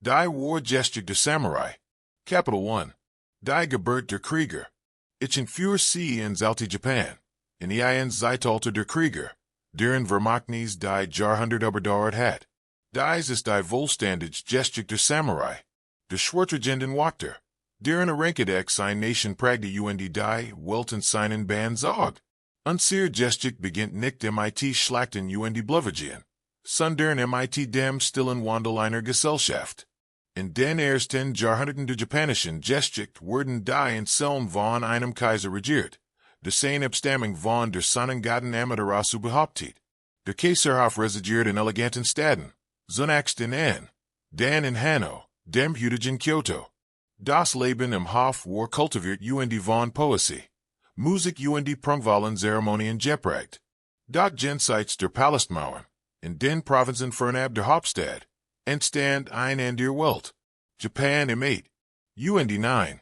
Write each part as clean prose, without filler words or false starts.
Die Geschichte der Samurai. Capital 1. Die Geburt der Krieger. Ich entführe sie ins alte Japan. In ins Zeitalter der Krieger. Deren Vermachnis die Jahrhundert überdauert hat. Dies ist die vollständige Geschichte der Samurai. Der Schwertregenden Wachter. Deren Arrankedex ein Nation pragde die Welten seinen Band zog. Unser Geschichte beginnt nicht mit Schlachten Blövergien. Sondern mit dem stillen Wandel einer Gesellschaft. In den ersten Jahrhunderten der japanischen Geschichte wurden die Inseln von einem Kaiser regiert. Desselben Abstammung von der Sonnengatten Amaterasu behauptet. Der Kaiserhof residiert in eleganten Städten. Zunächst in dann in Hanno, dem heutigen Kyoto. Das Leben im Hof war kultiviert von Poesie. Musik prunkvollen Zeremonien geprägt. Dort jenseits der Palastmauern. In den Provinzen fernab der Hauptstadt. Entstand ein an der Welt. Japan im 8. 9.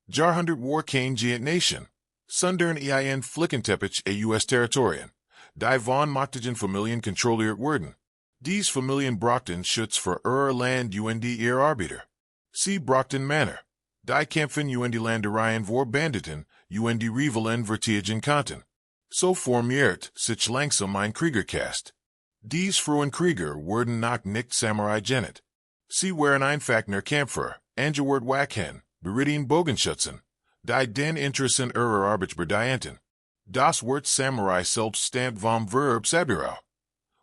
Jahrhundert war kein Giant Nation. Sondern Flickenteppich US Territorien. Die von machtigen Familien kontrolliert wurden. Dies Familien brachten Schutz für Land ihr Arbeiter. Sie brachten Männer. Die kämpfen Ländereien vor Banditen, Rivalen vertigen konnten. So formiert sich langsam ein Kriegerkast. Dies frühen Krieger wurden noch nicht Samurai genannt. Sie waren einfach nur Kämpfer, angewehrt Wachen, beritten Bogenschützen, die den Interessen ihrer Arbeitsbedienten. Das Wort Samurai selbst stammt vom Verb saburo.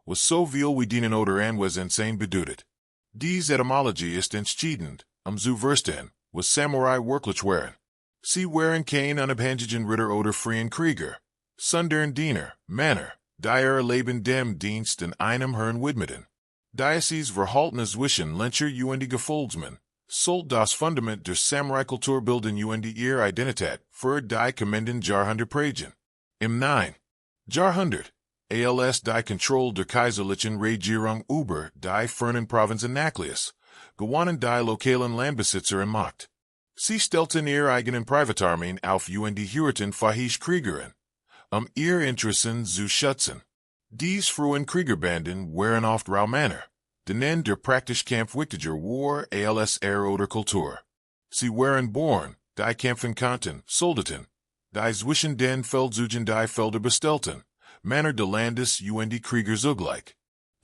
Was so viel wie dienen oder an was insane bedeutet. Dies Etymologie ist entschiedend, zu verstehen, was Samurai wirklich waren. Sie waren kein unabhängigen Ritter oder freien Krieger, sondern Diener, Männer, die Leben dem Dienst in einem Herrn widmeten. Dieses Verhalten zwischen Lyncher Gefolgsmann, sollt das Fundament der Samurai-Kultur bilden ihre Identität für die kommenden Jahrhundert prägen. Im 9. Jahrhundert, als die Kontrolle der kaiserlichen Regierung über die fernen Provinzen Nachlius, gewannen die lokalen Landbesitzer in Macht. Sie stellten ihre eigenen Privatarmeen auf Hürten Fahish Kriegerin, ihr Interessen zu schützen. Dies frühen Kriegerbanden waren oft Raumänner, denen der praktisch Kampf wichtiger war als oder Kultur. Sie waren born, die kämpfen konnten, Soldaten, die zwischen den Feldzügen die Felder bestellten, Männer de Landes Krieger zugleich.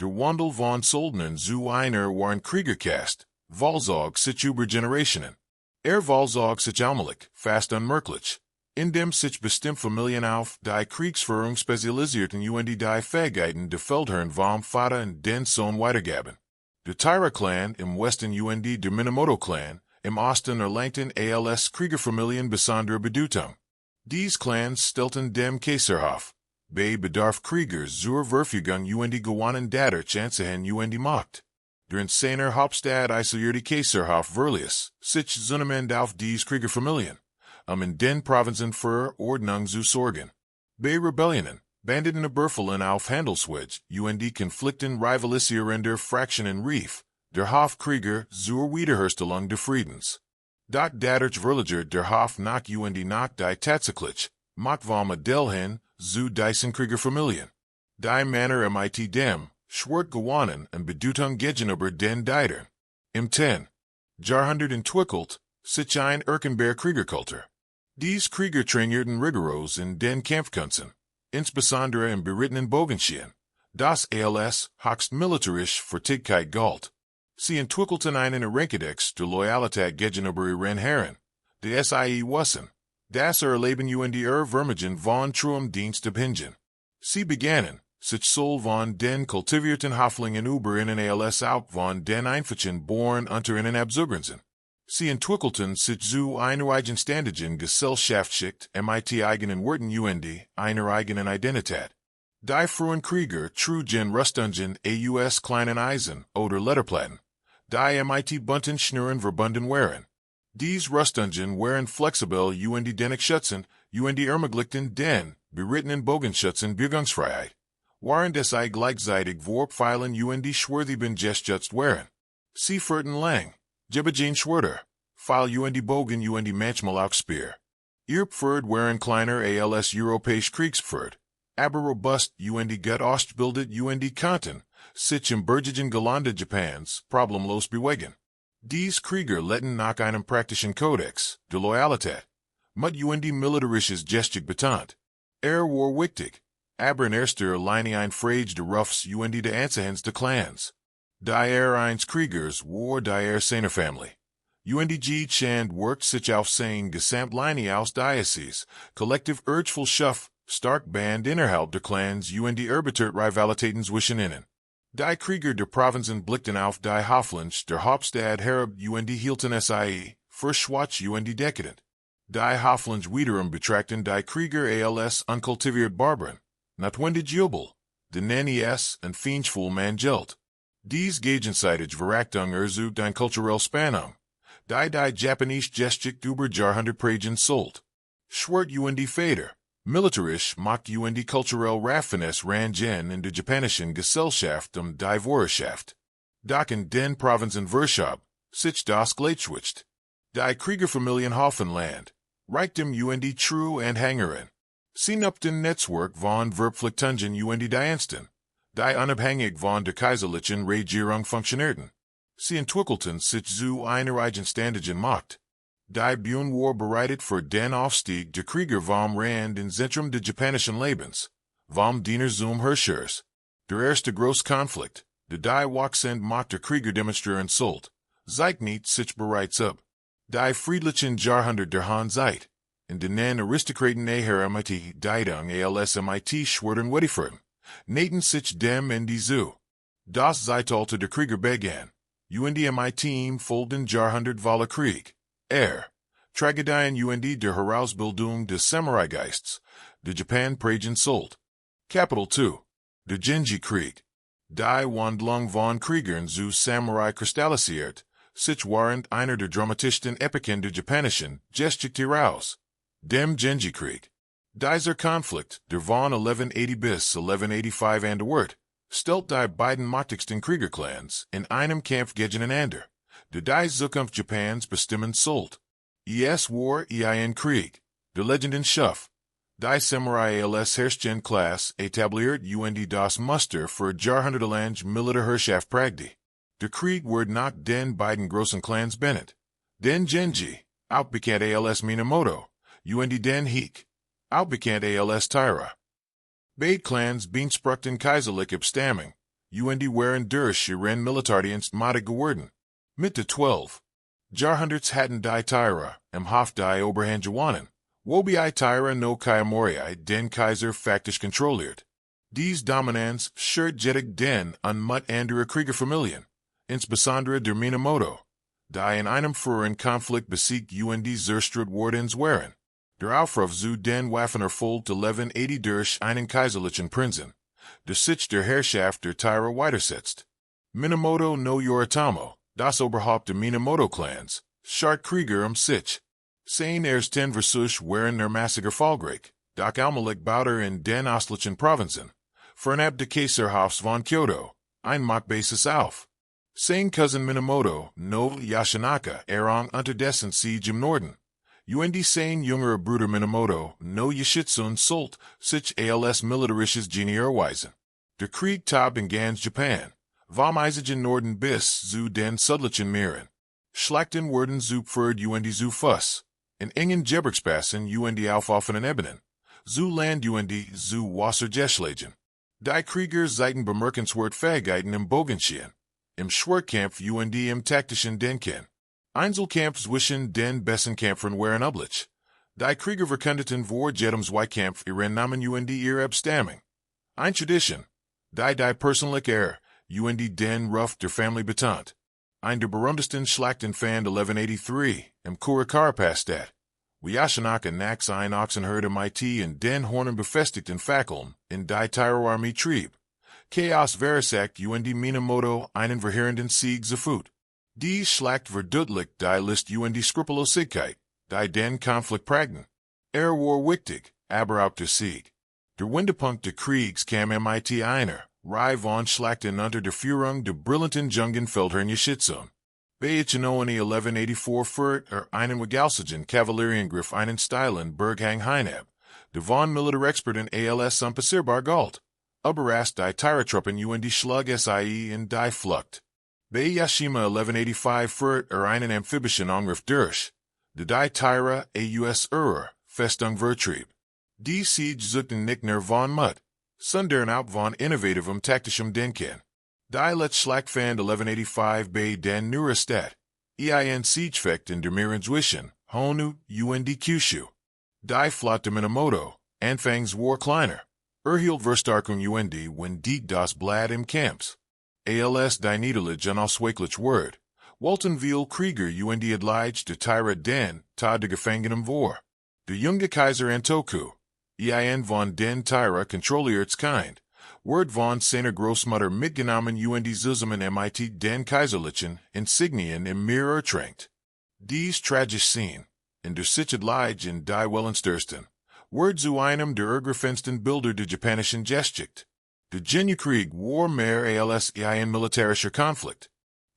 Der Wandel von Soldnern zu einer waren Kriegerkast, Vollzog sich über Generationen. Vollzog sich allmählich, fast unmerklich. In dem sich bestimmt Familien auf die Kriegsführung spezialisierten die Fähigkeiten der Feldherren vom Vater und den Sohn weitergaben. Der Taira-Clan im Westen der Minamoto-Clan, im Osten erlangten als Kriegerfamilien besondere Bedeutung. Dies Clans stellten dem Kaiserhof, bei Bedarf Krieger zur Verfügung gewannen dadurch anzuhängen Macht. Der in seiner Hauptstadt isolierte Kaiserhof Verlius, sich zunehmend auf dies Kriegerfamilien. In den Provinzen für Ordnung zu sorgen. Bei Rebellionen, Banditen Überfallen auf Handelsweg, Konflikten rivalisierender Fraktionen rief, der Hofkrieger zur Wiederherstellung des Friedens. Dort dadurch verlagert der Hof nach die tatsächlich, macht vom Modell hin, zu diesen Kriegerfamilien. Die Männer mit dem, Schwert gewonnen und Bedeutung gegenüber den Deitern. Im 10. Jahrhundert entwickelt, sich ein Erkenbär Kriegerkultur. Dies Krieger trainierten rigoros in den Kampfkünsten, insbesondere im berittenen Bogenschießen, das als höchst militärisch Fertigkeit galt. Sie entwickelten einen Arrankedex der Loyalität gegenüber ihren Herren, die sie wussen, das Leben Vermögen von truem Dienst abhingen. Sie begannen, sich soll von den kultivierten Hoflingen über ihnen als auch von den Einfachen born unter ihnen abzugrenzen. Sie entwickelten sich zu einer eigenständigen Gesellschaftsschicht mit eigenen Werten einer eigenen Identität. Die frühen Krieger trugen Rüstungen aus kleinen Eisen oder Lederplatten, die mit bunten Schnüren verbunden waren. Dies Rüstungen waren flexibel den Schützen, ermöglichten den berittenen Bogenschützen Bewegungsfreiheit, waren des gleichzeitig Warpfeilen schwerthieben gestützt waren. Sie führten lang, Jebejin Schwerter, Pfeil Bogen manchmal auch Speer. Ihr Pferd waren kleiner als europäisch Kriegspferd, aber robust gut ausgebildet konnten, sich im bergigen Gelände Japans problemlos bewegen. Dies Krieger letten nach einem praktischen Kodex der Loyalität, mit militarisches Geschichte betant. War wichtig, aber in erster Linie ein Frage de Ruffs de Ansehens de Clans. Die eins Kriegers war die seiner Family. UNDG Chand worked sich auf sein Gesamtlinie aus Diocese, kollektiv urgeful Schuff, stark Band innerhalb der Clans erbitert Rivalitäten zwischen ihnen. Die Krieger der Provinzen blickten auf die Hofland der Hauptstadt herab hielten sie, für schwach dekadent. Die Hofland wiederum betrachten die Krieger als unkultiviert Barbaren, notwendig jubel, den es en fiendful man gilt. Dies gegenseitig Verachtung ersucht ein kulturell Spannung. Die Japanese Geschichte über Jahrhundert prägen sollt. Schwert Vater, militarisch macht kulturell Raffinesse rangen in der japanischen Gesellschaft die Vorherrschaft. Doch in den Provinzen Wirtschaft, sich das Gleichgewicht. Die Kriegerfamilien Hoffenland, Reichtum true and Hängerin. Sie up den Netzwerk von Verpflichtungen Diensten. Die unabhängig von der kaiserlichen Regierung funktionierten. Sie entwickelten sich zu einer eigenständigen Macht. Die Bühne war bereitet für den Aufstieg der Krieger vom Rand in Zentrum des japanischen Lebens, vom Diener zum Herrschers. Der erste große Konflikt, der die wachsende Macht der Krieger demonstrieren sollt, zeichnet sich bereits ab. Die friedlichen Jahrhundert der Hanzeit, in denen Aristokraten nachher mit Deidung als mit Schwertern Wettiferten, nähten sich dem in die Zoo. Das Zeitalter der Krieger begann. Im folgenden Jahrhundert voller Krieg. Tragedien der Herausbildung des Samurai-Geists, der Japan prägen sollt. Kapitel 2. Der Genji-Krieg. Die Wandlung von Kriegern zu Samurai kristallisiert, sich während einer der dramatischsten Epochen der japanischen Geschichte heraus. Dem Genji-Krieg. Dieser Konflikt, der von 1180 bis 1185 andauert, stellt die beiden machtigsten Kriegerclans in einem Kampf gegeneinander, der die Zukunft Japans bestimmen sollt. Es war ein Krieg, der Legenden Schuff. Die Samurai als herrschende Klasse etabliert das Muster für jahrhundertelange Militärherrschaft prägte. Der Krieg wird nach den beiden großen Clans benannt. Den Genji, auch bekannt als Minamoto, den Hik, auch bekannt als Taira. Beide Clans beanspruchten kaiserliche Abstammung, waren durch ihren Militärdienst madig geworden. Mitte 12. Jahrhunderts hatten die Taira, im Hof die Oberhand gewonnen, wobei Taira no Kayamori den Kaiser faktisch kontrolliert. Dies Dominanz schert jettig den Mut anderer Kriegerfamilien, insbesondere der Minamoto, die in einem früheren Konflikt besiegt zerstört worden waren. Der Aufruf zu den Waffen erfolgt 1180 durch einen kaiserlichen Prinzen, der sich der Herrschaft der Taira weitersetzt. Minamoto no Yoritomo, das Oberhaupt der Minamoto-Clans, schart Krieger sich. Sein ersten Versuch waren der Massaker folgreich, doch allmählich baute in den östlichen Provinzen, fernab der Kaiserhofs von Kyoto, ein Machtbasis auf. Sein Cousin Minamoto no Yashinaka errang unterdessen Siege im Norden. Sein jüngerer Bruder Minamoto no Yoshitsune sollt sich als militarisches Genie erweisen. Der Krieg tab in ganz Japan, vom eisigen Norden bis zu den südlichen Meeren. Schlachten wurden zupferd zu Fuss, in engen Gebirgspassen auf offenen Ebenen, zu Land zu Wassergeschlagen. Die Krieger seien bemerkenswert Fähigkeiten im Bogenschießen, im Schwertkampf im taktischen Denken. Einzelkampf zwischen den besten Kämpfern waren üblich. Die Krieger verkündeten vor jedem Zweikampf ihren Namen ihre Abstammung. Ein Tradition. Die persönliche den Ruff der Family betant. Ein der berühmtesten Schlachten fand 1183 im Kurakara-Pastat. Yashinaka nax ein Ochsenherde mit in den Hornen befestigten Fackeln in die Taira-Armee trieb. Chaos versagt Minamoto einen verheerenden Sieg zufut. Die Schlacht verdeutlicht die List Skrupellosigkeit, die den Konflikt prägten. War wichtig, aber auch der Sieg. Der Wendepunkt des Kriegs kam mit einer Reihe von Schlachten unter der Führung der brillanten Jungen Feldherrn Yoshitsune. Bei 1184 führt einen Regalsigen Kavalleriengriff einen steilen Berghang hinab, der von Militärexperten als unpassierbar galt. Überrascht die Taira-Truppen schlug sie in die Flucht. Bei Yashima 1185 Furt einen amphibischen Angriff durch. Die Tyra aus Festung Vertrieb. Die Siege zuckten nicht nur von Mut, sondern auch von innovativem taktischem Denken. Die Schlachtfand 1185 bei den Neuestadt. Ein Siegefecht in der Meereswischen, Honu, Kyushu. Die Flotte Minamoto, Anfangs war kleiner. Erhielt Verstärkung wenn die das Blatt im Camps. Als die Niederlage unausweichlich Word. Walton viel Krieger adlige de Tyra den, ta de Gefangenen war. De junge Kaiser Antoku. Ein von den Tyra kontrollierts kind. Word von seiner Großmutter mitgenommen zusammen mit den Kaiserlichen Insignien im Meer ertränkt. Dies tragisch Scene. In der Sicherheit in die Wellenstürsten. Word zu einem der ergreifendsten Bilder der japanischen Geschichte. Der Krieg war mehr als ein militärischer Konflikt.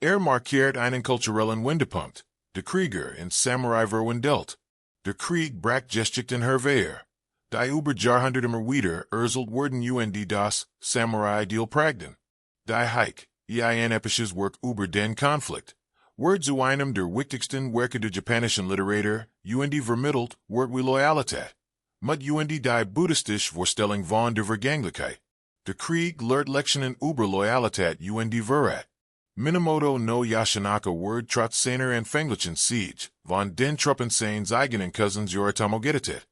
Markiert einen kulturellen Wendepunkt. Der Krieger in Samurai verwandelt. Der Krieg brach Geschichte in Herwehr. Die über Jahrhunderte wieder wurden das Samurai-Deal pragden. Die Hike, ein episches Werk über den Konflikt. Word zu einem der wichtigsten Werke der japanischen Literatur, vermittelt, Word wie Loyalität. Mit die buddhistisch Vorstellung von der Vergänglichkeit. Der Krieg lehrt Lektionen über Loyalität Verrat. Minamoto no Yashinaka Word trotz seiner anfänglichen Siege, von den Truppen seines eigenen Cousins Yoritomo gettet.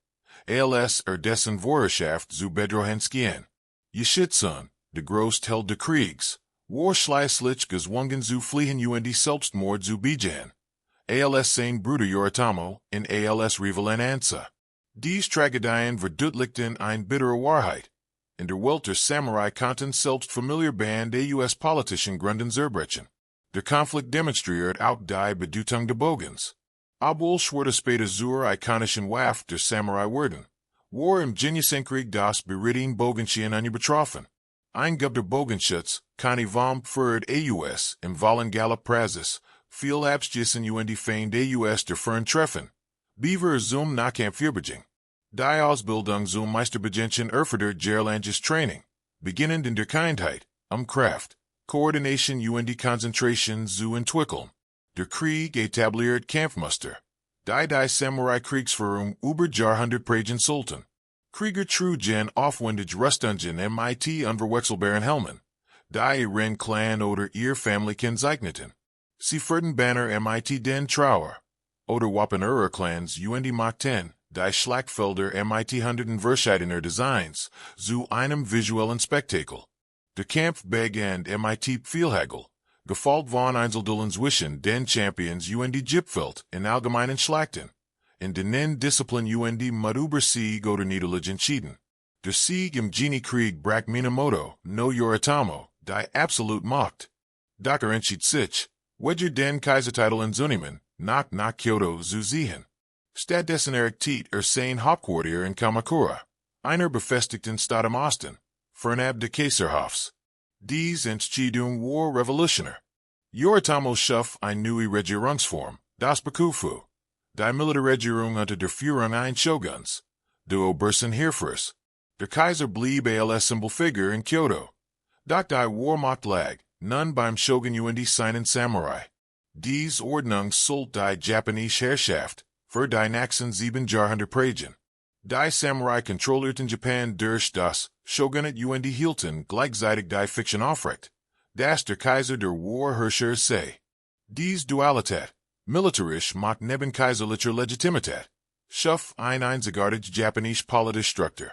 Als dessen Vorherrschaft zu Bedrohenskien. Yeshitsun, de Großteil de Kriegs, war schließlich gezwungen zu fliehen Selbstmord zu begehen. Als sein Bruder Yoritomo, in als Rivalen Ansa. Dies Tragedien verdeutlichten ein bittere Wahrheit. In der Welt der Samurai konnten selbst Familiarband politischen Gründen zerbrechen. Der Konflikt demonstriert auch die Bedeutung der Bogens. Obwohl schwere später zur ikonischen Waffe der Samurai wurden, war im Geniesenkrieg das Beritin Bogenschen betroffen. Ein der Bogenschutz, kann vom Pferd im Wallengalopp Praxis, viel abschießen die Feind der Fern treffen. Beaver zum Nahkampfübung. Die Ausbildung zum Meisterbeginchen erfordert jahrelanges Training, beginnend in der Kindheit, Kraft, Koordination Konzentration zu entwickeln. Der Krieg etabliert Kampfmuster. Die Samurai Kriegsführung über Jahrhundertprägen Sultan. Krieger trugen aufwendig Rüstungen mit unverwechselbaren Helmen. Die ihren Clan oder ihr Family kennzeichneten. Sie führten Banner mit den Trauer. Oder Wappen Clans machten, die Schlachtfelder mit hunderten verschiedener Designs, zu einem visuellen Spektakel. Der Kampf begann mit Pfeilhagel. Gefolgt von Einzeldullen zwischen den Champions Gipfeld in allgemeinen Schlachten. In den Disziplin mit über Sieg oder Niederlage entschieden. Der Sieg im Krieg brach Minamoto, no Yoritomo, die absolut Macht. Docker entschied sich, wedger den Kaisertitel in Zuniman, nach Kyoto zu ziehen. Stattdessen errichtet sein Hauptquartier in Kamakura. Einer befestigten Stadt im Osten, fernab de Kaiserhofs. Dies Entscheidung war revolutionär. Yoritomo schuf eine neue Regierungsform, das Bakufu. Die Militärregierung unter der Führung ein Shoguns. De Obersten Heerführers. Der Kaiser blieb als Symbolfigur in Kyoto. Doch die Warmacht lag, nun beim Shogun seinen Samurai. Dies Ordnung sollte die Japanische Herrschaft, für die nächsten 7 Jahrhundertprägen. Die Samurai kontrollierten Japan durch das Shogunat hielten gleichzeitig die Fiction aufrecht. Das der Kaiser der Warherrscher sei. Dies Dualität, militarisch macht neben kaiserlicher Legitimität, schuf ein einzigartig Japanisch politische Struktur.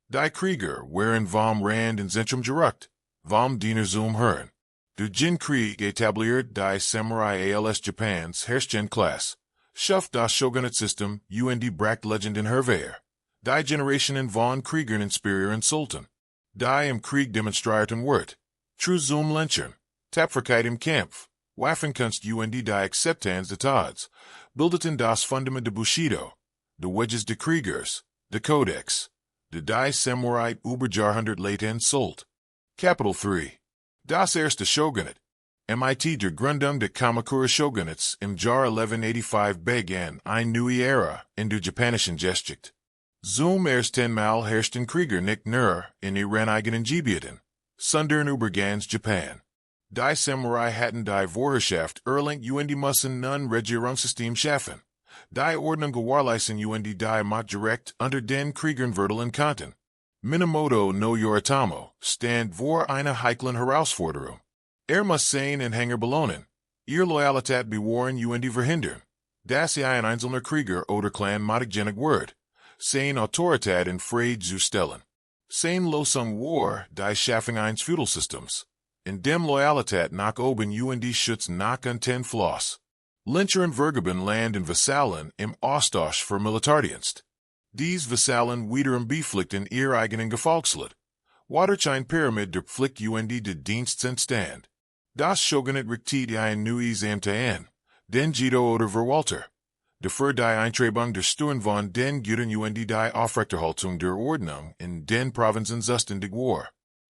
Die Krieger waren vom Rand in Zentrum gerückt, vom Diener zum Herrn. Der Krieg etabliert die Samurai als Japans Herrschenklasse, schuf das Shogunat-System brach Legend in Herwehr. Die Generationen von Kriegern inspirieren Sultan. Die im Krieg demonstrierten Wort. True zum Lenchern. Tapferkeit im Kampf. Waffenkunst die Akzeptanz des Tods. Bildeten das Fundament de Bushido. De Wedges de Kriegers. De Codex. De die Samurai über Jahrhundertleiten Sult. Kapitel 3. Das erste Shogunat. Mit der Gründung des Kamakura Shogunats im Jahr 1185 begann eine neue Ära in der japanischen Geschichte. Zum ersten Mal herrschten Krieger nicht nur in ihren eigenen Gebieten, sondern über ganz Japan. Die Samurai hatten die Vorherrschaft Erlang müssen nun Regierungssystem schaffen. Die Ordnung gewährleisten die Macht direkt unter den Kriegern verteilen konnten. Minamoto no Yoritomo stand vor einer heiklen Herausforderung. Muss seine Anhänger belohnen, ihr Loyalität bewahren verhindern, dass sie ein einzelner Krieger oder Clan matiggenig wird, seine Autorität in Frage zu stellen. Seine Lösung war die Schaffung eines Feudalsystems, in dem Loyalität nach oben Schutz nach unten floss. Lyncher und Vergaben Land und Vasallen im Austausch für Militärdienst. Dies Vasallen wiederum beflickten ihr eigenen Gefolgslet. Wadurch ein Pyramid der Pflicht de Dienst entstand. Das Shogunat richtet ein neues Amt an, den Jito oder Verwalter. Dafür die Eintrebung der Steuern von den Gütern die Aufrechterhaltung der Ordnung in den Provinzen zuständig war.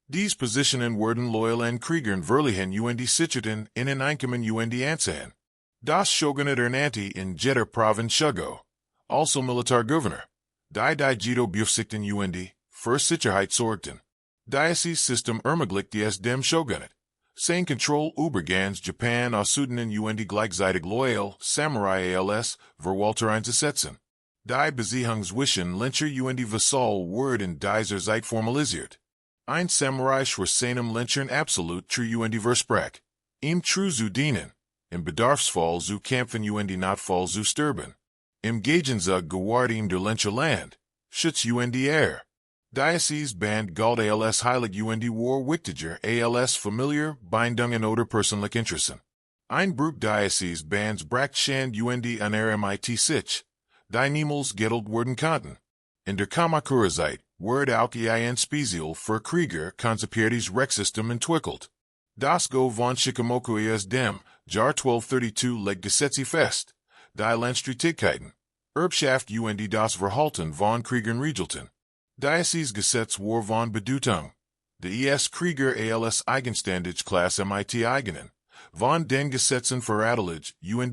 Dies Positionen wurden loyal an Kriegern verliehen sicherten in ein Einkommen ansahen. Das Shogunat ernannte in jeder Provinz Shugo, also Militärgouverneur. Die Jito beaufsichtigten für Sicherheit sorgten. Diocese-System ermöglichte es dem Shogunat, sein Kontroll über ganz Japan auszudehnen gleichzeitig loyal Samurai als Verwalter einzusetzen. Die Beziehung zwischen Lyncher Vasall wurde in dieser Zeit formalisiert. Ein Samurai schwor seinem Lynchern absolut true versprach, ihm true zu dienen, im Bedarfsfall zu kämpfen Notfall zu sterben. Im Gegensatz gewahrt ihm der Lyncher Land, Schutz Diocese band galt als heilig war wichtiger als familiar Bindungen oder persönlich Interessen. Ein Bruch Diocese bands bracht an RMIT sich, die niemals gettelt werden konnten. In der Kamakura-Zeit wurde auch ein Spezial für Krieger konzipiertes Rechtssystem entwickelt. Das Go von Shikamoku dem Jahr 1232 legt Gesetze fest, die Landstreitigkeiten, Erbschaft das Verhalten von Kriegern regelten. Diocese-Gesetz war von Bedeutung. Die Krieger als eigenständig Klasse mit eigenen, von den Gesetzen für adelige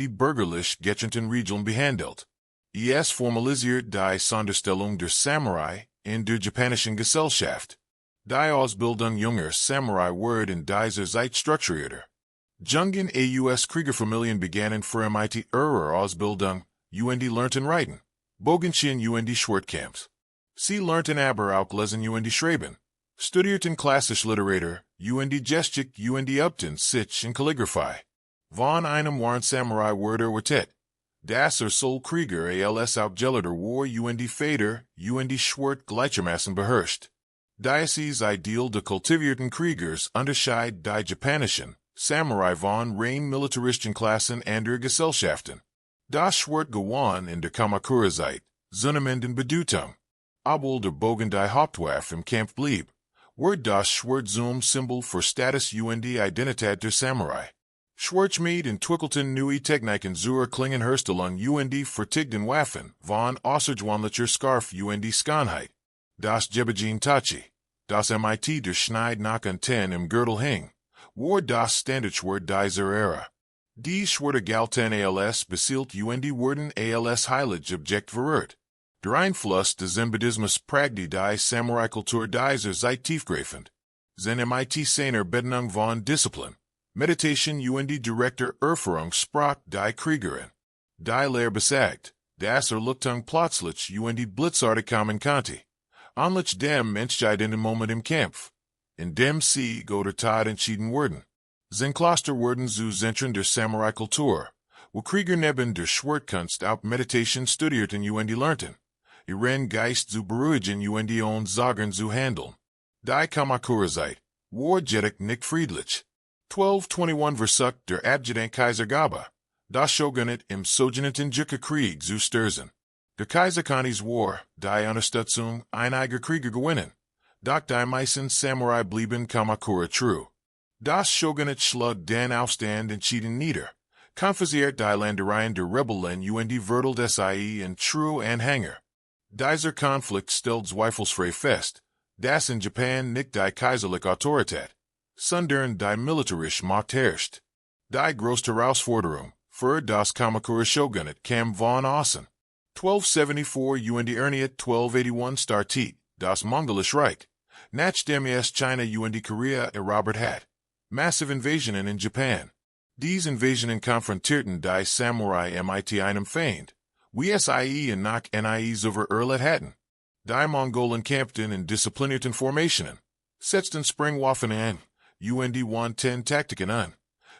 bürgerlich getrennten Regeln behandelt. Formalisiert die Sonderstellung der Samurai in der japanischen Gesellschaft. Die Ausbildung junger Samurai wurde in dieser Zeit strukturierter. Jungen aus Kriegerfamilien begannen für mit ihrer Ausbildung, lernten reiten, Bogenschen Schwertkampf. Sie lernten aber auch lesen schreiben, studierten klassische Literatur, Geschichte Upton sich in Kalligraphie. Von einem waren Samurai wurde erwartet. Das soll Krieger als auch Gelehrter war Vater, Schwert gleichermaßen beherrscht. Dieses Ideal der kultivierten Kriegers unterschied die japanischen Samurai von rein militaristischen Klassen anderer Gesellschaften. Das Schwert gewann in der Kamakura-Zeit, zunehmenden Bedeutung. Obwohl der Bogen die Hauptwaffe im Kampf blieb, wurde das Schwert zum Symbol für Status Identität der Samurai. Schwertschmied entwickelten neue Techniken zur Klingenherstellung vertigten Waffen von außergewöhnlicher Skarf Skanheit. Das Jebejin Tachi, das mit der Schneid nach unten im Gürtel hing, war das Standardschwert dieser Ära. Die Schwerter galten als beseelt wurden als heilig Objekt verehrt. Der Einfluss des Zen-Buddhismus prägte die Samurai-Kultur dieser Zeit tiefgreifend. Zen mit seiner Bedeutung von Disziplin, Meditation direkter Erfahrung sprach die Kriegerin. Die Lehre besagt, dass Erleuchtung plötzlich blitzartig kommen konnte. Anlich dem entscheidenden Moment im Kampf, in dem sie oder Tat entschieden wurden. Zen-Kloster wurden zu Zentren der Samurai-Kultur, wo Krieger neben der Schwertkunst auch Meditation studierten lernten. Ihren Geist zu beruhigen und Sorgen zu handeln. Die Kamakura-Zeit war jedoch nicht friedlich. 1221 versucht der Adjutant Kaiser Gaba, das Shogunat im sogenannten Juka-Krieg zu stürzen. Der Kaiser kann war, die Unterstützung einiger Krieger gewinnen, doch die meisten Samurai blieben Kamakura true. Das Shogunat schlug den Aufstand entschieden nieder, konfisziert die Ländereien der Rebellen verteilt sie in true Anhänger. Dieser Konflikt stellt zweifelsfrei fest, dass in Japan nicht die kaiserliche Autorität, sondern die militärische Macht herrscht. Die größte Herausforderung für das Kamakura Shogunat kam von außen. 1274 erniet 1281 startet das Mongolische Reich, nachdem es China Korea erobert hat. Massive invasion in Japan. Dies Invasionen konfrontierten die Samurai mit einem Feind, wie es ie und nach nie zuvor erlebt hatten. Die Mongolen kämpften in disziplinierten Formationen, setzten Springwaffen ein, wandten Taktiken an,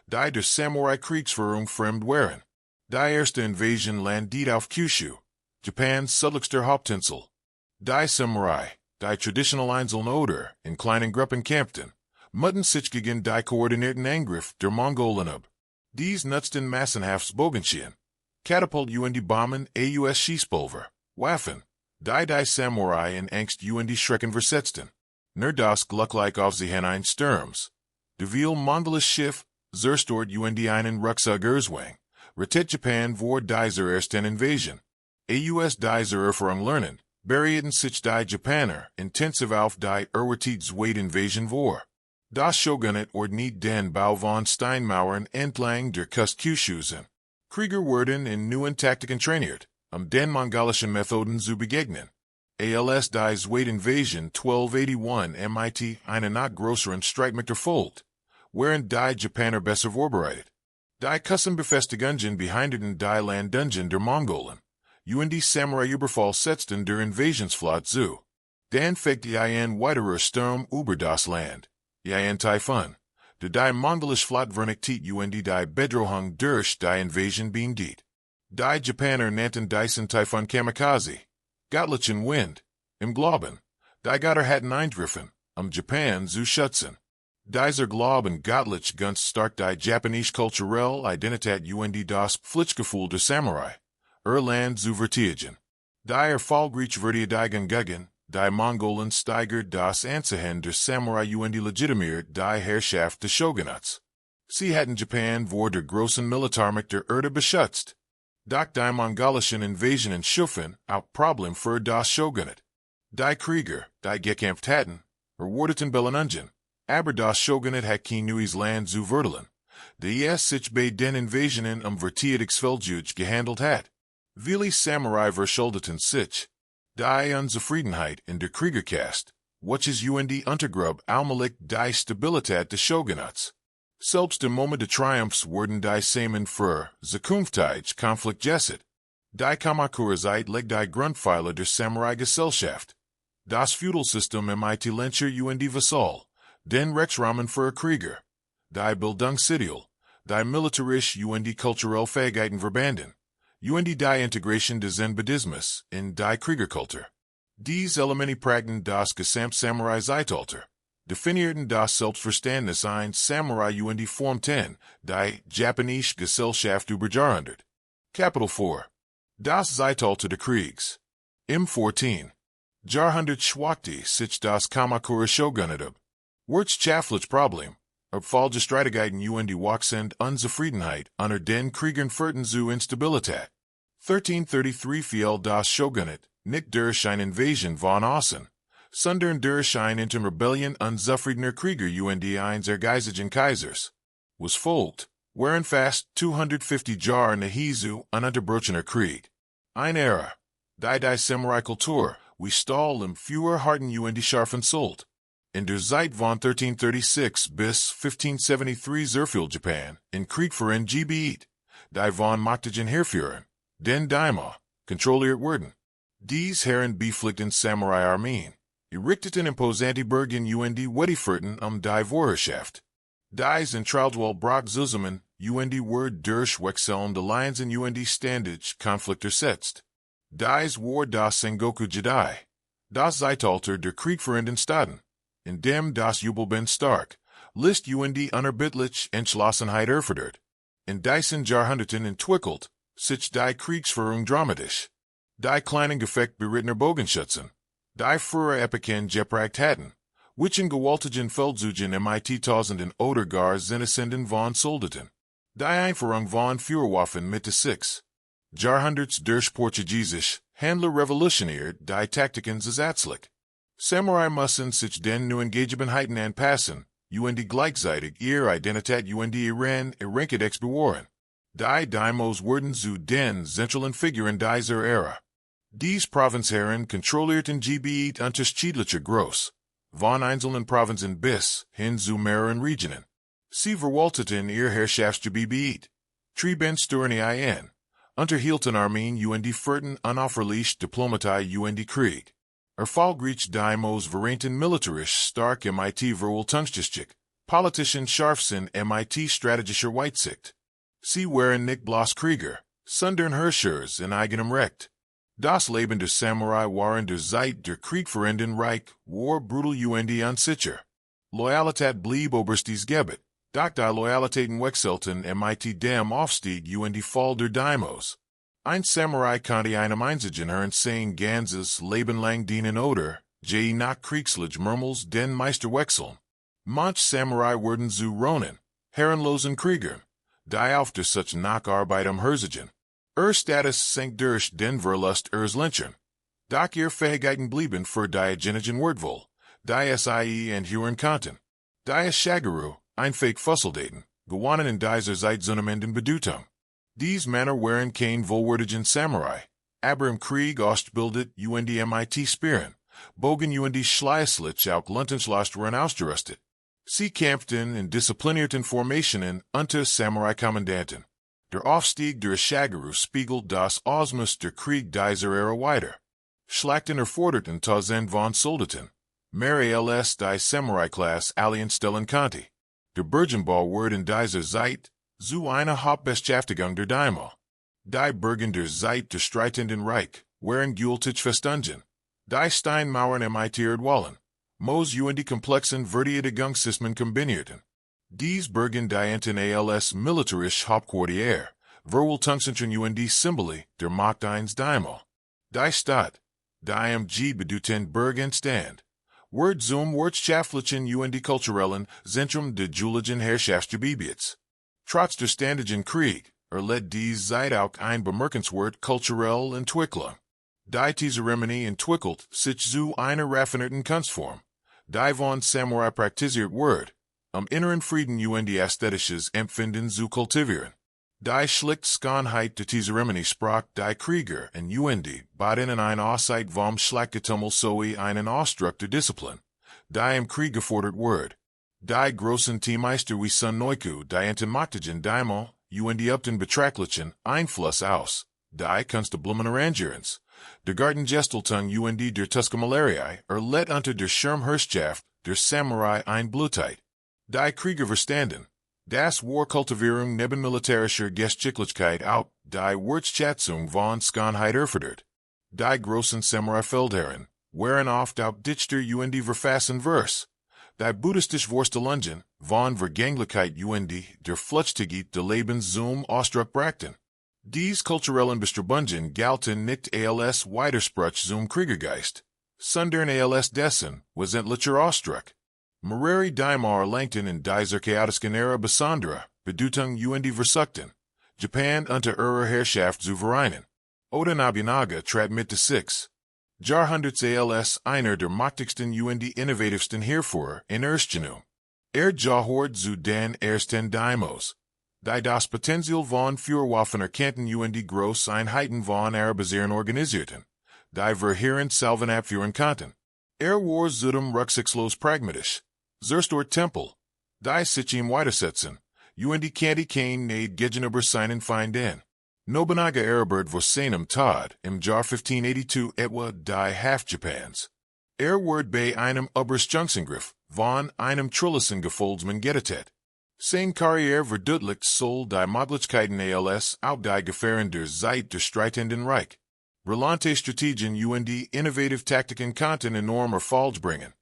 die der Samurai Kriegsführung fremd waren. Die erste Invasion landet auf Kyushu, Japans südlichster Hauptinsel. Die Samurai, die traditionell einzeln oder in kleinen Gruppen kämpften, mutten sich gegen die koordinierten Angriff der Mongolen ab. Dies nutzten massenhafts Bogenschien, Katapult Bomben aus Schießpulver, Waffen, die Samurai in Angst Schrecken versetzten. Nur das Gluckleich auf sie hinein Sturms. De viel Mongolische Schiff, zerstört einen Rucksagerswang, rettet Japan vor dieser ersten Invasion. Aus dieser Erfahrung lernen, berieten sich die Japaner intensiv auf die zweite Invasion vor. Das Shogunat ordnet den Bau von Steinmauern entlang der Küste Kyushus. Krieger wurden in neuen Taktiken trainiert, den mongolischen Methoden zu begegnen. Als die zweite Invasion 1281 mit einer noch größeren Streitmacht folgt, während die Japaner besser vorbereitet. Die Kussenbefestigungen behinderten die Landdungen der Mongolen. Die Samurai Überfall setzten der Invasionsflotte zu. Dann folgte ein weiterer Sturm über das Land. Ein Typhon. Die mongolische Flotte vernichtet die Bedrohung durch die Invasion beendet. Die Japaner nannten diesen Typhon Kamikaze. Göttlichen Wind. Im Glauben. Die Götter hatten eingriffen, Japan zu schützen. Dieser Glauben göttlich ganz stark die japanische kulturelle Identität das Pflichtgefühl der Samurai. Land zu verteidigen. Die erfolgreich wurde gegen die Mongolen steigert das Ansehen der Samurai legitimiert die Herrschaft des Shogunats. Sie hatten Japan vor der großen Militärmacht der Erde beschützt. Doch die mongolischen Invasionen schufen auch Problem für das Shogunat. Die Krieger, die gekämpft hatten, erwarteten Bellenungen, aber das Shogunat hat kein neues Land zu verteidigen, die es sich bei den Invasionen Verteidigungsfeldjuge gehandelt hat. Viele Samurai verschuldeten sich. Die Unzufriedenheit in der Kriegerkaste, welches Untergrub allmählich die Stabilität des Shogunats. Selbst im Moment des Triumphs wurden die Samen für zukünftige Konflikt gesät. Die Kamakura-Zeit legt die Grundpfeiler der Samurai-Gesellschaft. Das Feudalsystem mit Lencher Vassal, den Rechtsrahmen für Krieger. Die Bildungsideal, die militärisch kulturelle Fähigkeiten verbanden. Die Integration des Zen-Buddhismus in die Kriegerkultur. Dies Elemente prägten das Gesamt-Samurai-Zeitalter, definierten das Selbstverständnis ein Samurai formten die japanische Gesellschaft über Jahrhundert. Kapitel 4. Das Zeitalter der Kriegs. Im 14. Jahrhundert schwachte sich das Kamakura Shogunat ab. Wirtschaftliches Problem, Abfall Streitigkeiten wachsend Unzufriedenheit unter den Kriegern führten zu Instabilität. 1333 fiel das Shogunat, nicht durch eine Invasion von außen, sondern durch eine interne Rebellion unzufriedener Krieger eines ehrgeizigen Kaisers. Was folgt, waren fast 250 Jahre nahezu ununterbrochener Krieg. Eine Ära, die Samurai-Kultur, wie Stahl im Führerharten scharfen Sold. In der Zeit von 1336 bis 1573 zerfiel Japan in Krieg für ein Gebiet, die von mächtigen Heerführern, den Daimyo, kontrolliert wurden. Dies Herren beflickten Samurai-Armeen, errichteten imposante Burgen Wettifurten die Vorherrschaft. Dies Entraldwell Brock zusammen, Word durch wechselnde Lines in ständig Konflikt ersetzt. Dies war das Sengoku Jidai, das Zeitalter der kriegführenden Staaten. In dem das Jubelband stark, list unerbittlich Entschlossenheit erfordert. In diesen Jahrhunderten entwickelt, sich die Kriegsführung dramatisch. Die kleinen Gefecht berittener Bogenschützen, die frühere Epochen geprägt hatten, which in gewaltigen Feldzügen mit tausenden oder gar Sinnesenden von Soldaten. Die Einführung von Führerwaffen mit 6 Jahrhunderts durch Portugiesisch, Händler revolutioniert die Taktiken zusätzlich. Samurai müssen sich den neuen Gegebenheiten anpassen, gleichzeitig ihre Identität ihren Errinket bewahren. Die Daimos wurden zu den zentralen Figuren dieser Ära. Dies Provinzherren kontrollierten Gebiet unterschiedlicher Groß, von einzelnen Provinzen bis hin zu mehreren Regionen. Sie verwalteten ihr Herrschaftsgebiet. Trieben Sturni ein. Unterhielten Armeen und Führten unauffällig Diplomatie und Krieg. Erfolgreich die Mos Vereinten militärisch stark mit Verwaltungsgeschick. Politischen Scharfsinn mit strategischer Weitsicht. Sie waren nicht bloß Krieger, sondern Herrschers in eigenem Recht. Das Leben der Samurai waren der Zeit der Kriegführenden Reich, war brutal und unsicher. Loyalität blieb oberstes Gebet, doch die Loyalitäten wechselten mit dem Aufstieg und Fall der Daimos. Ein Samurai konnte einem einzigen Herrn sein ganzes Leben lang dienen oder, je nach Kriegslich mehrmals den Meister wechseln. Manch Samurai wurden zu Ronin, herrenlosen Kriegern, die auf der such Nacharbeit herzigen. Status sank durch den Verlust Lynchern. Doch ihr Fähigkeiten blieben für die Genigen Wordwohl, die Sie und Huren konnten. Die Shagaru, ein Fake Fusseldaten, gewonnen in dieser Zeit zunehmenden Bedeutung. Dies Männer waren kein vollwertigen Samurai, aber im Krieg ausgebildet und mit Spieren, bogen und schleißlich auch Luntenschlasteren ausgerüstet. Sie kämpften in disziplinierten Formationen unter Samurai-Kommandanten. Der Aufstieg der Shagaru spiegelt das Ausmaß der Krieg dieser Ära weiter. Schlachten erforderten tausend von Soldaten. Mehr als die Samurai-Klasse allen stellen konnte. Der Bergenbau wurde in dieser Zeit zu einer Hauptbeschäftigung der Daimyo. Die Bergen der Zeit des streitenden Reich waren gültig Festungen. Die Steinmauern imitiert Wallen. Mos und die komplexen Verteidigungssystem kombinierten. Dies Bergen dienten als militärisch Hauptquartier, Verwaltungszentren und die Symbole der Macht eines Daimyo. Die Stadt, die im bedeutenden Bergen stand, wird zum wirtschaftlichen und die kulturellen Zentrum der Juligen Herrschaftsgebiets. Trotz der ständigen Krieg, led dies Zeit auch ein bemerkenswert kulturelle Entwicklung. Die Zeremonie entwickelt sich zu einer raffinierten Kunstform, die von Samurai praktiziert wird, inneren Frieden und die ästhetisches Empfinden zu kultivieren. Die Schlichtskönheit der Zeremonie sprach die Krieger und baten in ein Auszeit vom Schlachtgetummel sowie einen Ausdruck der Disziplin, die im Krieg gefordert wird. Die großen Teammeister wie Sun Noiku dienten machtigen Daimyo und upten betrachtlichen Einfluss aus, die Kunstablumen Arrangierens. Der Gartengestaltung und der Tuscamalerie led unter der Schirmherrschaft der Samurai ein Blutheit. Die Krieger verstanden, das war Kultivierung neben militärischer Geschicklichkeit auch die Wertschätzung von Skönheit erfordert. Die großen Samurai-Feldherren waren oft auch dichter und verfassen Vers. Die buddhistische Vorstellungen von Vergänglichkeit und der Flüchtigkeit des Lebens zum Ausdruck brachten. Dies kulturellen Bestrebungen galten nicht als Widerspruch zum Kriegergeist, sondern als dessen wesentlicher Ausdruck. Mehrere Daimyo erlangten in dieser chaotischen Ära besondere Bedeutung und versuchten, Japan unter ihrer Herrschaft zu vereinen. Oda Nobunaga trat mit 6 Jahrhunderts als einer der machtigsten und innovativsten Heerführer in Erstgenum. Gehört zu den ersten Daimos, die das Potenzial von Führerwaffen erkannten und die Großeinheiten von Arabisieren organisierten, die verheerend Salven abführen konnten. War zudem rücksichtslos pragmatisch. Zur Tempel, die sich ihm weitersetzen, und die Kanti kein Nade gegenüber seinen Feinden. Nobunaga erobert vor seinem Tod im Jahr 1582 etwa die Half Japans. Wird bei einem Oberstungsangriff von einem Trillissen Gefolgsmann gerettet. Sein Karriere verdeutlicht soll die Möglichkeiten als auch die Gefahren der Zeit des streitenden Reich. Relante Strategien und die innovative Taktiken konnten enorm Erfolg bringen.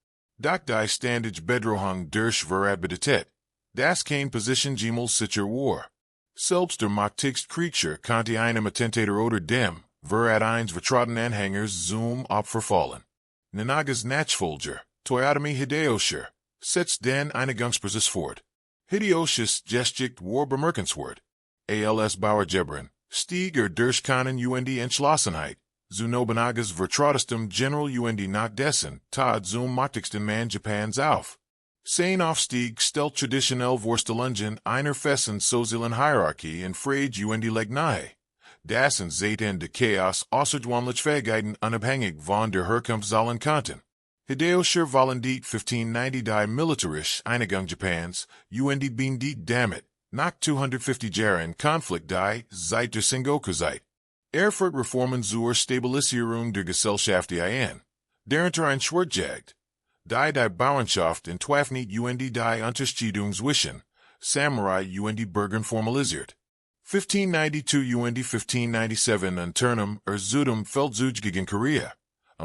Doch die ständige Bedrohung durch Verabität, das kein Position jemals sicher war. Selbst der machtigste Krieger konnte einem Attentator oder dem, eins vertrauten Anhängers zum Opfer fallen. Nanagas Nachfolger, Toyotomi Hideyoshi, setzt den Einigungsprozess fort. Hideyoshi's Geschichte war bemerkenswert. Als Bauergebern, stieg durch keinen und Entschlossenheit, zu Nobunagas vertrautestem General und nach dessen Tod zum machtigsten Mann Japans auf. Sein Aufstieg stellt traditionell Vorstellungen einer festen sozialen Hierarchie in Frage und leg nahe. Das in Zeiten de Chaos außergewöhnlich Fähigkeiten unabhängig von der Herkunft sollen konnten. Hideyoshi Vollendiet 1590 die Militarisch Einigung Japans, UND Beendit Damit, nach 250 Jahren Konflikt die Zeit der Sengoku Zeit. Erfurt Reformen zur Stabilisierung der Gesellschaft ein. Darunter ein Schwertjagd. Die Bauernschaft in Twafnit UND die Unterschiedungswischen, Samurai UND Bergen formalisiert. 1592 UND 1597 Unternehmen Zudem Feldzug gegen Korea,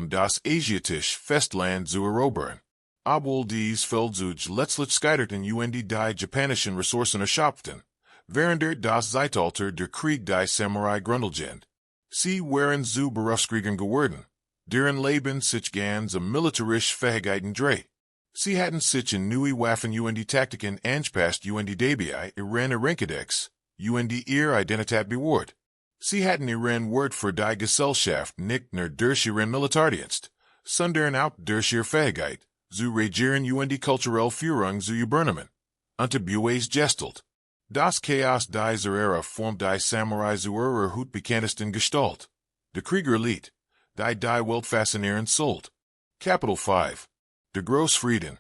das Asiatische Festland zu erobern. Obwohl dies Feldzug letztlich scheiterten UND die japanischen Ressourcen erschafften, während das Zeitalter der Krieg die Samurai grundlegend. Sie waren zu Berufskriegern geworden, deren Leben sich ganz militarische Fähigkeiten dreht. Sie hatten sich in neue Waffen UND Taktiken angepasst UND dabei ihren Erinnerungskodex, UND ihre Identität bewahrt. Sie hatten ihren Wert für die Gesellschaft nicht nur durch ihren Militärdienst, sondern auch durch ihre Fähigkeit, zu regieren UND kulturelle Führung zu übernehmen. Unter Bues gestalt. Das Chaos dieser Ära formt die Samurai zu ihrer bekanntesten Gestalt. Der Kriegerelite, die Welt faszinierend sollt. Kapitel 5. Der Großfrieden.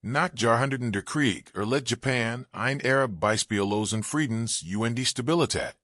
Nach Jahrhunderten der Krieg erlitt Japan ein Ära beispiellosen Friedens UND Stabilität.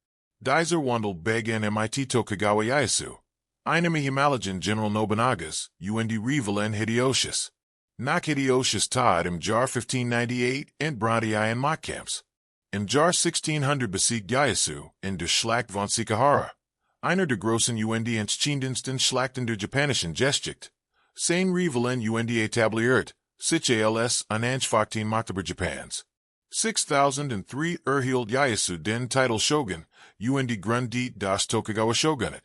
Dieser Wandel begann mit Tokugawa Ieyasu, einem Himalayan General Nobunaga's UND Rivalen Hideyoshi's. Nach Hideyoshi's Tod im Jahr 1598 entbrannte ein Machtkampf. Im Jahr 1600 besiegt Ieyasu in der Schlacht von Sekigahara, einer der großen UND entschiedensten Schlachten der japanischen Geschichte. Sein Rivalen UND etabliert sich als unangefochten Macht über Japans. 6003 erhielt Ieyasu den Titel Shogun, UND gründet das Tokugawa Shogunate,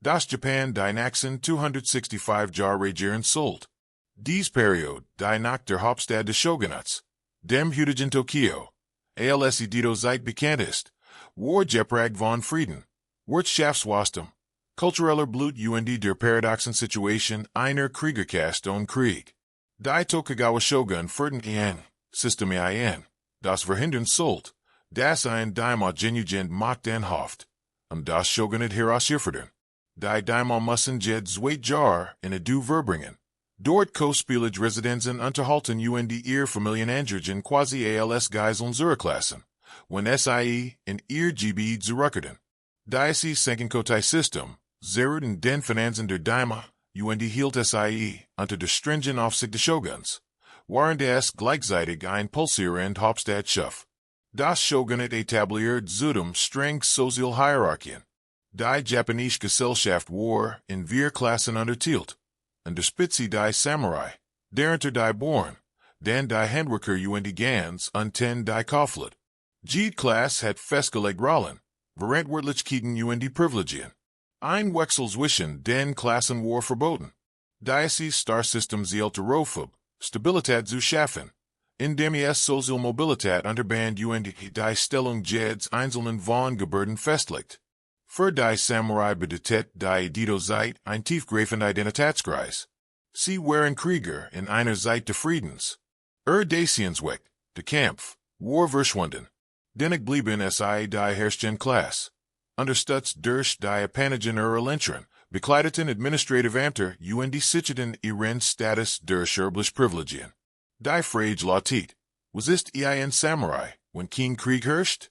das Japan die nächsten 265 Jahre regieren sollte. Dies Periode, die nach der Hauptstadt des Shogunats, dem heutigen Tokio, als Edo Zeit bekannt ist, war geprägt von Frieden, Wirtschaftswachstum, kultureller Blut UND der paradoxen Situation einer Kriegerkaste und Krieg. Die Tokugawa Shogun führten ein System ein, das verhindern sollte, dass ein Daimyo genügend Macht anhäuft, das Shogunate herausfordern. Die Daimyo müssen jed zwei Jahr in Edo verbringen. Dort co-spielig Residenzen unterhalten UND ihr Familienangehörigen quasi als Geiseln zurücklassen, wenn sie in ihr Gebiet zurückkehrten. Die Senkenkotei-System, zerrten den Finanzen der Daimyo, UND hielt sie unter der stringenten Aufsicht des Shoguns, während es gleichzeitig ein pulsierend Hauptstadt schuf. Das Shogunate etabliert zudem streng soziale Hierarchien. Die japanische Gesellschaft war in vier Klassen unterteilt. An der Spitze die Samurai, darunter die Bauern, dann die Handwerker UND ganz und dann die Kaufleute. Jede Klasse hat festgelegt Rollen, Verantwortlichkeiten UND Privilegien. Ein Wechsel zwischen den Klassen war verboten. Dieses Star-System zielte darauf, Stabilität zu schaffen, indem es soziale Mobilität unterband UND die Stellung jedes einzelnen von Gebürden festlegt. Für die Samurai bedeutet die Edo Zeit ein tiefgreifender Identitätskreis. Sie waren Krieger in einer Zeit des Friedens. Daciensweg, der Kampf, war verschwunden. Dennoch blieben es die herrschende Klasse. Unterstützt durch die Appanagen Lynchern, bekleideten administrative Ämter UND sicherten ihren Status durch erbliche Privilegien. Die Frage lautet, was ist ein Samurai, wenn kein Krieg herrscht?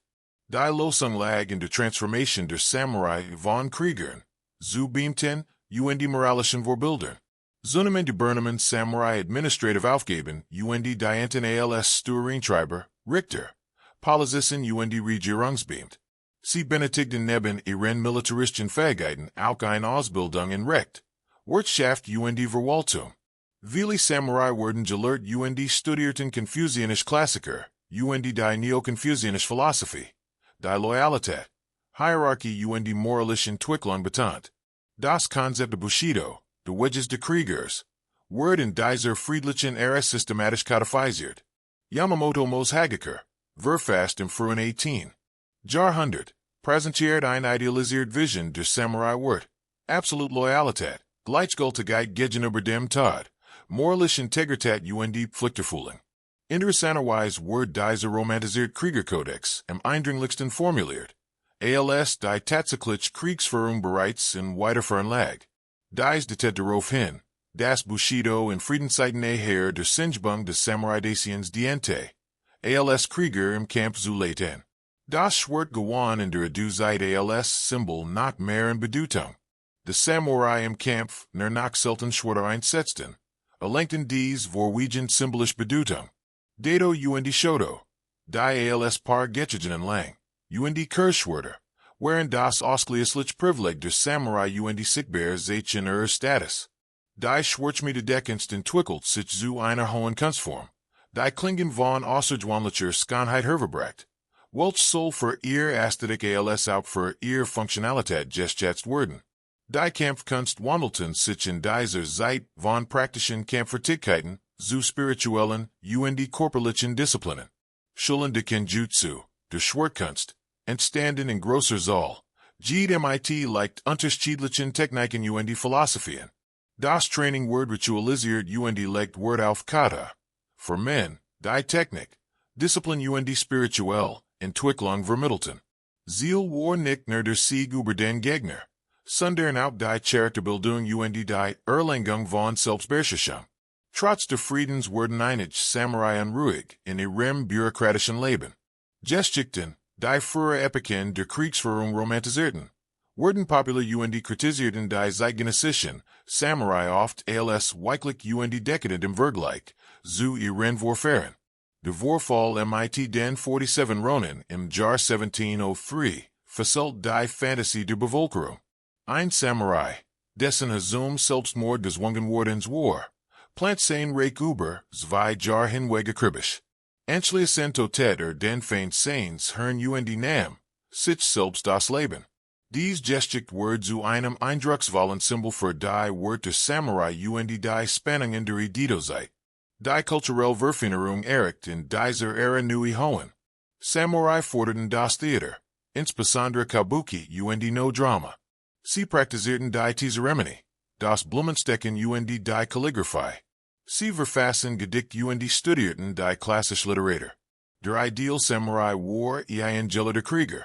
Die Lösung lag in der Transformation der Samurai von Kriegern, zu Beamten, UND moralischen Vorbildern. Zunehmend übernahmen Samurai administrative Aufgaben, UND dienten als Steuerintreiber, Richter, Polizisten UND Regierungsbeamt. Sie benötigten neben ihren militaristischen Fähigkeiten auch eine Ausbildung in Recht, Wirtschaft UND Verwaltung. Viele Samurai wurden gelehrt UND studierten Konfuzianische Klassiker, UND die Neo-Konfuzianische Philosophie. Die Loyalität, Hierarchie UND moralische Entwicklung betont. Das Konzept de Bushido, de Wedges de Kriegers, word in dieser friedlichen Ära systematisch codifiziert. Yamamoto Mos Hagakure, verfasst im frühen 18. Jahrhundert, präsentiert ein idealisiert Vision der Samurai Wort, absolute Loyalität, Gleichgültigkeit gegenüber dem Tod, moralische Integrität UND Pflichterfüllung. Interessanterweise wurde dieser romantisiert Kriegerkodex am eindringlichsten formuliert, als die tatsächliche Kriegsführung bereits in weiterführen lag. Dies deutet darauf hin, Das Bushido in Friedenszeiten her der Singebung des Samurai-Daseins Diente. Als Krieger im Kampf zu leiten. Das Schwert gewann in der Du Zeit als Symbol not mehr in Bedeutung. De Samurai im Kampf nach selten Schwerter einsetzten. Erlangten dies vorwiegend symbolisch Bedeutung. Dato und Shoto. Die als paar Getchigen lang. Und Kirschschwerter. Wherein das ausschließlich Privileg der Samurai und Sichtbar sich in Status. Die Schwertschmiededeckens entwickelt sich zu einer hohen Kunstform. Die Klingen von außergewöhnlicher Schönheit hervorbracht. Welch soll für ihr Ästhetik als auch für ihr Funktionalität geschätzt werden. Die Kampfkunst wandelten sich in dieser Zeit von praktischen Kampffertigkeiten zu spirituellen und körperlichen Disziplinen. Schulen de Kenjutsu, der Schwertkunst, entstanden in großer Zahl. Jede MIT leicht unterschiedlichen Techniken und Philosophien. Das Training wird ritualisiert und legt Wert auf Kata. Für men, die Technik, Disziplin und spirituell, Entwicklung vermittelten. Ziel war nicht nur der Sieg über den Gegner, sondern auch die Charakterbildung und die Erlangung von Selbstbeherrschung. Trotz der Friedens wurden einige Samurai unruhig in ihrem bürokratischen Leben. Geschichten, die frühere Epochen der Kriegsführung romantisierten, wurden popular und kritisierten die zeitgenössischen Samurai oft als weichlich und dekadent im Vergleich zu ihren Vorfahren. Der Vorfall mit den 47 Ronin im Jahr 1703 versellt die Fantasie der Bevölkerung. Ein Samurai, dessen Hazum Selbstmord gezwungen wurdens war, plant sein Reich über 2 Jahre hinweg akribisch. Anschließend tötet den Feind seines Herrn und nahm sich selbst das Leben. Dies Geschichte wird zu einem eindrucksvollen Symbol für die Wert der Samurai und die Spannungen der Edo-Zeit. Die kulturelle Verfeinerung erreicht in dieser Ära neue Hohen. Samurai forderten das Theater, insbesondere Kabuki und no Drama. Sie praktizierten die Teaseremony, das Blumenstecken und die Kalligraphie. Sie verfassen Gedicht und studierten die klassische Literatur. Der Ideal Samurai war ein gelehrter Krieger.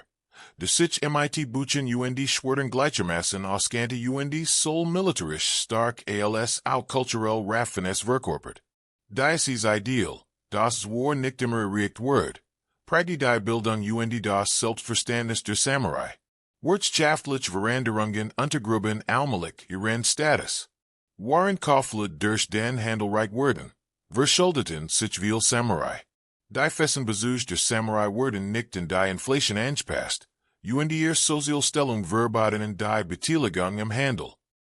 De sich mit Buchen und Schwertern gleichermaßen ausgante und soll militarisch stark als auch kulturell raffiness verkörpert. Dieses Ideal, das war nicht immer erreicht wird, prägte die Bildung und das Selbstverständnis der Samurai. Wirtschaftliche Veränderungen untergruben allmählich ihren Status. Waren Kaufleute durch den Handel reich wurden, verschuldeten sich viele Samurai. Die festen Besuch der Samurai wurden nicht in die Inflation angepasst, und ihre Sozialstellung verbaten in die Beteiligung im Handel.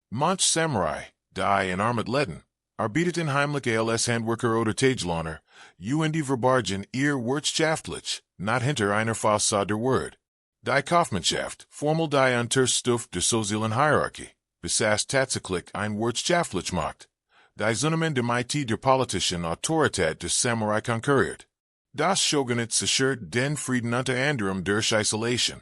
Manch Samurai, die in Armut leden, arbeiteten heimlich als Handwerker oder Tagelöhner, und verbargen ihr wirtschaftlich, not hinter einer Fassade der Word. Die Kaufmannschaft, formel die Unterstufe der sozialen Hierarchie, besaß tatsächlich ein wirtschaftlich Macht. Die Zunahme der politischen Autorität des Samurai konkurriert. Das Shogunat sichert den Frieden unter anderem durch Isolation.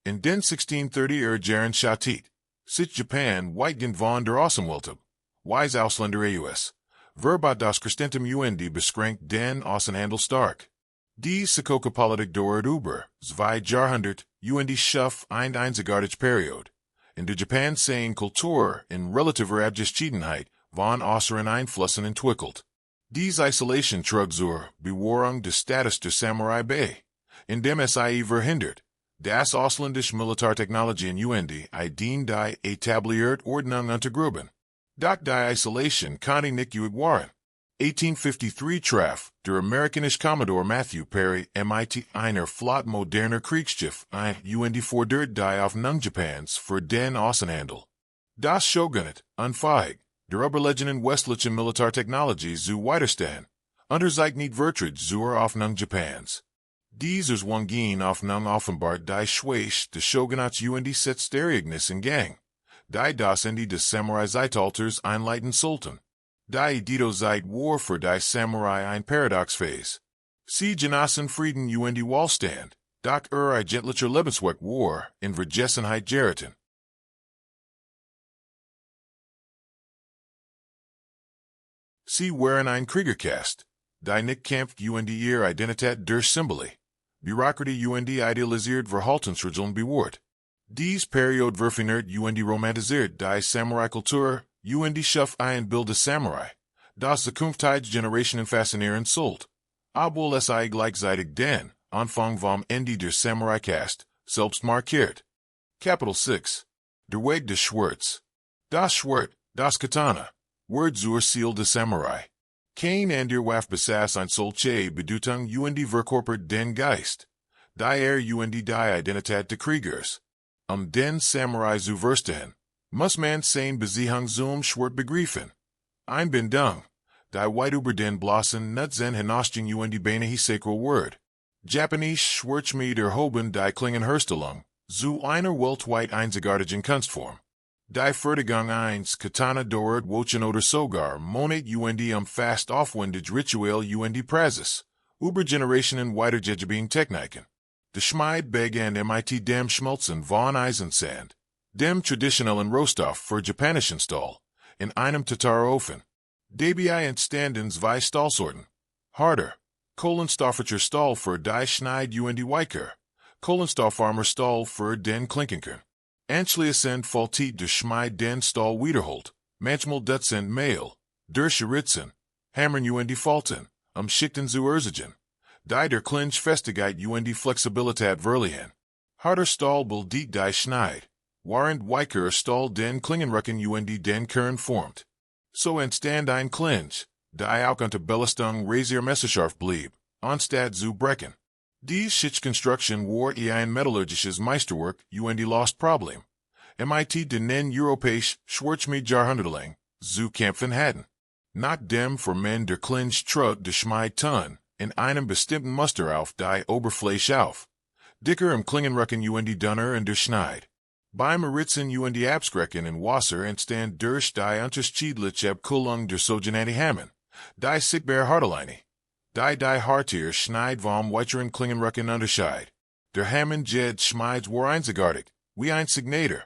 In den 1630er Jahren Shatit, sich Japan weitgehend von der Außenwelt, wise Ausländer AUS, verbat das Christentum und beschränkt den Außenhandel stark. Die Sokoka-Politik dauert über 2 Jahrhundert und schuf eine einzigartige Periode. In der Japan seine Kultur in relativer Abgeschiedenheit von äußeren Einflüssen entwickelt. Dies Isolation trug zur Bewahrung des Status der Samurai bei, indem es verhindert, das ausländische Militärtechnologien und die etablierte Ordnung untergruben. Doch die Isolation konnte nicht gut waren. 1853 traf der amerikanische Commodore Matthew Perry mit einer Flotte moderner Kriegsschiff ein und forderte die Aufnahme Japans für den Außenhandel. Das Shogunat, unfähig, der überlegenen westlichen Militärtechnologie zu widerstehen, unter sich nicht vertritt zur Aufnahme Japans. Dieses Wangin Aufnahme offenbart die Schwäche des Shogunats und setzt Ereignis in Gang, die das Ende des Samurai-Zeitalters einleiten sollten. Die Edo-Zeit war für die Samurai ein Paradox-Phase. Sie genossen Frieden und Wohlstand, doch ihr eigentlicher Lebensweg war in Vergessenheit geraten. Sie waren ein Kriegerkaste, die nicht kämpft und ihre Identität durch Symbole, Bürokratie und idealisiert Verhaltensregeln bewahrt. Dies Periode verfeinert und romantisiert die Samurai-Kultur UND Schuff ein Bild des Samurai. Das Zukunftsgeneration faszinierend Sult. Obwohl es gleichzeitig den Anfang vom Ende der Samurai Cast selbst markiert. Kapitel 6. Der Weg des Schwerts. Das Schwert, das Katana. Word zur Ziel des Samurai. Kein ander Waf besaß ein solche Bedeutung UND verkörpert den Geist. Die UND die Identität des Kriegers. Den Samurai zu verstehen, muss man sein Beziehung zum Schwert begreifen. Einbindung. Die weit über den bloßen Nutzen hinausging UND beinahe sacral Word. Japanese Schwertschmied erhoben die Klingenherstellung, zu einer weltweit einzigartigen Kunstform. Die Fertigung eins Katana dauert Wochen oder sogar Monat UND fast aufwendig Ritual UND Praxis, über Generationen weitergegebene Techniken. Der Schmied begann mit dem Schmelzen von Eisensand, dem traditionellen Rohstoff für japanischen Stahl, in einem Tatarofen. Dabei entstanden zwei Stahlsorten. Harder, kohlenstofflicher Stahl für die Schneid UND weicher, kohlenstoffarmer Stahl für den Klinkenkern. Anschließend folgt der Schmied den Stahl wiederholt, manchmal Dutzend Mail, der Schritzen, Hammern UND Falten, Schichten zu erzigen. Die der Clinch Festigkeit UND Flexibilität verliehen. Harder Stahl bildet die Schneid, während weicher Stahl den Klingenrücken UND den Kern formt. So entstand ein Clinch, die auch unter Belastung rasiermesserscharf blieb, anstatt zu brechen. Dies Schichtkonstruktion war ein metallurgisches Meisterwerk UND lost Problem. MIT den europäisch Schwarzschmied-Jahrhundertelang zu kämpfen hatten. Nach dem für men der Clinch trug der Schmied tun, in einem bestimmten Muster auf die Oberfläche auf. Dicker Klingenrücken UND dunner und der Schneid. Beim Ritzen UND Abskrecken in Wasser entstand durch die unterschiedliche Abkühlung der sogenannten Hammen, die sichtbare Hartleine. Die Hartier Schneid vom weiteren Klingenrücken unterscheid. Der Hammen jed Schmeids war einzigartig, wie ein Signator.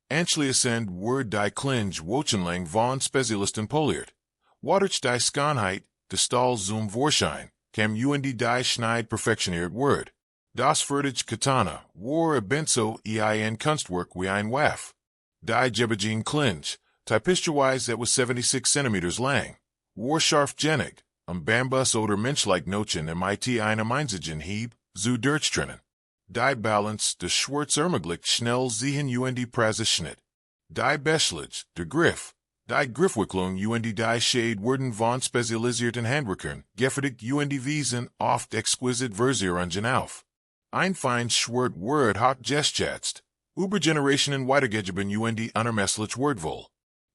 Anschließend were die Klinge Wochenlang von Spezialisten poliert. Wadurch die Skanheit, de Stahl zum Vorschein, kam UND die Schneid perfektioniert Word. Das fertige Katana war ebenso ein Kunstwerk wie ein Waf. Die Jebagine Klinge, typischerweise that was 76 centimeters lang, war scharfgenig, Bambus oder menschlich Nochen mit einem einzigen Hieb, zu durchtrennen. Die Balance des Schwerts ermöglicht schnell sehen UND Praxisschnitt. Die Beschlag, der Griff, die Griffwicklung UND die Shade wurden von spezialisierten Handwerkern, gefertigt UND wiesen oft exquisite Versierungen auf. Ein feines Schwert wird hoch geschätzt, über Generationen weitergegeben UND unermesslich wertvoll.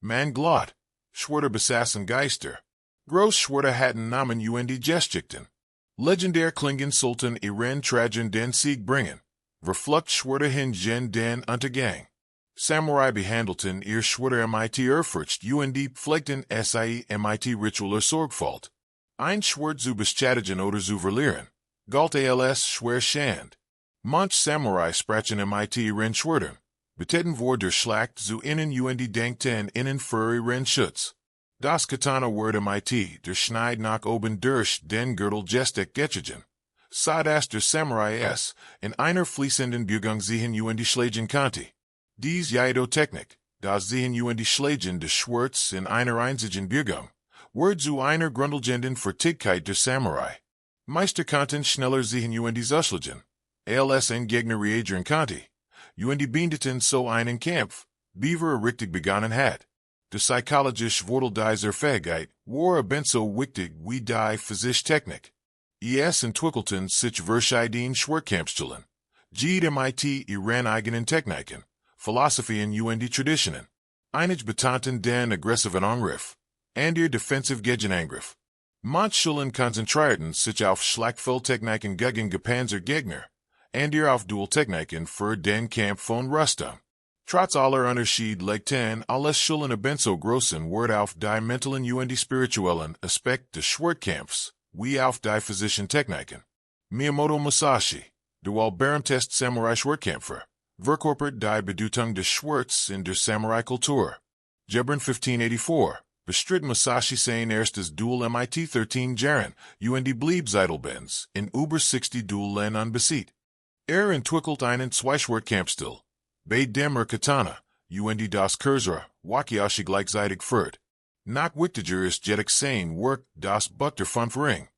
Man glaubt, Schwerter besaßen Geister. Großschwerter hatten Namen UND Geschichten. Legendär klingen Sultan Iran tragen den Sieg bringen. Verflucht Schwerter hingen den Untergang. Samurai behandelten ihr Schwerter mit Ehrfurcht UND pflegten sie mit ritueller Sorgfalt. Ein Schwert zu beschadigen oder zu verlieren, galt als schwer Schand. Manch Samurai sprachen mit ihren Schwertern, betäten vor der Schlacht zu innen UND denkten innen für ihren Schutz. Das Katana wird mit der Schneid nach oben durch den Gürtel gestek gezogen. Sodass der Samurai es in einer fließenden Biegung sehen UND schlagen konnte. Dies Jaido-Technik, das sehen UND schlagen des Schwerts in einer einzigen Biegung, wird zu einer grundlegenden Fertigkeit der Samurai. Meister konnten schneller sehen UND ausschlagen, als ein Gegner reagieren konnte. UND beendeten so einen Kampf, Beaver richtig begonnen hat. Der psychologische Vorteil dieser Fähigkeit war ebenso wichtig wie die physische Technik. Es entwickelten sich verschiedene Schwertkampfstilen. Jede mit ihren eigenen Techniken, Philosophien UND Traditionen. Einige betonten den aggressiven Angriff, ander defensive Gegenangriff. Manche Schulen konzentrierten sich auf Schlachtfeldtechniken gegen gepanzerte Gegner, ander auf Dueltechniken für den Kampf von Rüstung. Trotz aller Unterschied legten alles Schulen ebenso großen Wert auf die mentalen UND spirituellen Aspekt des Schwertkampfs, wie auf die physischen Techniken. Miyamoto Musashi, der weltberühmteste Samurai-Schwertkämpfer, verkörpert die Bedeutung des Schwerts in der Samurai-Kultur. Gebern 1584, bestritt Musashi sein erstes Duell mit 13 Jahren, UND blieb Zeitlebens, in über 60 Duellen unbesiegt. Entwickelt einen Zweischwertkampfstil. Bei dem Katana, UND das Kürzere, Wakiashi gleichzeitig führt. Nach wichtiger ist jedoch sein Werk, das Buch der Verhandlung.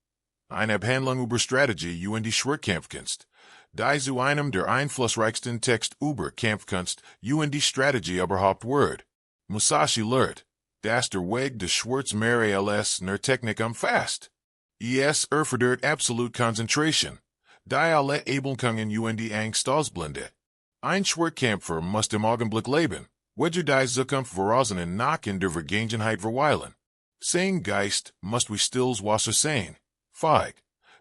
Eine Abhandlung über Strategie und die Schwertkampfkunst. Die zu einem der einflussreichsten Text über Kampfkunst und die Strategie überhaupt wird. Musashi lehrt, dass der Weg des Schwerts mehr als nur Technik umfasst. Es erfordert absolute Konzentration. Die alle Ablenkungen und die Angst ausblendet. Ein Schwertkämpfer muss im Augenblick leben, weder die Zukunft vorausahnen noch in der Vergangenheit verweilen. Sein Geist muss wie stilles Wasser sein. Feig.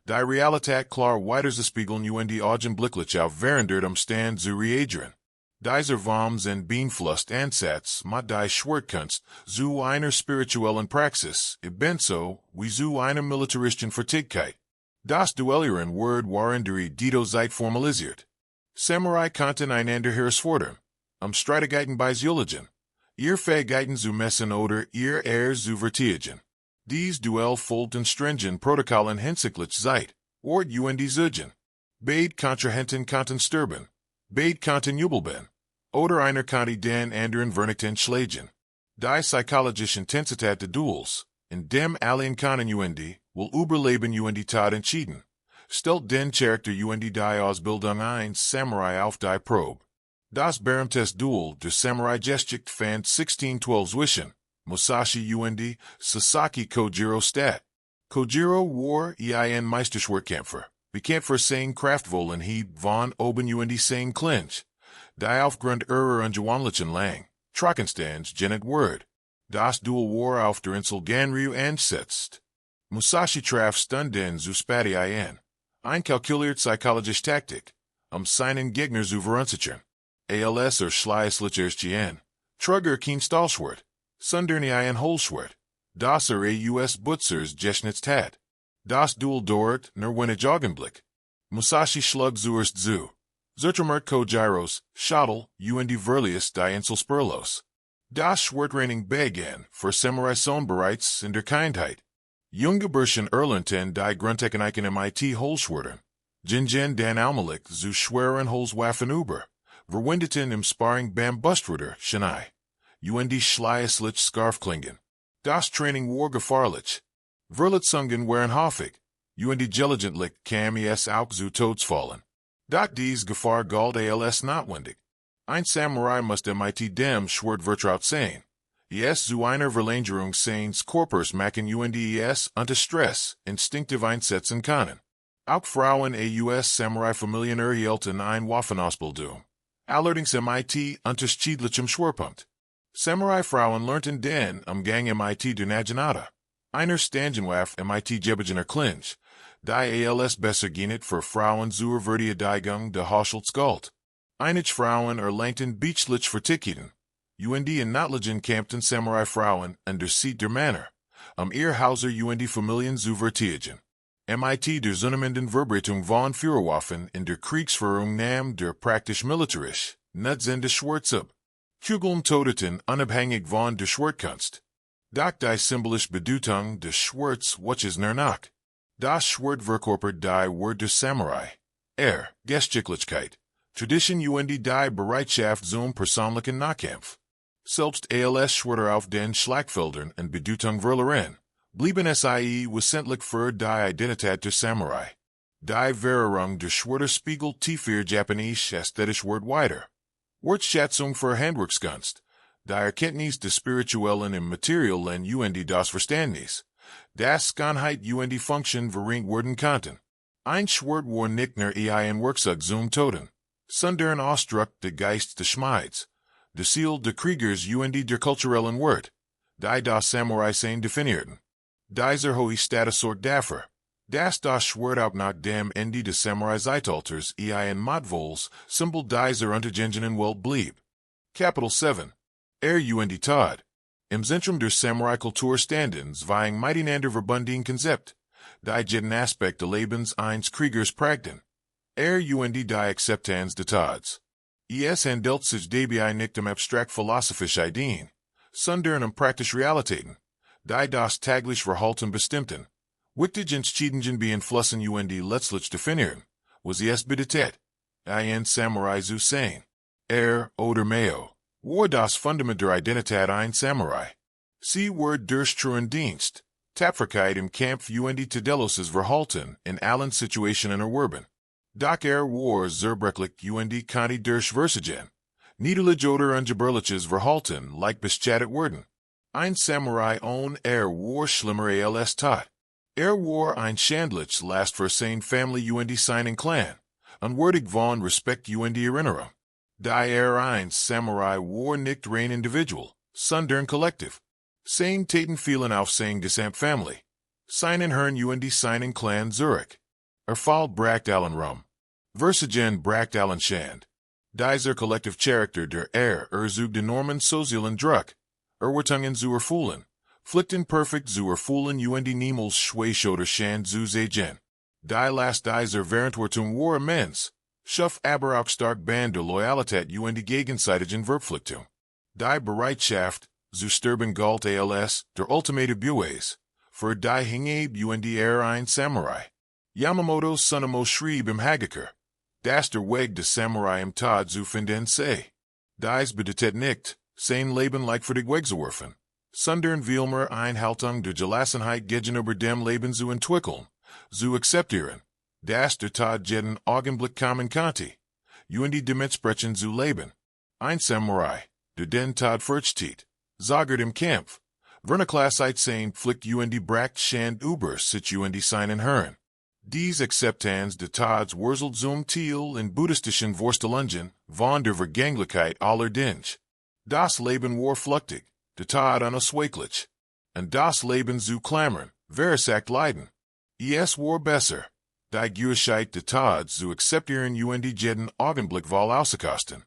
Die Realität klar weiterzuspiegeln und die augenblicklich auf während Umstand zu reagieren. Dieser Worms und Beeinflusst Ansatz mit die Schwertkunst zu einer spirituellen Praxis, ebenso wie zu einer militaristischen Fertigkeit. Das Duellieren waren durch die Zeit formalisiert. Samurai konnten einander herausfordern, Streitigkeiten beizulegen, ihr Fähigkeiten zu messen oder ihr zu verteidigen. Dies Duell folgten stringent Protokollen hinsichtlich Zeit, Ort und die Zeugen. Beide Kontrahenten konnten sterben, beide konnten jubeln, oder einer konnte den anderen vernichten schlagen. Die psychologische Intensität des Duels, in dem allen können will überleben und die Tat entschieden, stellt den Charakter und die Ausbildung eines Samurai auf die Probe. Das berühmteste Duell der Samurai Geschichte fand 1612 zwischen Musashi und Sasaki Kojiro statt. Kojiro war ein Meisterschwertkämpfer, bekannt für sein Kraftvollen Hieb von oben und sein Clinch. Die aufgrund ihrer ungewöhnlichen Lang, Trockenstands genannt wird. Das Duell war auf der Insel Ganryu angesetzt. Musashi traf Stunden zu Spati ein kalkuliert psychologische Taktik, seinen Gegner zu verunsichern. Als Schleißlicher Trugger kein Stahlschwert, sondern ein Holzschwert. Das aus Butzers Geschnitzt. Das Duell dauert nur wenig Augenblick. Musashi schlug zuerst zu. Zertrümmert Kojiros, Schädel und die Verlies die Insel Spurlos. Das Schwertraining begann für Samurai Sohn bereits in der Kindheit. Junge Burschen erlernten die Grundtechniken mit Holzschwertern. Jinjen den Allmählich zu schweren Holzwaffen über. Verwendeten im Sparring beim Bustruder, Shanai. Und die Schleißlich Scarfklingen. Das Training war gefahrlich. Verletzungen waren häufig. Und die Gelegentlich kam es auch zu Todesfallen. Doch dies Gefahr galt als notwendig. Ein Samurai musste mit dem Schwert vertraut sein. Es zu einer Verlängerung seines Körpers machen und es unter Stress instinktiv einsetzen können. Auch Frauen aus Samurai-Familien erhielten ein Waffenausbildung. Allerdings mit unterschiedlichem Schwerpunkt. Samurai-Frauen lernten den Umgang mit der Naginata. Einer Stangenwaff mit Gebegener Clinch. Die als besser geenet für Frauen zur Verteidigung der Haschels galt. Einige Frauen erlangten Beachlich Verticketen. Und die in Nördlichen campten Samurai-Frauen der Seat der Männer, ihr Hauser und die Familien zu verteidigen. Mit der zunehmenden Verbreitung von Führerwaffen in der Kriegsführung nahm der praktisch militarisch, nutzende Schwert ab. Kugeln töteten unabhängig von der Schwertkunst. Doch die symbolische Bedeutung des Schwerts watches nur nach. Das Schwert verkörpert die Wort der Samurai. Geschicklichkeit, Tradition und die Bereitschaft zum persönlichen Nahkampf. Selbst als Schwerter auf den Schlachtfeldern und Bedeutung verloren, blieben sie wesentlich für die Identität der Samurai. Die Währung der Schwerter spiegelt tiefer Japanisch ästhetisch Wort weiter. Wertschätzung für Handwerkskunst, die Erkenntnis des Spirituellen im Materiellen und das Verständnis, das Ganheit und die Funktion verringt werden konnten. Ein Schwert war nicht nur ein Werkzeug zum Toten, sondern Ausdruck der Geist des Schmieds, der Ziel der Kriegers und der kulturellen Wert, die das Samurai sein definierten. Dieser hohe Status sorgt dafür, dass das Schwert auch nach dem Ende des Samurai-Zeitalters ein Machtvolles Symbol dieser untergegangenen Welt blieb. Kapitel 7. Und die Tat. Im Zentrum der Samurai-Kultur standen zwei miteinander verbunden Konzept, die jeden Aspekt des Lebens eines Kriegers prägten. Und die Akzeptanz des Tads. Es handelt sich dabei nicht abstrakt philosophische Ideen, sondern praktische Realitäten, die das tägliche Verhalten bestimmten. Wichtig entschieden beeinflussen und letztlich definieren, was es bedeutet, ein Samurai zu sein. Oder Meo, War das Fundament der Identität ein Samurai. Sie word durch Dienst, Tapferkeit im Kampf und Tadelloses Verhalten in allen Situationen erwerben. Doch war zerbrechlich und Kanti durch Versagen. Niederlich oder ungeberliches Verhalten like beschattet werden. Ein Samurai on war schlimmer als tot. War ein Schandlich last für seine Family und seinen Clan. Unwürdig von Respekt und Erinnerung. Die ein Samurai war nicht rein individual, sondern collective. Sein Taten vielen auf sein gesamt Family. Seinen Herrn und seinen Clan Zurich. Fall bracht allen Rum. Versagen bracht allen Schand. Dieser collective Charakter der zug de Normen sozialen Druck. Wertungen zu erfüllen. Flichten perfekt zu erfüllen und niemals schwächoder Schand zu sehen. Die last dieser Verantwortung war immens. Schuff aber auch stark Band der Loyalität und gegenseitigen Verpflichtung. Die Bereitschaft, zu sterben galt als der ultimate Beweis. Für die Hingab und ein Samurai. Yamamoto Sunamo schrieb im Haggaker. Das der Weg des Samurai im Tod zu finden sei. Dies bedeutet nicht, sein Leben like für die wegzuwerfen. Sondern vielmehr Einhaltung der Gelassenheit gegenüber dem Leben zu entwickeln, zu akzeptieren. Das der Tod jeden Augenblick kommen konnte. Und dementsprechend zu leben. Ein Samurai, der den Tod fürchtet, zagert im Kampf. Vernaklassheit sein Pflicht und bracht Schand über sich und seinen Herrn. Dies Akzeptanz de Tods wurzelt zum Teil in buddhistischen Vorstellungen von der Vergänglichkeit aller Dinge. Das Leben war flüchtig, de Tod unausweichlich. Und das Leben zu klammern, versagt leiden. Es war besser, die Gewissheit de Tod zu akzeptieren und jeden Augenblick voll auszukosten.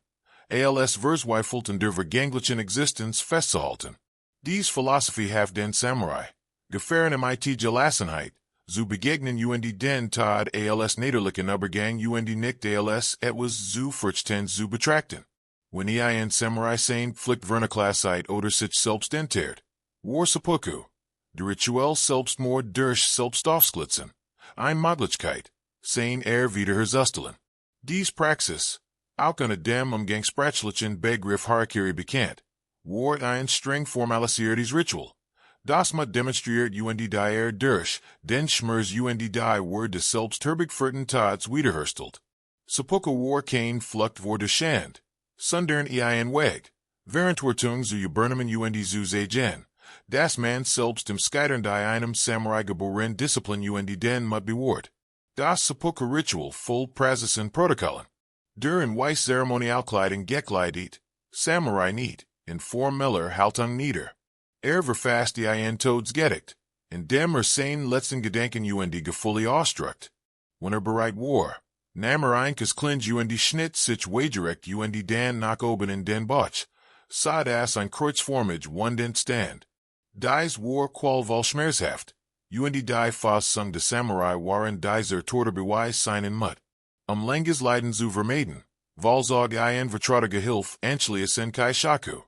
Als verzweifelt in der vergänglichen Existenz festzuhalten. Dies Philosophie haft den Samurai, gefahren mit Gelassenheit, zu begegnen und den Tod als niederlichen Übergang und nicht als etwas zu fürchten zu betrachten. Wenn ein Samurai sein Pflicht Vernaklassheit oder sich selbst entehrt, war Seppuku, der Ritual selbst more durch selbst aufsplitzen, ein Möglichkeit, sein wieder herzustellen. Dies Praxis, auch unter dem umgangssprachlichen Begriff Harakiri bekannt, war ein streng formalisiertes Ritual. Das man demonstriert und die durch, den Schmerz und die word des selbst herbigführten Tots wiederherstellt. Seppuku war kein Flucht vor der Schand, sondern ein Weg, Verantwortung zu übernehmen und zu sehen, das man selbst im Scheitern die einem Samurai geboren Disziplin und den Mut bewahrt. Das Seppuku-Ritual voll Praxis und Protokollen. Der in weiß Zeremonialkleidung gekleidet, Samurai nicht, in formeller Haltung nieder. Verfasst ein Tods Gedicht, in dem sein letzten Gedenken und gefully ausdruckt. Wenn bereit war, nahm ein Klinge und Schnitt sich wagerecht und den nach oben in den Bauch, sah das ein kreuzformig wundend Stand. Dies war qualvoll schmerzhaft, und die fast sung de Samurai waren dieser Torderbeweis seinen Mut. Langes Leiden zu vermeiden, Valzog ein vertrauter Hilf anschließ in Kaishaku.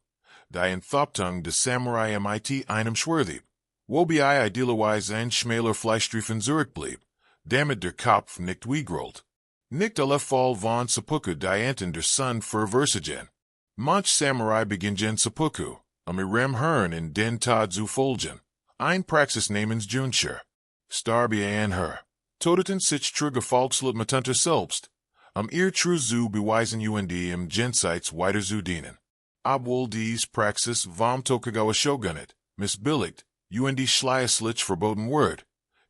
Die Enthauptung des Samurai mit einem Schwerdieb, wobei idealerweise ein schmäler Fleischstreifen zurückblieb, damit der Kopf nicht wegrollt. Nicht alle Fall von Seppuku dienten der Sun für Versagen. Manch Samurai beginnen Seppuku, ihrem Herrn in den Tod zu folgen. Ein Praxis namens Junshur. Starby an her. Todeten sich trüge Volkslut mitunter selbst. Ihr true zu beweisen und im Jenseits weiter zu dienen. Obwohl dies Praxis vom Tokugawa Shogunate, missbilligt, und schleißlich verboten word,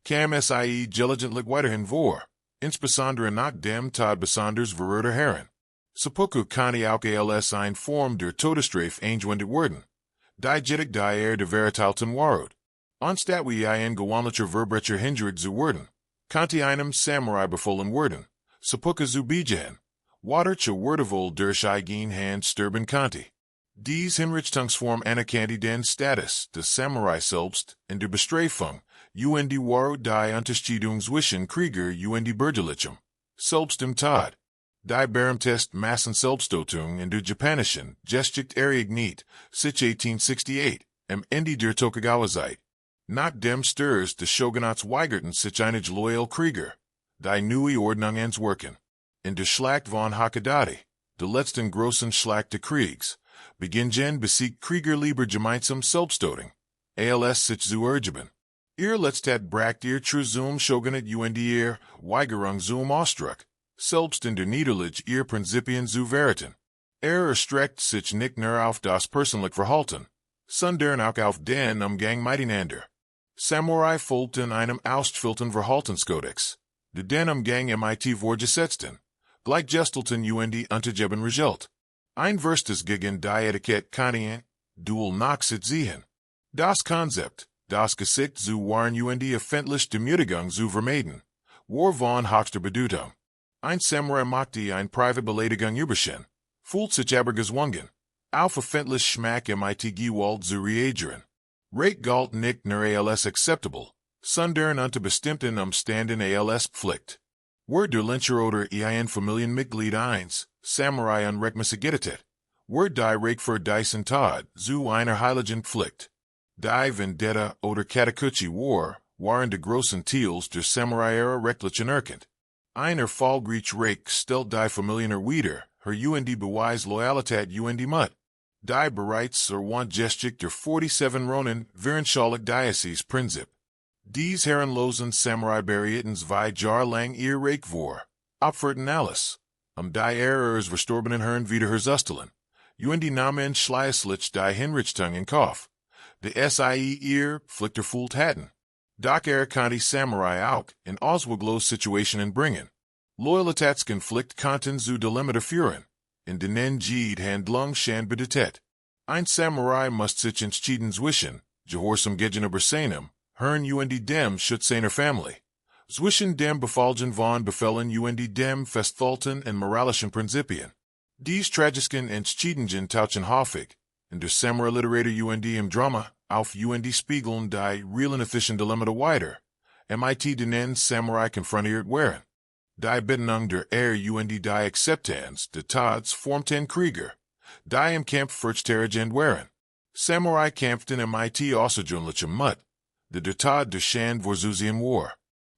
kam sie diligentlich weiterhin vor, insbesondere nach dem Tod besonders verurter Herren. Seppuku kann auch als ein Form der Todesstrafe angewendet werden. Diegetic de Veritalten warud. Anstatt wie ein gewöhnlicher Verbrecher hindert zu werden, konnte einem Samurai befohlen werden, Seppuku zu begehen, waderche wordevol durch eigen Hand sterben konnte. Dies Hinrichtungsform anerkannte den Status des Samurai selbst in der Bestrafung, und warud die Unterschiedung zwischen Krieger und Bürgerlichem, selbst im Tod. Die Berühmtest Massenselbsttötung in der japanischen Geschichte erignet, sich 1868, am Ende der Tokugawa-Zeit. Nach dem Sturz des Shogunats weigerten sich einige loyal Krieger, die neue Ordnung anzuwirken. In der Schlacht von Hakodate, der letzten großen Schlacht der Kriegs, Beginnen besiegt Krieger lieber gemeinsam Selbsttötung. Als sich zu ergeben. Ihr letztet Brakt ihr true zum Shogunat ihr Weigerung zum Ausdruck. Selbst in der Niederlage ihr Prinzipien zu verraten. Erstreckt sich nicht nur auf das persönliche Verhalten, sondern auch auf den Umgang miteinander. Samurai folgten einem ausgefüllten Verhaltenskodex, der den Umgang mit vorgesetzten, gleichgestellten untergeben regelt. Ein verstes gegen die Etikette kann dual nachsit sehen. Das Konzept, das Gesicht zu wahren öffentlich Demütigung zu vermeiden, war von höchster Bedeutung. Ein Samurai machte ein private Beleidigung überschen, fühlt sich aber gezwungen, auf öffentlich Schmack mit Gewalt zu reagieren. Rate galt nicht nur als acceptable, sondern unter bestimmten Umständen als Pflicht. Were der Lyncher oder ein Familienmitglied eins, Samurai unrechtmäßig were die Rake für diesen Tod zu einer heiligen Pflicht. Die Vendetta oder Katakuchi War waren die großen Teils der Samurai-Ära rechtlichen erkannt. Einer Fallgreich Rake stellt die Familien wieder, her Beweis Loyalität Mut. Die bereits Geschichte der 47 Ronin Veranschaulich Diocese Prinzip. Dies herrenlosen Samurai berieten 2 Jahre lang ihr Rake vor, opferten alles, die ihres verstorbenen Herren wieder herzustellen. Namen schließlich die Hinrichtung in Kauf. De sie ihr Pflichter fühlt hatten. Doch konnte Samurai auch in ausweglos Situationen bringen. Loyalitätskonflikt konnten zu Dilemma führen, in denen jede Handlung schon bedeutet. Ein Samurai muss sich entschieden zwischen, gehorsam gegenüber seinem, Herrn dem Schutz seiner Familie. Zwischen dem Befolgen von Befehlen dem festgehalten und moralischen Prinzipien. Dies tragisken Entschiedungen tauchen häufig, in der Samurai-Literatur im Drama, auf spiegeln die realen ethischen Dilemmata weiter, mit denen Samurai konfrontiert waren. Die Bedingung der die Akzeptanz des Tods formten Krieger, die im Kampf verteidigt waren. Samurai kämpften mit außergewöhnlichem Mut, der Tod der Schand vor im War.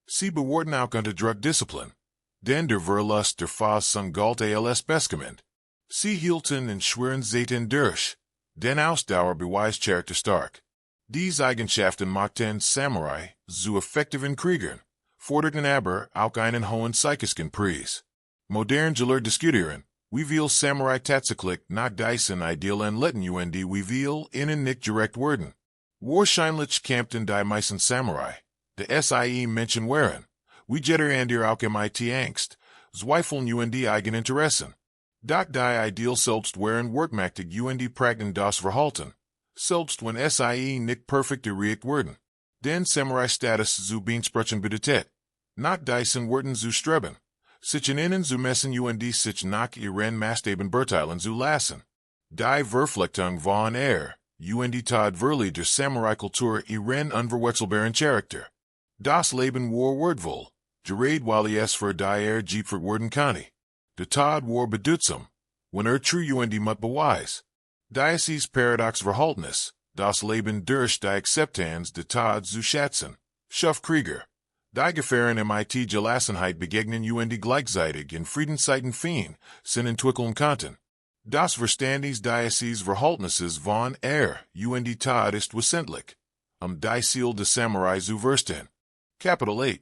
Sie bewahrten auch unter Druckdisziplin, denn der Verlust der Fassung galt als Bestgement. Sie hielten und schweren Satan durch, den Ausdauer beweist Charakter stark. Diese Eigenschaften machten Samurai zu effektiven Kriegern, forderten aber auch einen hohen psychischen Preis. Modern Gelehrt diskutieren, wie viel Samurai tatsächlich nach diesen Idealen letten wie viel ihnen nicht direkt wurden. Wahrscheinlich kämpften die meisten Samurai, die sie Menschen waren, wie jeder andere auch mit Angst, zweifeln die Eigeninteressen. Doch die Ideal selbst waren workmächtig prägten das Verhalten, selbst wenn sie nicht perfekt erreicht wurden. Den Samurai-Status zu beanspruchen bedeutet, nach diesen Worten zu streben, sich in innen zu messen sich nach ihren Maßstäben beurteilen zu lassen. Die Verflechtung von Tod verlieh der Samurai-Kultur ihren unverwechselbaren Charakter. Das Leben war wordvoll, gerade weil es für die geopfert worden konnte. Der Tod war bedeutsam, wenn true Mut beweis. Dieses Paradox Verhaltnis, das Leben durch die Akzeptanz des Tods zu schätzen, schuf Krieger. Die Gefahren mit Gelassenheit begegnen gleichzeitig in Friedenszeiten fien, sind entwickeln konnten. Das Verständnis dieses Verhaltnisses von Tod ist wesentlich, die Ziel des Samurai zu verstehen. Kapitel 8.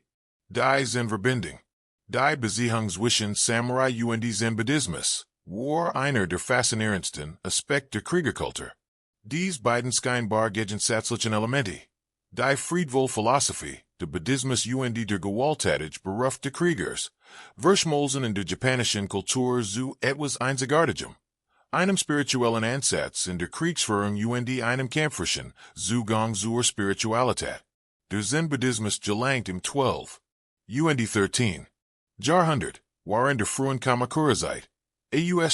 Die Zen-Verbindung. Die Beziehung zwischen Samurai Zen Buddhismus war einer der faszinierendsten Aspekte der Kriegerkultur. Dies beiden scheinbar gegensätzlichen Elemente, die friedvolle Philosophie, der Buddhismus der Gewalttätig berufte Kriegers, verschmolzen in der japanischen Kultur zu etwas Einzigartigem, einem spirituellen Ansatz in der Kriegsführung einem kämpferischen Zugang zur Spiritualität. Der Zen-Buddhismus gelangt im 12. 13. Jahrhundert, waren der frühen Kamakura-Zeit,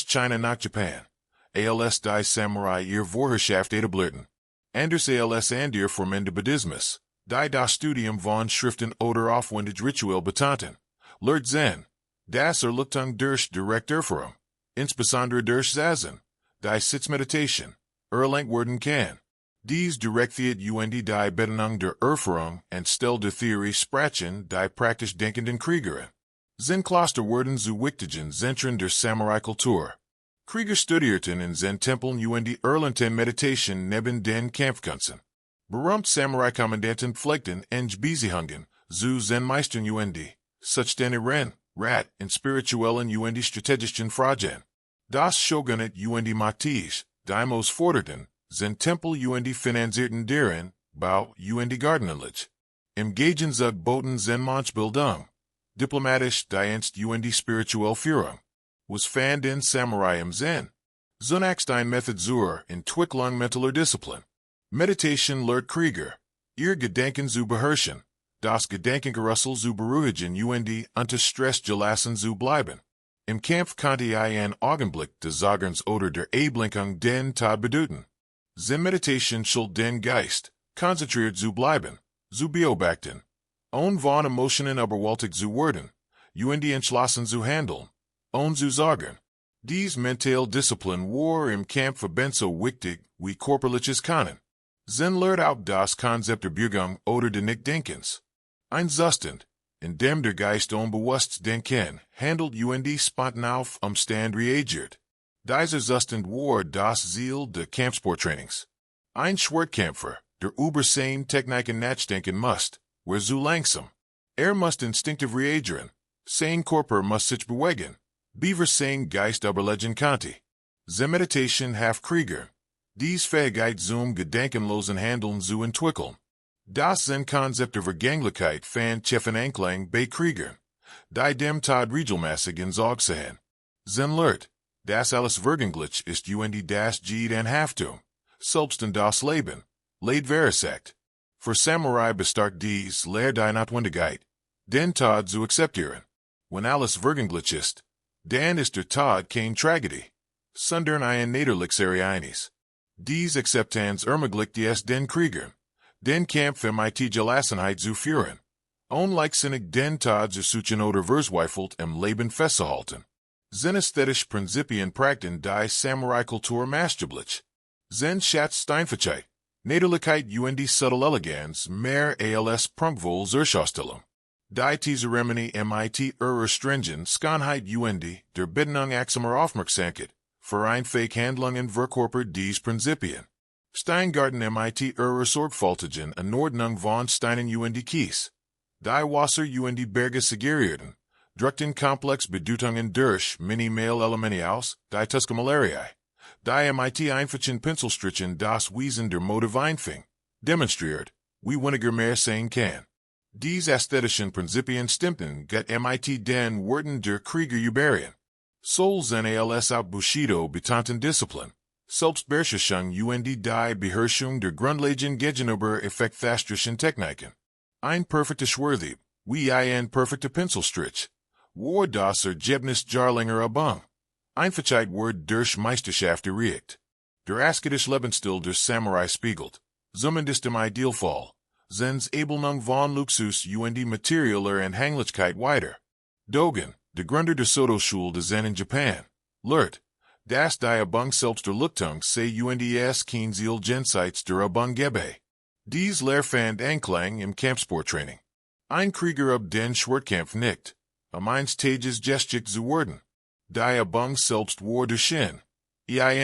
China nach Japan, als die Samurai ihr Vorherrschaft etablierten. Anders als andere Formen des Buddhismus, die das Studium von Schriften oder aufwendig Ritual betonten, lehrt Zen, das Erleuchtung durch direkte Erfahrung, insbesondere durch Zazen, die Sitzmeditation, erlangt werden kann. Dies direktiert die Bedingung der Erfahrung und stellt die Theorie sprachen die praktisch denkenden Kriegerin. Zen-Kloster werden zu wichtigen Zentren der Samurai-Kultur. Krieger studierten in Zen-Tempeln Erlernten Meditation neben den Kampfkünsten. Berühmt Samurai-Kommandanten pflegten Beziehungen zu Zen-Meistern such den Rat in spirituellen strategischen Fragen. Das Shogunat machtich, Daimos forderten, Zen-Tempel finanzierten deren Bau Gardenanlage. Im Gegensatz boten Zen-Manchbildung. Diplomatisch dienst spirituell Führung. Was fand in Samurai im Zen. Zunachstein Method zur Entwicklung mentaler Disziplin. Meditation lehrt Krieger. Ihr Gedanken zu beherrschen. Das Gedankengerussel zu beruhigen unter Stress gelassen zu bleiben. Im Kampf konnte ein Augenblick des Sagens oder der Ablenkung den Tod bedeuten. Zen-Meditation schult den Geist, konzentriert zu bleiben, zu beobachten. Und von Emotionen überwältigt zu werden, entschlossen zu handeln. Und zu sagen. Dies mental Disziplin war im Kampf ebenso wichtig wie körperliches Können. Zen lehrt auch das Konzept der Bürgung oder des Nichtdenkens. Ein Zustand, in dem der Geist unbewusst denken, handelt spontan auf Umstand reagiert. Dieser Zustand war das Ziel des Kampfsporttrainings. Ein Schwertkämpfer, der über seine Techniken nachdenken muss, war zu langsam. Muss instinktiv reagieren. Sein Körper muss sich bewegen. Beaver sein Geist überlegen konnte. Zen-Meditation half Krieger. Dies Fähigkeit zum gedankenlosen Handeln zu entwickeln. Das Zen-Konzept der Vergänglichkeit fand tiefen Anklang bei Kriegern, die dem Tod regelmäßig ins Auge sehen. Zen lehrt, das alles vergänglich ist das Jed en Haftung, selbst in das Leben, leid versagt. Für Samurai bestark dies Lehr die Notwendigkeit, den Tod zu akzeptieren. Wenn alles vergänglich ist, dann ist der Tod keine Tragödie, sondern ein Niederlichsere eines. Dies Akzeptanz ermöglicht es den Kriegern, den Kampf Gelassenheit zu führen, unleichtsinnig den Tod zu suchen oder verzweifelt im Leben festzuhalten. Zen-ästhetische Prinzipien prägten die Samurai-Kultur maßgeblich. Zen schätzt Steinfachheit, Niederlichkeit subtle Eleganz mehr als prunkvoll Zerschaustellung. Die Zeremonie stringent Skanheit der Bedingung axamer Aufmerksamkeit, Vereinfähig Handlungen verkörpert dies Prinzipien. Steingarten sorgfältigen Anordnung von Steinen Kies. Die Wasser Berge segierten, druckten komplex Bedeutungen durch minimal Elemente aus, die Tuscamalarii. Die einfachen Pinselstrichen das Wesen der Motive einfing, demonstriert, wie weniger mehr sein kann. Dies ästhetischen Prinzipien stimmten get den Worten der Krieger überein. Soul Zen als auch Bushido betonten Disziplin. Selbstbeherrschung die Beherrschung der Grundlagen gegenüber effektfastischen Techniken. Ein perfekter Schwerthieb, wie ein perfekter Pinselstrich. War das Ergebnis jarlinger Übung. Einfachheit wird durch Meisterschaft erreicht. Der asketische Lebensstil der Samurai spiegelt, zumindest im Idealfall, Zens Abelnung von Luxus materieller Anhänglichkeit weiter. Dogen, der Gründer der Soto-Schule des Zen in Japan, lehrt, dass die Übung selbst der Lüchtung sei es kein Ziel jenseits der Übung gebe. Dies Lehr fand Anklang im Kampfsporttraining. Ein Krieger den Schwertkampf nicht, eins Tages geschick zu werden. Die Übung selbst war der Shin,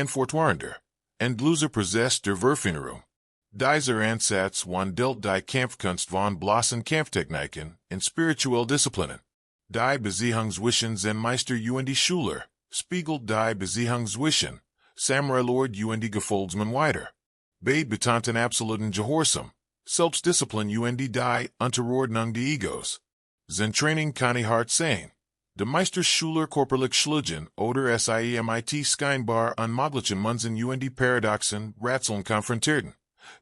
fortwarender, Endloser Prozess der Verfinnerung. Dieser Ansatz wandelt die Kampfkunst von bloßen Kampftechniken in spirituelle Disziplinen. Die Beziehung zwischen Zen-Meister Schüler spiegelt die Beziehung zwischen Samurai Lord Gefolgsmann weiter. Bei betonten absoluten Gehorsam, Selbstdisziplin die Unterordnung des Egos. Zen-Training kann hart sein. De Meisterschüler körperlich schlugen oder scheinbar unmöglichen Munsen Paradoxen, Rätseln konfrontierten.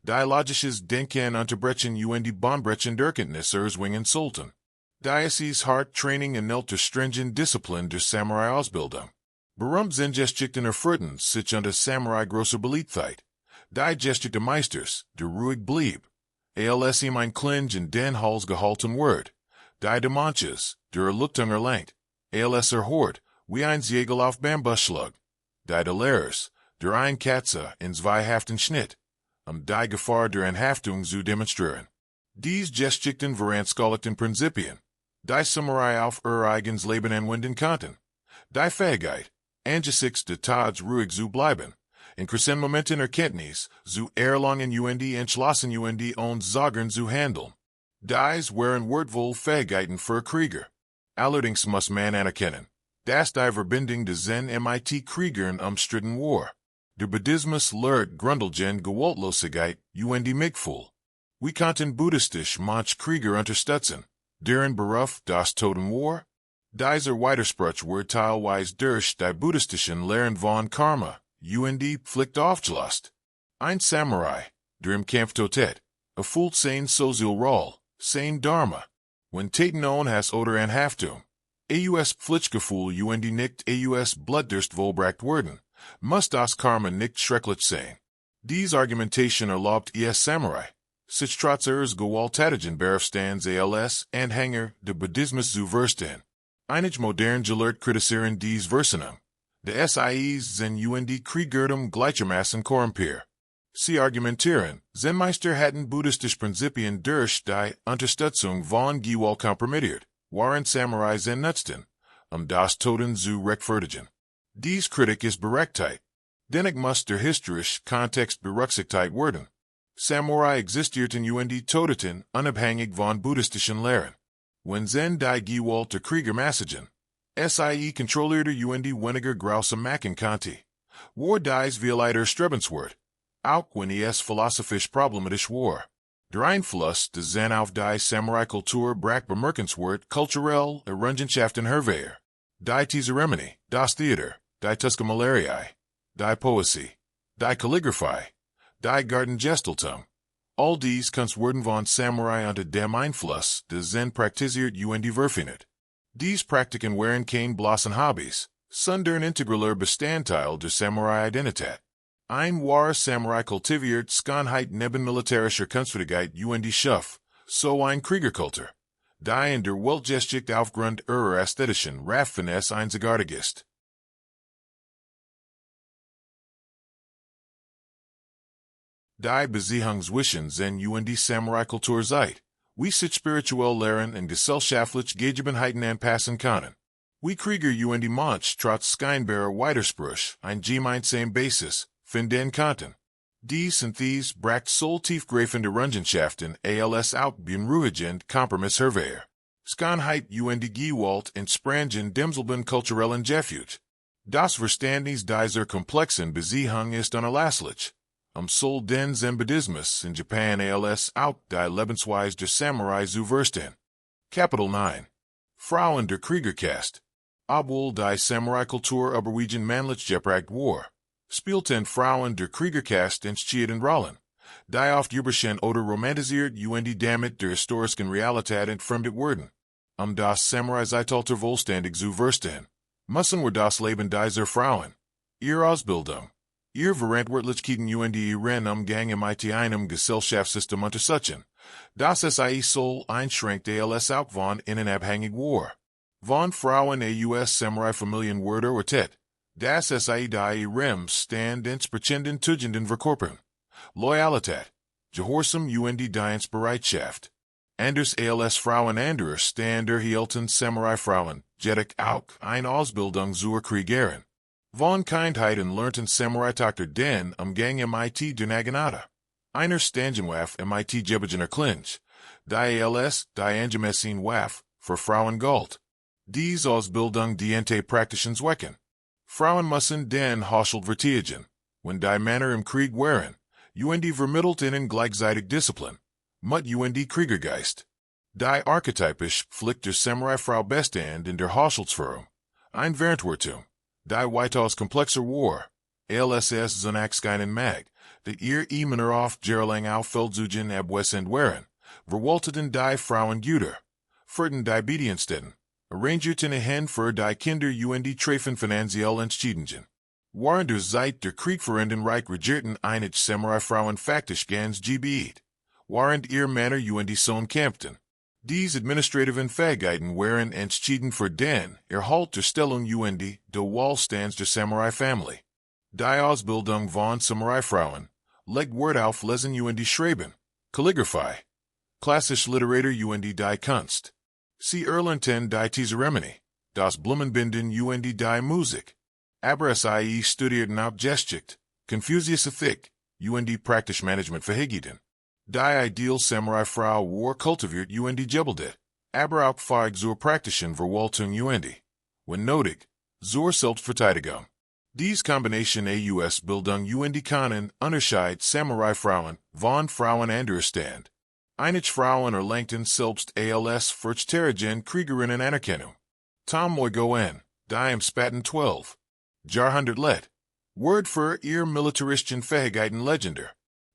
Die logisches Denken unterbrechen Bahnbrechen der Kenntnis erzwingen sollten. Dies hart Training ernählte stringent Disziplin der Samurai-Ausbildung. Berühmt sind Geschichten erfreuten sich unter Samurai großer Beliebtheit. Die Geschichte Meisters, der ruhig blieb. Als ein Klinge in den Hals gehalten wird. Die Demanches, der Erlüchtung erlangt. Als Hort, wie ein Jägel auf Bambus schlug. Die Lehrers, der ein Katze in zweihaften Schnitt. Die Gefahr der Enthaftung zu demonstrieren. Dies Geschichten veranschaulichten Prinzipien. Die Samurai auf ihr eigenes Leben anwenden konnten. Die Fähigkeit, Angesichts de Taj ruhig zu bleiben. In crescent momenten Erkenntnis, zu erlangen und entschlossen und sagen zu handeln. Dies wären wertvoll Fähigkeiten für Krieger. Allerdings muss man anerkennen, dass die Verbindung de Zen mit Kriegern umstritten war. Der Buddhismus lehrt grundlegend Gewaltlosigkeit und Mitgefühl. We konnten buddhistisch manch Krieger unterstützen, deren Beruf das Toten war. Dieser Widerspruch wird teilweise durch die buddhistischen Lehren von Karma und Pflicht aufgelöst. Ein Samurai, der im Kampf totet, erfüllt seine soziale Rolle, sein Dharma. Wenn Taten on has oder an Haftum, aus Pflichtgefühl und nicht aus Blutdurst vollbracht werden, muss das Karma nicht schrecklich sein. Diese Argumentation erlaubt Samurai, sich trotz ihres gewalttätigen Berufsstands als Anhänger de Buddhismus zu verstehen. Einige modern gelehrt kritisieren dies Versenum. De SIEs sind und Kriegerdom gleichermaßen korrumpiert. Sie argumentieren, Zen-Meister hatten buddhistische Prinzipien durch die Unterstützung von Gewalt kompromittiert, waren Samurai Zen nutzten, das Toten zu rechtfertigen. Dies Kritik ist Berechtigt. Dennoch muss der historische Kontext berücksichtigt werden. Samurai existierten und todeten unabhängig von buddhistischen Lehren. Wenn Zen die Gewalt der Krieger massigen, sie kontrollierte und weniger grausam machen konnte. War dies vielleider strebenswert, auch wenn es philosophisch problematisch war. Der Einfluss des Zen auf die Samurai-Kultur brach bemerkenswert kulturell Errungenschaften hervor. Die Zeremonie, das Theater, die Tuscamalerie, die Poesie, die Kalligraphie, die Gartengestaltung. All dies Kunst werden von Samurai unter dem Einfluss des Zen praktiziert und verfindet. Dies Praktiken waren kein bloßen Hobbys, sondern integraler Bestandteil der Samurai-Identität. Ein wahre Samurai kultiviert Schönheit neben militärischer Kunstfertigkeit und Schuff, so ein Kriegerkultur, die in der Weltgeschichte aufgrund ihrer ästhetischen Raffinesse einzigartig ist. Die Beziehung zwischen Zen und Samurai-Kultur seit, wie sich spirituell Lehren und gesellschaftliche Gegebenheiten anpassen können. Wie Krieger und manch trotz scheinbarer Widerspruch ein gemeinsame Basis finden konnten. Dies und dies bracht so tiefgreifende Errungenschaften als auch beunruhigend Kompromiss hervor. Schönheit und Gewalt entsprangen demselben kulturellen Gefüge. Das Verständnis dieser komplexen Beziehung ist unerlässlich. Soll den Zen-Buddhismus in Japan als auch die Lebensweise der Samurai zu verstehen. Kapitel 9. Frauen der Kriegerkaste. Obwohl die Samurai-Kultur überwiegend männlich geprägt war, spielten Frauen der Kriegerkaste entscheidende Rollen, die oft überschätzt oder romantisiert und damit der historischen Realität entfremdet wurden. Das Samurai-Zeitalter vollständig zu verstehen, müssen wir das Leben dieser Frauen, ihre Ausbildung, ihr Verantwortlichkeiten und ihren Umgang mit einem Gesellschaftssystem untersuchen, das sie soll einschränkt als auch von innen abhängig war. Von Frauen aus Samurai-Familien wurde erwartet, dass sie die ihrem Stand entsprechenden Tugenden verkörpern. Loyalität, Gehorsam und Dienstbereitschaft. Anders als Frauen anderer Stand erhielten Samurai-Frauen, jedoch auch eine Ausbildung zur Kriegerin. Von Kindheiten lernten Samurai-Tochter den Umgang mit der Naginata. Einer Stangenwaff mit Gebegener Clinch, die als die angemessen Waff für Frauen galt. Dies Ausbildung diente praktischen Zwecken. Frauen müssen den Haushalt verteidigen, wenn die Männer im Krieg waren, und vermittelt ihnen gleichzeitig Disziplin, mit und Kriegergeist. Die archetypisch Pflicht der Samurai-Frau bestand in der Haushaltsführung, ein Verantwortung, die weitaus komplexer war, als zunächst keinen mag, dat ihr Männer oft jahrelang auf Feldzugen abwesend waren, verwalteten die Frauen Güter, führten die Bediensteten, arrangierten hen für die Kinder und treffen finanziell Entscheidungen. Während der Zeit der Kriegführenden Reich regierten einige Samurai-Frauen faktisch ganz Gebiet, während ihr Männer und Sohn kämpften. Diese administrativen Fähigkeiten waren entschieden für den Erhalt der Stellung und de Wohlstands der Samurai-Familie. Die Ausbildung von Samurai-Frauen legt Wert auf Lesen und Schreiben, Kalligraphie, klassische Literatur und die Kunst. Sie erlernten die Zeremonie, das Blumenbinden und die Musik. Aber sie studierten auch Geschichte, Confucius Ethik, und praktisch Management verhegeten. Die Ideal Samurai Frau war kultiviert und gebildet, aber auch feig zur praktischen Verwaltung und, wenn nötig, zur Selbstverteidigung. Dies Kombination aus Bildung und Können unterscheidet Samurai Frauen von Frauen anderer Stand. Einige Frauen erlangten selbst als Verteidigerin Kriegerinnen Anerkennung. Tom Moigoen, die im Spaten 12. Jahrhundert let. Word für ihr militaristischen Fähigkeiten legender.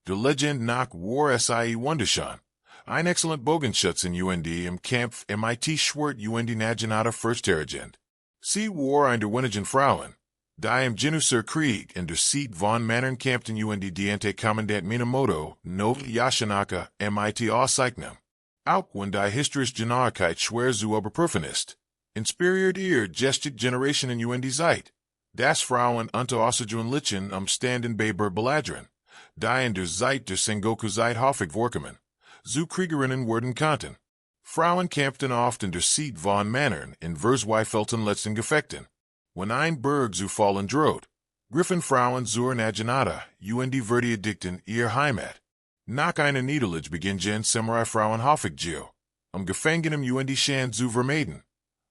Der Legend nach war sie wunderschön. Ein excellent Bogenschützen und im Kampf mit Schwert und Naginata Verteidigend. Sie war eine der wenigen Frauen, die im Genuser Krieg in der Seat von Männern kämpften und diente Kommandant Minamoto no Yashinaka mit Auszeichnung. Auch wenn die historische Genauigkeit schwer zu überprüfen ist, inspiriert ihr Geschichte Generationen und Zeit. Das Frauen unter außergewöhnlichen Umständen beladern, die in der Zeit der Sengoku-Zeit häufig vorkommen, zu Kriegerinnen werden konnten. Frauen kämpften oft in der Seat von Männern in verzweifelten letzten Gefechten. Wenn ein Berg zu fallen droht, griffen Frauen zur Naginata und verteidigten ihr Heimat. Nach einer Niederlage beginnen Samurai-Frauen häufig Gefangenen und Schand zu vermeiden.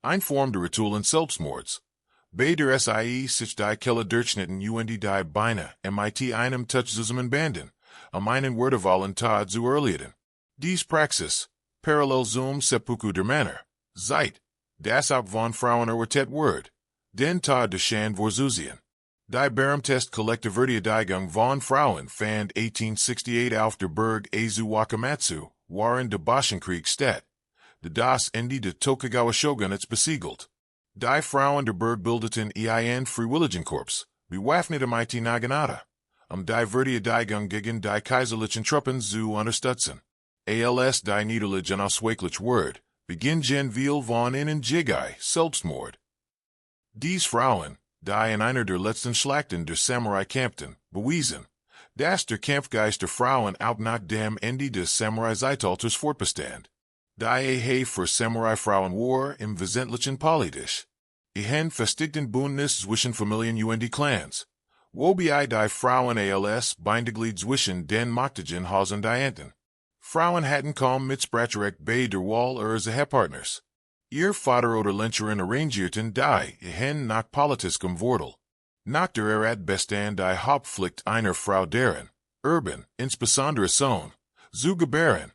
Ein Form der rituellen Selbstmords. Bei der sich die Keller durchschnitten und die Beine mit einem Touch zusammenbanden, einen Wörterwahlen Tag zu erledigen. Dies Praxis, parallel zum Seppuku der Männer, Zeit, das auch von Frauen erwartet wird, den Tag der Schand vorzusehen. Die berühmteste Kollektivverteidigung von Frauen fand 1868 auf der Burg Eizu Wakamatsu, waren der Boschenkrieg statt. Das Ende der Tokugawa Shogunates besiegelt. Die Frauen der Burg bildeten ein Freiwilligenkorps, bewaffnet mit Naginata, die Verteidigung gegen die kaiserlichen Truppen zu unterstützen. Als die Niederlage unausweichlich wird, beginnen viel von ihnen Selbstmord. Dies Frauen, die in einer der letzten Schlachten der Samurai kämpften, bewiesen, dass der Kampfgeist der Frauen auch nach dem Ende des Samurai-Zeitalters fortbestand. Die für Samurai-Frauen war im Wesentlichen politisch. Ein festigten Bündnis zwischen Familien und Clans, wobei die Frauen als Bindeglied zwischen den mächtigen Hausen dienten. Frauen hatten kaum Mitspracherecht bei der Wahl ihres Ehepartners. Ihr Vater oder Lyncherin arrangierten die nach politischem Wordel. Nach der Bestand die Hauptpflicht einer Frau deren, Urban, insbesondere Sohn, zu gebären,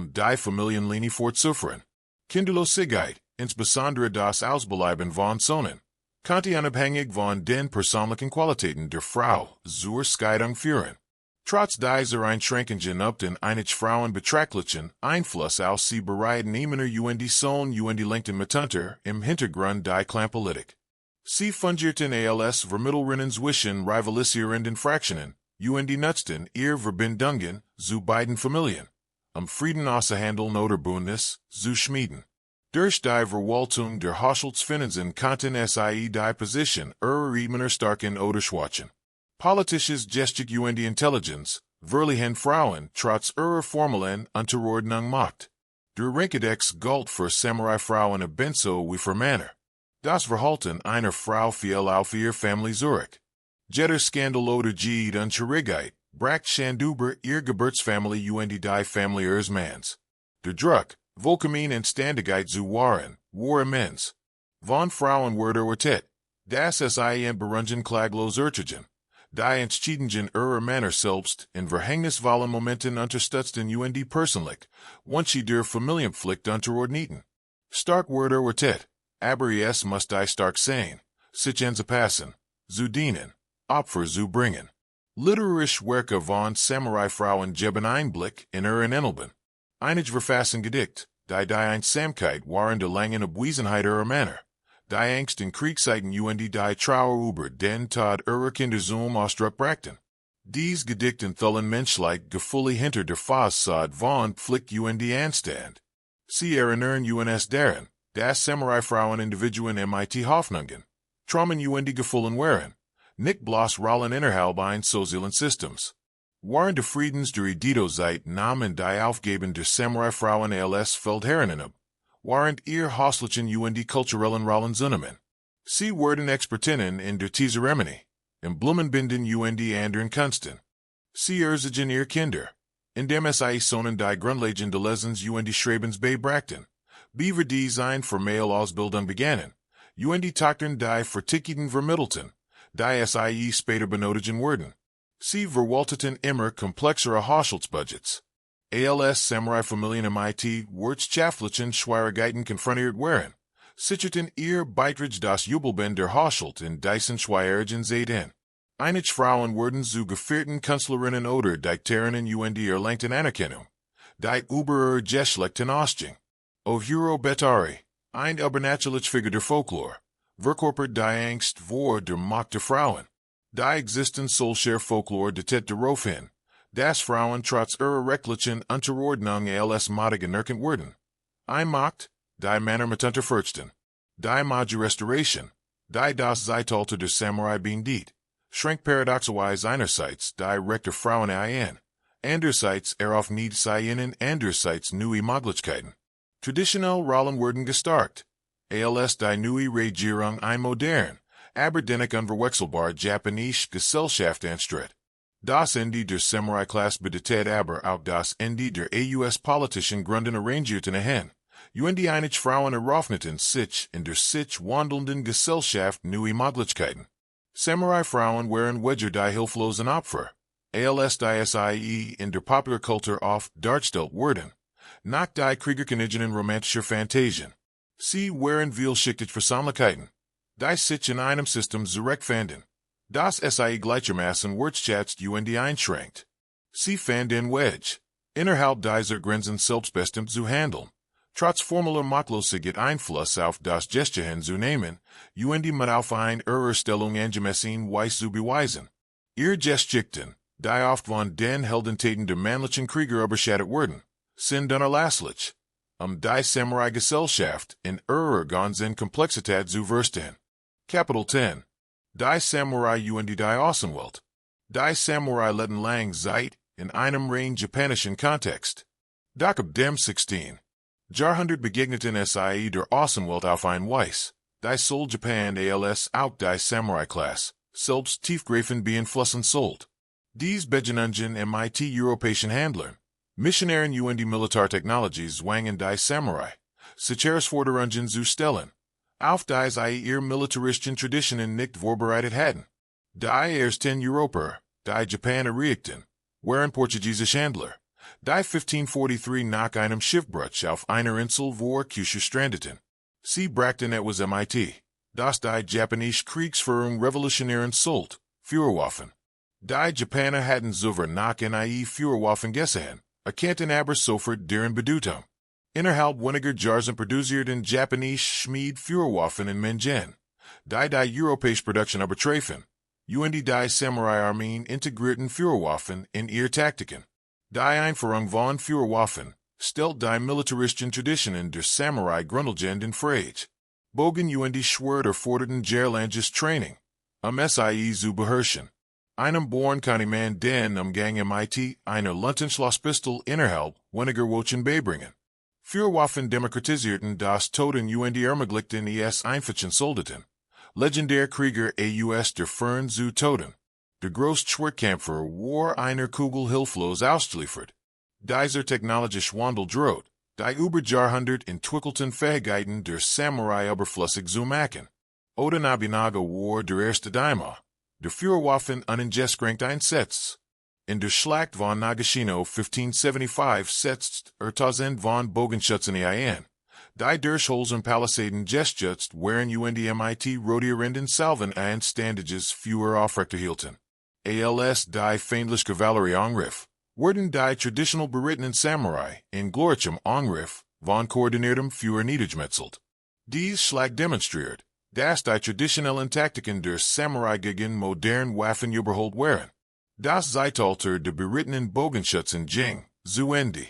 die Familienlinie fortzuführen. Kinderlosigkeit, insbesondere das Ausbleiben von Sohnen, konnte unabhängig von den persönlichen Qualitäten der Frau zur Scheidung führen. Trotz dieser Einschränkungen übten einige Frauen beträchtlichen Einfluss aus sie bereiten immer und Sohn und lenkten mitunter im Hintergrund die Clanpolitik. Sie fungierten als Vermittlerinnen zwischen rivalisierenden Fraktionen und nutzten ihr Verbindungen zu beiden Familien, Frieden auszuhandeln oder Bündnis zu schmieden. Durch die Verwaltung der Haushaltsfinanzen konnten sie die Position ihrer Ebene starken oder schwachen. Politisches Geschichte und Intelligenz, verliehen Frauen trotz ihrer formellen Unterordnung Macht. Der Rankedex galt für Samurai-Frauen ebenso wie für Männer. Das Verhalten einer Frau fiel auf ihr Familie zurück. Jeder Skandal oder jede Unschuldigkeit bracht Schand über ihr Geburtsfamilie und die Familie ihres Manns. Der Druck, Volkamin und Standigkeit zu wahren, war immens. Von Frauen wurde erwartet, dass sie in Berungen klaglos urteilen. Die Entschiedungen ihrer Männer selbst in verhängnisvollen Momenten unterstützten und persönlich, once sie der Familienpflicht unterordneten. Stark wurde erwartet, aber es muss die stark sein, sich anzupassen, zu dienen, Opfer zu bringen. Literarische Werke von Samurai-Frauen geben Einblick in ihren Inhalten. Einige verfassen Gedicht, die Einsamkeit waren der langen Abwesenheit ihrer Männer. Die Angst in Kriegszeiten und die Trauer über den Tod ihrer Kinder zum Ausdruck brachten. Dies Gedicht enthüllen menschlich Gefühle hinter der Fassade von Pflicht und Anstand. Sie erinnern uns daran, dass Samurai-Frauen Individuen mit Hoffnungen, Traumen und Gefühlen waren, nicht bloß Rollen innerhalb eines sozialen Systems. Waren der Friedens der Edito-Zeit nahmen die Aufgeben der Samurai-Frauen als Feldherrinnen ab. Waren ihr häuslichen und kulturellen Rollen zunehmen. Sie werden Expertinnen in der Zeremonie, im Blumenbinden und anderen Kunsten. Sie erzigen ihr Kinder, indem es Sonnen die Grundlagen Lessons und Schreibens beibrachten. Beaver Design formale Ausbildung begannen, und die Tochtern die Verticketen vermittelten, die sie später benötigen würden. Sie verwalteten immer komplexere Haushaltsbudgets. Als Samurai-Familien mit wirtschaftlichen Schwierigkeiten konfrontiert waren, sicherten ihr Beitrag das Jubelband der Haushalt in diesen schwierigen Zeiten. Einige Frauen wurden zu gefehrten Künstlerinnen oder Dikterinnen und erlangten Anerkennung, die über ihr Geschlecht hinausging. O Hero Betari, ein übernatürliche Figur der Folklore, verkörpert die Angst vor der Macht der Frauen. Die Existenz solcher Folklore datet darauf hin, dass Frauen trotz ihrer rechtlichen Unterordnung als Macht anerkannt wurden. Ein Macht, die Männer mitunter fürchten. Die Magische Restauration, die das Zeitalter der Samurai beendet, schränkt paradoxerweise einerseits die Rechte Frauen ein, andererseits auf nicht seinen andererseits neue Möglichkeiten. Traditionell Rollen wurden gestarkt, als die neue Regierung ein modern, aber dennoch unverwechselbar Japanische Gesellschaft anstritt. Das Ende der Samurai-Klasse bedeutet aber auch das Ende der US-politischen Gründen arrangierten hin, und die einige Frauen eröffneten sich in der sich wandelnden Gesellschaft neue Möglichkeiten. Samurai-Frauen waren weder die hilflosen Opfer, als die sie in der Popularkultur oft dargestellt wurden, noch die Kriegerköniginnen romantischer Fantasien. Sie waren vielschichtig Versammlichkeiten, die sich in einem System zurechtfanden, das sie gleichermaßen wertschätzt und einschränkt. Sie fanden Wedge, innerhalb dieser Grenzen selbstbestimmt zu handeln, trotz formeller Machtlosigkeit Einfluss auf das Geschehen zu nehmen, und mit auf eine Stellung angemessen Weise zu beweisen. Ihr Geschichten, die oft von den Heldentaten der männlichen Krieger überschattet wurden, sind unerlässlich, die Samurai-Gesellschaft in ihrer ganzen Komplexität zu verstehen. Kapitel 10. Die Samurai und die Außenwelt. Die Samurai letten lang Zeit in einem rein japanischen Kontext. Doch ab dem 16. Jahrhundert begegneten sie der Außenwelt auf ein Weise, die soll Japan als auch die Samurai-Klasse, selbst tiefgreifend beeinflussen sollt. Dies Begegnungen mit europäischen Händlern, Missionären und die Militärtechnologie zwangen die Samurai, sich Herausforderungen zu stellen, auf die sie ihre militaristischen Traditionen nicht vorbereitet hatten. Die ersten Europäer, die Japan erreichten, waren portugiesische Händler, die 1543 nach einem Schiffbruch auf einer Insel vor Kyushu strandeten. Sie brachten etwas mit, das die japanische Kriegsführung revolutionären sollt, Führerwaffen. Die Japaner hatten zuvor nach nie Führerwaffen gesehen, erkannten aber sofort deren Bedeutung. Innerhalb weniger Jahren produzierten Japanische Schmied Führerwaffen in Mengen, die europäische Produktion übertreffen, und die Samurai-Armeen integrierten Führerwaffen in ihre Taktiken. Die Einführung von Führerwaffen stellt die militaristischen Traditionen der Samurai grundlegend in Frage. Bogen und die Schwert erforderten jahrlanges Training, sie zu beherrschen. Einem Born kann man den Umgang mit einer Luntenschlosspistol innerhalb weniger Wochen beibringen. Führerwaffen demokratisierten das Toten und die ermöglichten es einfachen Soldaten, legendär Krieger aus der Fern zu Toten. Der Großschwertkämpfer war einer Kugel hilflos ausgeliefert. Dieser technologische Wandel droht, die über Jahrhundert entwickelten Fähigkeiten der Samurai überflüssig zu machen. Oda Nobunaga war der erste Daimyo, der Führerwaffen uneingeschränkt einsetzt. In der Schlacht von Nagashino 1575 setzt Tausend von Bogenschützen ein, die durch Holz und Palisaden gestützt waren und die mit rotierenden Salven ein standages Führer aufrechterhielten. Als die feindliche Kavallerie angriff, wurden die traditional berittenen Samurai in glorichem Angriff von koordiniertem Führer niedergemetzelt. Dies Schlag demonstriert, dass die traditionellen Taktiken der Samurai gegen modern Waffen überholt waren. Das Zeitalter der berittenen Bogenschützen ging zu Ende.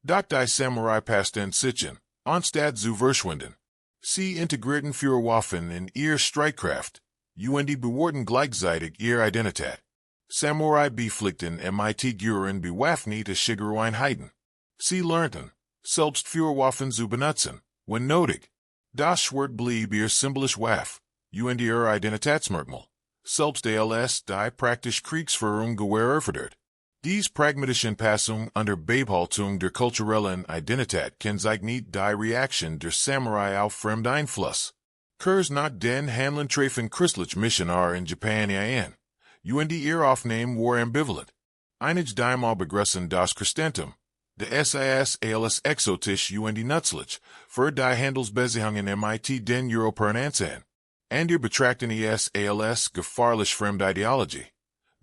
Doch die Samurai passten sich, anstatt zu verschwinden. Sie integrierten Führerwaffen in ihre Streitkraft, und die bewahrten gleichzeitig ihre Identität. Samurai beflickten mit Guren bewaffnete Schiegereinheiten. Sie lernten, selbst Führerwaffen zu benutzen, wenn nötig. Das Schwert blieb ihr symbolisch Waffe, und Identitätsmerkmal, selbst als die praktisch Kriegsführung gewährt wird. Dies pragmatischen Passung unter Behaltung der kulturellen Identität kennzeichnet die Reaktion der Samurai auf Fremdeinfluss. Kurs not den Handeln treffen christlich Missionar in Japan ein. Und Aufnehmen war ambivalent. Einige Dreimal begriffen das Christentum, de SAS als exotisch und nützlich, für die Handelsbeziehungen mit den Europäern ansehen. Und betrachten es als gefahrlich Fremdideologie.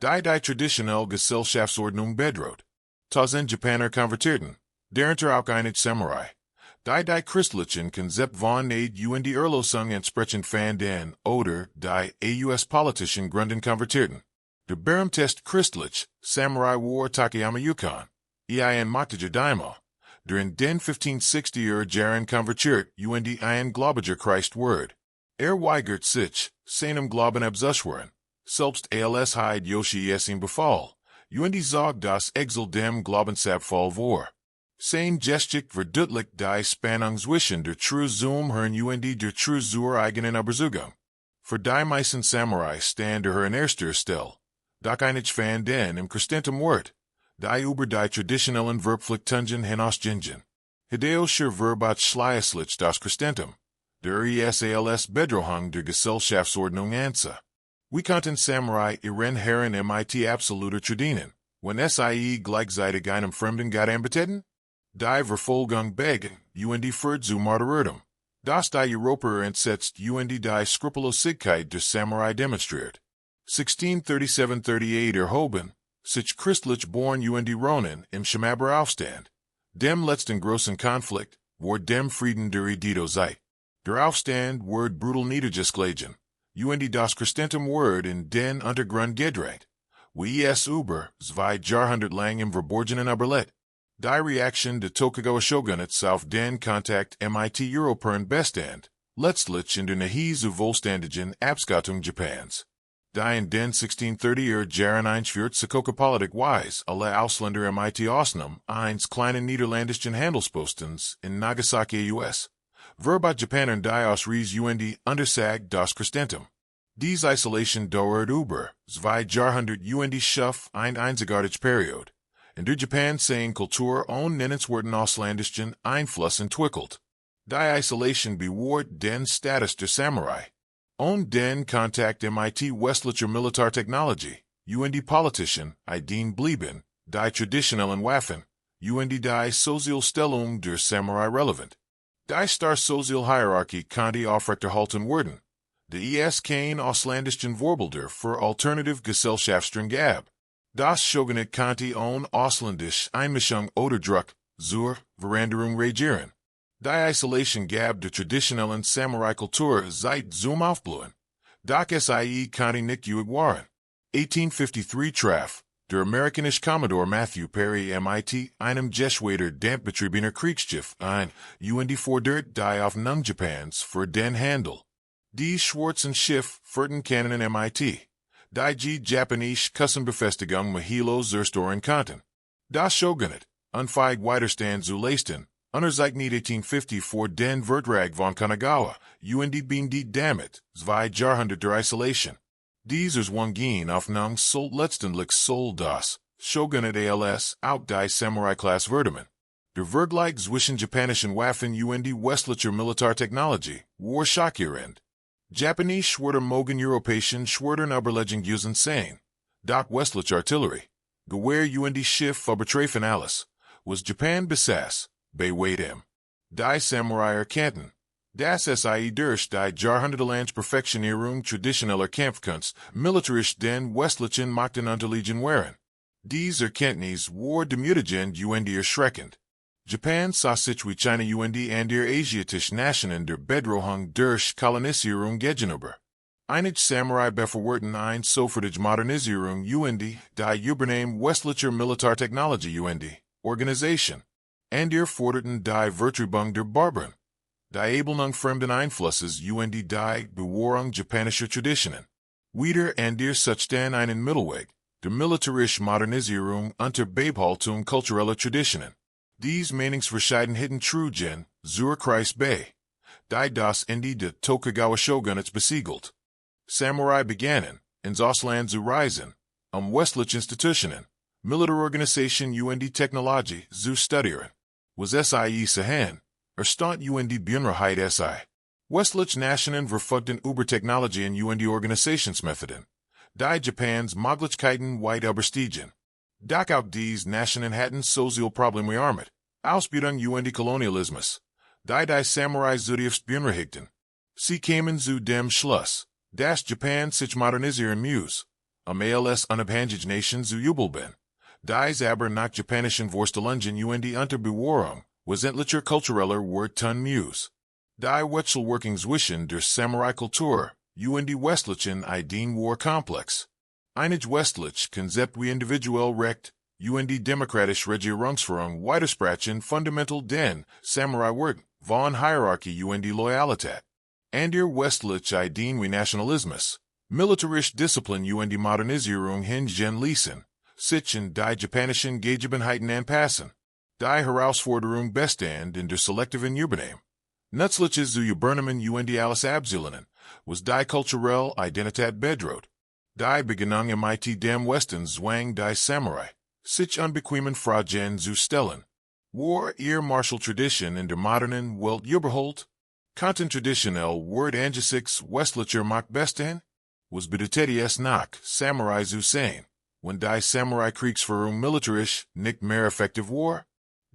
Die traditionelle Gesellschaftsordnung bedroht. Tausend Japaner konvertierten, darunter auch einige Samurai. Die christlichen Konzept von Aid und Erlösung entsprechend fanden oder die US-politischen Gründen konvertierten. Der berühmteste christlich Samurai war Takayama Yukon, machte Daimyo. During den 1560er Jahren konvertiert und gläubiger Christ Word. Weigert sich, seinem Glauben abzuschwören, selbst als Heid Yoshi es ihm befahl, und sagt das Exil dem Glaubensabfall war. Sein Geschichte verdeutlicht die Spannung zwischen der True zum Herrn und der True zur eigenen Überzeugung. Für die meisten Samurai stand der Herr in erster Stelle, doch einige fanden im Christentum Wort, die über die traditionellen Verbpflichtungen hinausgingen. Hideoscher Verbat schleißlich das Christentum, der als Bedrohung der Gesellschaftsordnung ansa. Wie konnten Samurai ihren Herren mit absoluter Tradienen, wenn sie gleichzeitig einem fremden Gott anbeteten? Die Verfolgung begen, und führt zu Martyrdom. Das die Europäer entsetzt und die Skrupellosigkeit der Samurai demonstriert. 1637-38 erhoben, sich christlich born und Ronin im Schmaber Aufstand. Dem letzten großen Konflikt, war dem Frieden der Edido sei. Der Aufstand ward brutal niedergeschlagen, und das Christentum ward in den Untergrund gedrängt. Wie es über 2 Jahrhundert lang im Verborgenen überlebt. Die Reaktion der Tokugawa Shogunates auf den Kontakt mit Europäern bestand, letztlich in der Nähe zu wohlständigen Abschottung Japans. Die in den 1630er Jahren einführt Politik wise alle Ausländer mit Ausnahme eines kleinen niederländischen Handelspostens in Nagasaki, US. Verbat Japanern die Ausreise und untersagt das Christentum. Diese Isolation dauert über 2 Jahrhundert und schuf einzigartige Periode, in der Japan seine Kultur ohne nennenswerten ausländischen Einfluss entwickelt. Die Isolation bewahrt den Status der Samurai. Ohne den Kontakt mit westlicher Militärtechnologie, und politischen Ideen blieben, die traditionellen Waffen, und die Sozialstellung der Samurai relevant. Die Star Social Hierarchie konnte aufrechterhalten werden. Die kein ausländischen Vorbilder für alternative Gesellschaftsstrang gab. Das Shogunat konnte ohne ausländisch Einmischung oder Druck zur Veränderung regieren. Die Isolation gab der traditionellen Samurai-Kultur seit zum Aufblühen. Doch sie konnte nicht ewig waren. 1853 traf der amerikanische Commodore Matthew Perry mit einem Jesuiter dampfbetriebener Kriegsschiff ein, und fordert die Aufnahme Japans für den Handel. Die schwarzen Schiff führten Kanonen mit. Die Japanische Küstenbefestigung Mahilo zerstören konnten. Das Shogunat, unfähig Widerstand zu leisten, unterzeichnet 1850 vor den Vertrag von Kanagawa, und beendete damit 2 Jahrhundert der Isolation. Dieses Wangin Aufnahme sollte letztendlich soll das Shogunat als auch die Samurai-Klasse werden. Der Vergleich zwischen japanischen Waffen und westlicher Militärtechnologie war schockierend. Japanese Schwerter mogen europäischen Schwertern überlegen usen sein. Doch westliche Artillerie, Gewehr und Schiff übertreffen alles, was Japan besaß, bei weitem. Die Samurai erkannten, dass sie durch die jahrhundertelange Perfektionierung traditioneller Kampfkunst militarisch den westlichen Makten unterlegen waren. Diese Erkenntnis war demütigend und erschreckend. Japan sah sich wie China und der asiatischen Nationen der Bedrohung durch Kolonisierung gegenüber. Einige Samurai befürworten eine sofortige Modernisierung und die Übernahme westlicher Militärtechnologie und Organisation. Und forderten die Vertreibung der Barbaren. Die Ablehnung fremden Einflusses und die Bewahrung japanischer Traditionen. Wieder und suchten einen Mittelweg, der militärische Modernisierung unter Beibehaltung kultureller Traditionen. Diese Meinungsverschiedenheiten trugen zur Kreis bei, die das Ende der Tokugawa Shogunates besiegelt. Samurai begannen, ins Ausland zu reisen, westliche Institutionen, Militärorganisation und Technologie zu studieren. Was sie sahen, stand und Bunreheit si. Westliche Nationen verfügten über Technologien und Organisationsmethoden, die Japans Möglichkeiten weit überstiegen. Doch auch dies Nationen hatten Sozialprobleme armet, Ausbeutung und Kolonialismus, die Samurai zutiefst beunruhigten. Sie kamen zu dem Schluss, dass Japan sich modernisieren muss, als unabhängige Nation zu jubeln. Dies aber nach japanischen Vorstellungen und Unterbewahrung, wesentlicher kultureller Wert tun muss. Die Wechselwirkung zwischen der Samurai-Kultur und westlichen Ideen war komplex. Einige westliche Konzept wie individuell Recht und demokratische Regierungsführung widersprachen fundamental den Samurai-Wert von Hierarchie und Loyalität. Andere westliche Ideen wie Nationalismus, militärische Disziplin und Modernisierung hingehen ließen, sich in die japanischen Gegebenheiten anpassen. Die Herausforderung bestand in der selektiven Übernahme. Nützliches zu übernehmen und alles abzulehnen, was die kulturelle Identität bedroht. Die Beginnung mit dem Westen zwang die Samurai, sich unbequemen Fragen zu stellen. War ihr martial Tradition in der modernen Welt überholt? Konnten traditionell Wert angesichts westlicher Macht bestehen? Was bedeutet es nach Samurai zu sein, wenn die Samurai-Kriegsführung militarisch nicht mehr effektiv war?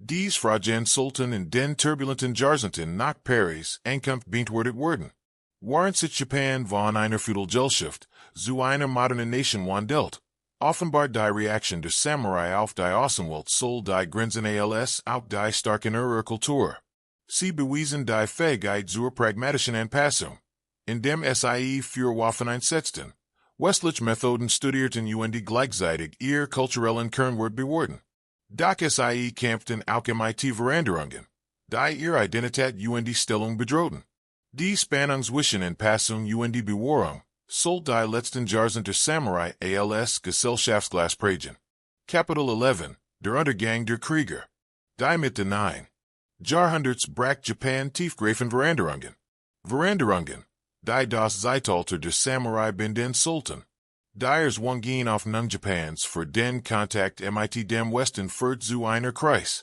Dies Fragen sollten in den turbulenten Jahrzehnten nach Paris Ankunft beantwortet werden. Waren sich Japan von einer Feudalgesellschaft zu einer modernen Nation wandelt? Offenbar die Reaktion der Samurai auf die Außenwelt soll die Grenzen als auch die starken ihrer Kultur. Sie bewiesen die Fähigkeit zur pragmatischen Anpassung, indem sie für Waffen einsetzten. Westliche Methoden studierten und gleichzeitig ihr kulturellen Kernwert bewahrten. Doch sie kämpften auch mit Veränderungen, die ihre Identität und Stellung bedrohten. Die Spannung zwischen Anpassung und Bewahrung soll die letzten Jahrzehnte der Samurai als Gesellschaftsklasse prägen. Kapitel 11, der Untergang der Krieger. Die Mitte 9. Jahrhunderts brach Japan tiefgreifende Veränderungen, die das Zeitalter der Samurai binden sollten. Die Zwangehen auf Japans für den Kontakt mit dem Westen führt zu einer Krise,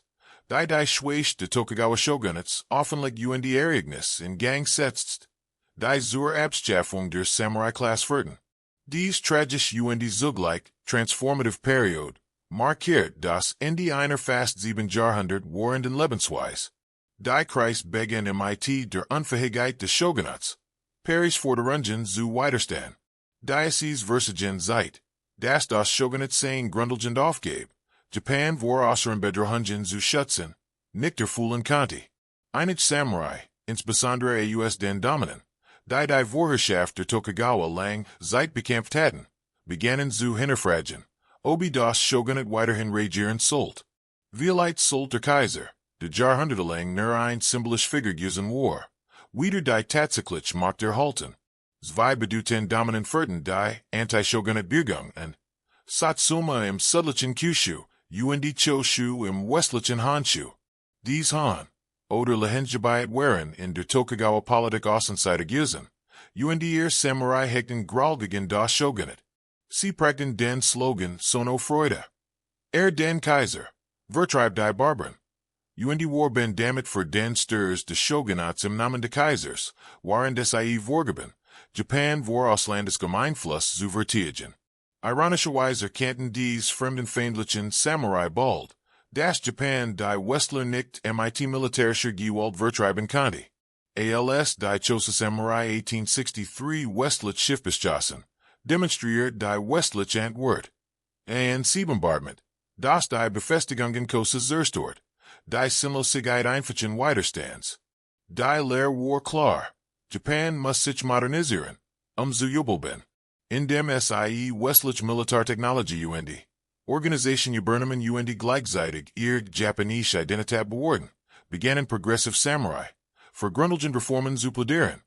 die Schwäche des Tokugawa Shogunats offenlich und Ereignis in Gang setzt, die zur Abschaffung der Samurai-Klasse führten. Dies tragisch und zugleich transformative Period markiert das Ende einer fast 7 Jahrhundert währenden Lebensweise. Die Krise begann mit der Unfähigkeit des Shogunats, Paris Forderungen zu widerstehen. Dies versagen Zeit, dass das Shogunat sein grundlegend aufgab. Japan war außeren Bedrohungen zu schützen, nicht erfüllen konnte. Einige Samurai, insbesondere aus den Dominanten, die Vorherrschaft der Tokugawa lang Zeit bekämpft hatten, begannen zu hinterfragen, ob das Shogunat weiterhin regieren sollte. Vielleicht sollte der Kaiser, der jahrhundertelang nur ein symbolische Figur gewesen war, wieder die tatsächliche Macht erhalten. Zwei bedeuten dominant führten die Anti-Shogunat-Bewegung an. Satsuma im südlichen Kyushu und Choshu im westlichen Honshu. Dies Han, oder Lehenjabayat waren in der Tokugawa-Politik Außenseiter gewesen, und ihr Samurai hegten Groll gegen das Shogunat. Sie prägten den Slogan Sono Freude. Den Kaiser, vertreib die Barbaren. Und war ben damit für den Sturs des Shogunats im Namen des Kaisers, waren des vorgeben, Japan war ausländischer Einfluss zu vertilgen. Ironischerweise erkannten dies fremdenfeindlichen Samurai bald, dass Japan die Westler nicht mit militärischer Gewalt vertreiben konnte. Als die Chosa Samurai 1863 westlich Schiffbeschossen, demonstriert die westliche Antwort. Ein Bombardment, das die Befestigungen Kosas zerstört, die Sinnlosigkeit einfachen Widerstands. Die Lehre war klar, Japan muss sich modernisieren, zu jubeln. Indem sie westliche Militärtechnologie und Organisation übernehmen und gleichzeitig ihre japanische Identität bewahren, begannen progressive Samurai, für grundlegende Reformen zu plädieren.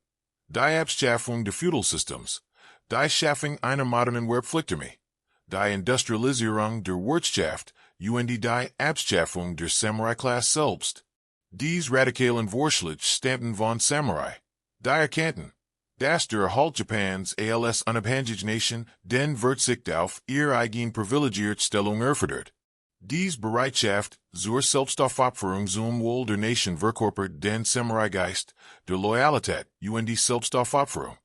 Die Abschaffung des Feudalsystems, die Schaffung einer modernen Wehrpflichtarmee, die Industrialisierung der Wirtschaft und die Abschaffung der Samurai-Klasse selbst. Dies radikalen Vorschläge stammten von Samurai, die erkannten, Das der Halt Japans als unabhängige Nation, den wird sich auf ihr eigen privilegierte Stellung erfordert. Dies Bereitschaft zur Selbstaufopferung zum Wohl der Nation verkörpert den Samurai-Geist, der Loyalität und die Selbstaufopferung.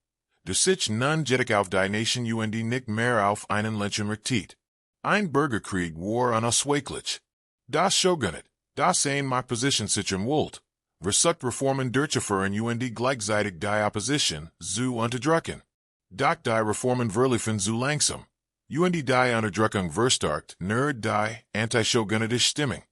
Der sich nun jedoch auf die Nation und nicht mehr auf einen Lynchen richtet. Ein Bürgerkrieg war unausweichlich. Das Shogunat, das ein Machtposition sichern wollte, versucht Reformen durchzuführen und gleichzeitig die Opposition zu unterdrücken. Doch die Reformen verliefen zu langsam. Und die Unterdrückung verstärkt nur die anti-shogunatische Stimmung.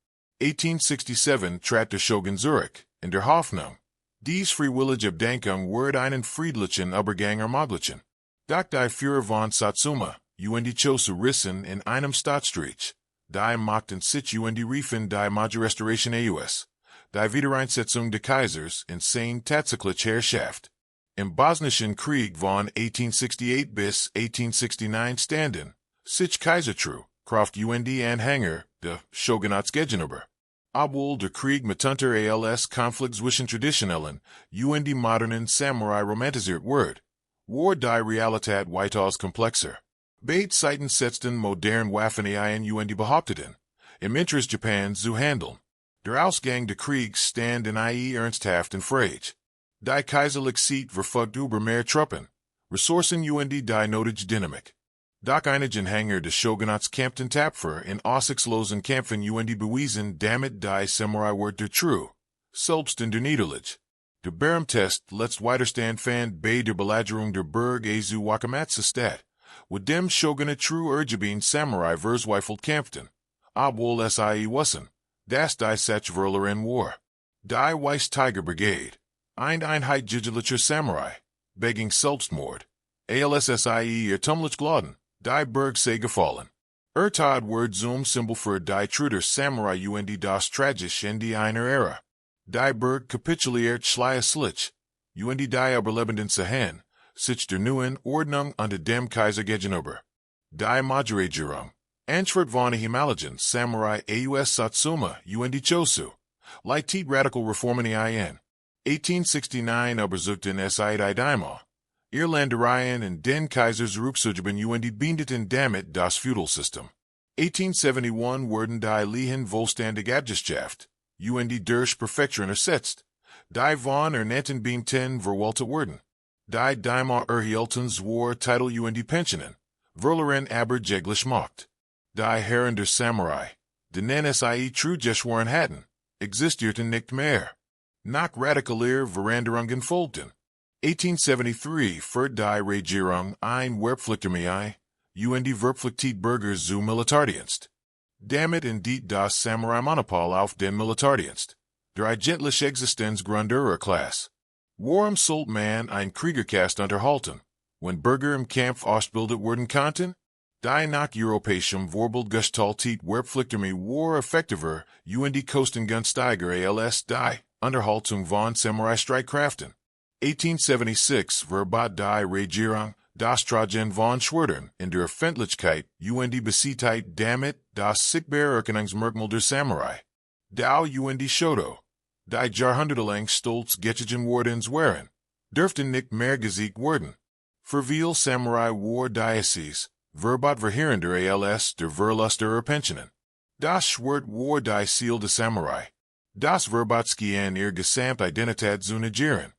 1867 trat der Shogun zurück, in der Hoffnung, dies freiwillige Abdankung wird einen friedlichen Übergang ermöglichen. Doch die Führer von Satsuma, und die Chosu rissen in einem Staatsstreich, die machten sich und riefen die Maji-Restauration aus, die Wiedereinsetzung des Kaisers in seine tatsächliche Herrschaft. Im Bosnischen Krieg von 1868 bis 1869 standen, sich Kaisertruhe, Kraft und Anhänger der Shogunatsgegenüber. Obwohl der Krieg mitunter als Konflikt zwischen traditionellen und modernen Samurai romantisiert wird, war die Realität weitaus komplexer. Beide Seiten setzten moderne Waffen ein und behaupteten, im Interesse Japans zu handeln. Der Ausgang des Kriegs stand in ernsthaft in Frage. Die kaiserliche Seat verfügt über mehr Truppen, Ressourcen und die nötige Dynamik. Doch einige Anhänger des Shogunats kämpften tapfer in aussichtslosen Kämpfen und bewiesen damit die Samurai were der True, selbst in der Niederlage. Der Berühmtest letzt Widerstand fand bei der Belagerung der Burg zu Wakamatsu statt, with dem Shogunat True Urgebin Samurai verzweifelt kämpften, obwohl es wussen, dass die Sachverlerin war. Die Weiss Tiger Brigade, eine Einheit jigelischer Samurai, begging Selbstmord, ALSSIE irrtumlich Gladen, die Burg sei gefallen. Tad word zum Symbol für die Truder Samurai und das tragisch in die einer Ära. Die Burg kapituliert schleierlich, und die überlebenden Sahen, sich der neuen Ordnung unter dem Kaiser gegenüber. Die Maji-Regierung, Antwort von Himalayan Samurai aus Satsuma und die Chosu, leitet radical Reformen in 1869 übersuchten es die Daimyo, Irlandereien und den Kaisers Rückzugsben und beendeten damit das Feudalsystem. 1871 wurden die Lehen vollständig abgeschafft, und die durch Präfekturen ersetzt, die von ernannten Beamten verwaltet wurden. Die Daimyo erhielten zwar Titel und Pensionen, verloren aber jeglich Macht. Die Herren der Samurai, denen sie true geschworen hatten, existierten nicht mehr. Nach radikaler Veränderungen folgten. 1873 führt die Regierung ein Wehrpflichtermei, und die Verpflichtet Bürger zu Militärdienst. Damit endet das Samurai-Monopol auf den Militärdienst, der eigentliche Existenzgrund ihrer Klasse. Warum sollte man ein Kriegerkast unterhalten, wenn Bürger im Kampf ausgebildet werden konnten? Die nach europäischem Vorbild gestaltet Wehrpflichtermei war effektiver und die Kosten günstiger als die Unterhaltung von Samurai-Streitkräften. 1876 verbat die Regierung das Tragen von Schwertern in der Öffentlichkeit und die Besittheit damit das sichtbare Erkennungsmerkmal der Samurai. Dao und die Shoto, die jahrhundertelang stolz gezogen worden waren, dürften nicht mehr gesiegt werden. Für viele Samurai war Diocese, verbat verheerender als der Verlust ihrer Pensionen. Das Schwert war die Seal der Samurai. Das Verbatski ihr Gesamtidentität zu negieren.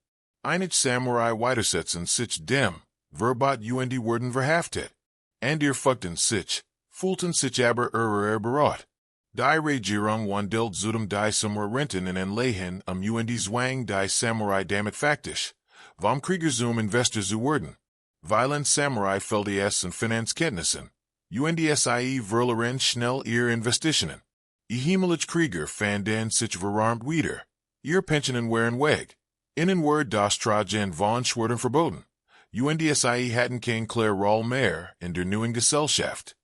Einige Samurai widersetzen sich dem, verbat und die wurden verhaftet. Und ihr fuckten sich, fühlten sich aber berot. Die Regierung wandelt zudem die Samurai-Renten in Lehen und Zwang die Samurai damit faktisch, vom Kriegers Investor zu werden. Violent Samurai fällt es in Finanzkenntnissen, und sie verloren schnell ihre Investitionen. Himmlische Krieger fanden sich verarmt wieder, ihre Pensionen waren weg. Innen word das Tragen von Schwertern verboten, und sie hatten kein klare Rolle mehr in der neuen Gesellschaft.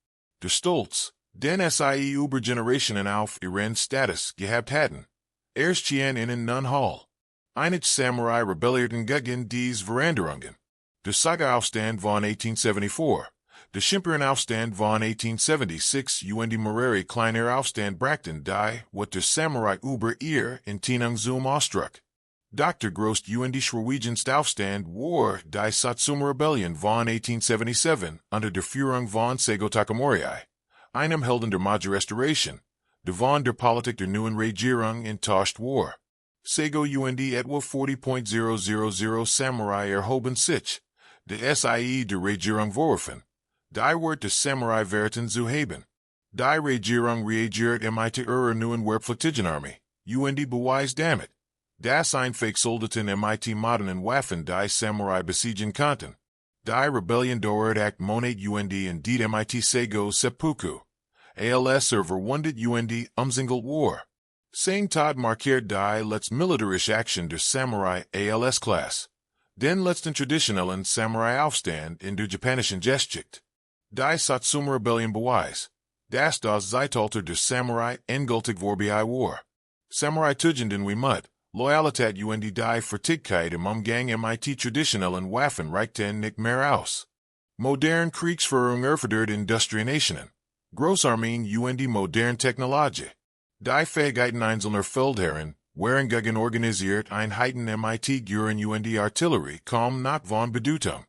Der Stolz, den sie über Generationen auf ihren Status gehabt hatten, erschien ihnen nun Hall. Einige Samurai rebellierten gegen dies Veränderungen. Der Saga-Aufstand von 1874, der Schimperenaufstand von 1876 und die Moreri kleiner Aufstand brachten die, what der Samurai über ihr in Tinang zum Ausdruck. Dr. Grost und Schwerwiegend Aufstand War die Satsuma Rebellion von 1877 unter der Führung von Seigo Takamori, einem Helden der Maju-Restauration, von der Politik der neuen Regierung in Tauscht War. Seigo und etwa 40.000 Samurai erhoben sich, de SIE der Regierung vorwerfen, die Wort des Samurai Veriten zu haben. Die Regierung reagiert mit ihrer neuen Wehrpflichtigenarmee, und beweist damit, dass Fake Soldaten mit modernen Waffen die Samurai besiegen konnten. Die Rebellion dauert Monat und in die mit Seigo Seppuku. ALS verwundet und umsingelt War. Sein Tod markiert die letzte militärische Action der Samurai ALS-Klasse. Den letzten traditionellen Samurai-Aufstand in der japanischen Geschichte. Die Satsuma Rebellion beweist, dass das Zeitalter der Samurai endgültig vorbei war. Samurai tugenden wie Mut, Loyalität und die Fertigkeit im Umgang mit traditionellen Waffen reichten nicht mehr aus. Modern Kriegsführung erfordert Industrienationen, Großarmeen und moderne Technologie. Die Fähigkeiten einzelner Feldherren waren gegen organisiert Einheiten mit Guren und Artillerie kaum not von Bedeutung.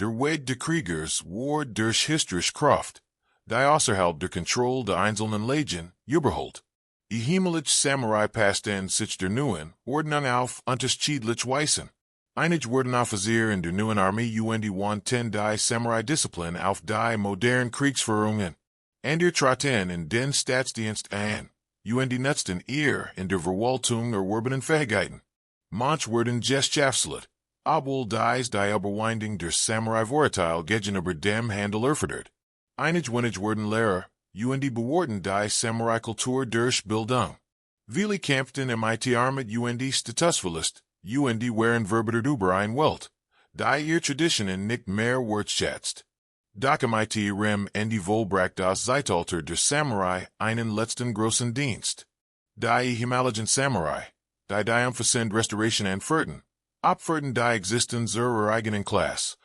Der Weg der Kriegers war durch historische Kraft, die außerhalb der Kontrolle der einzelnen Legien überholt. Himmlische Samurai passten sich der neuen Ordnung auf unterschiedliche Weisen. Einige wurden Offizier in der neuen Armee und wandten die Samurai-Disziplin auf die modernen Kriegsführungen. Andere traten in den Staatsdienst ein, und nutzten ihr in der Verwaltung erworbenen Fähigkeiten. Manche wurden geschaffelt, obwohl die Überwindung der Samurai-Vorteil gegenüber dem Handel erfordert. Einige wurden Lehrer, und bewahrten die Samurai-Kultur durch Bildung. Viele kämpften mit Armut und Statusverlust, und waren verbitert über ein Welt, die ihr Traditionen nicht mehr wertschätzt. Doch mit ihrem Ende vollbracht das Zeitalter der Samurai einen letzten großen Dienst. Die Himalayan Samurai, die umfassend Restauration anführten, opferten die Existenz ihrer eigenen Klasse,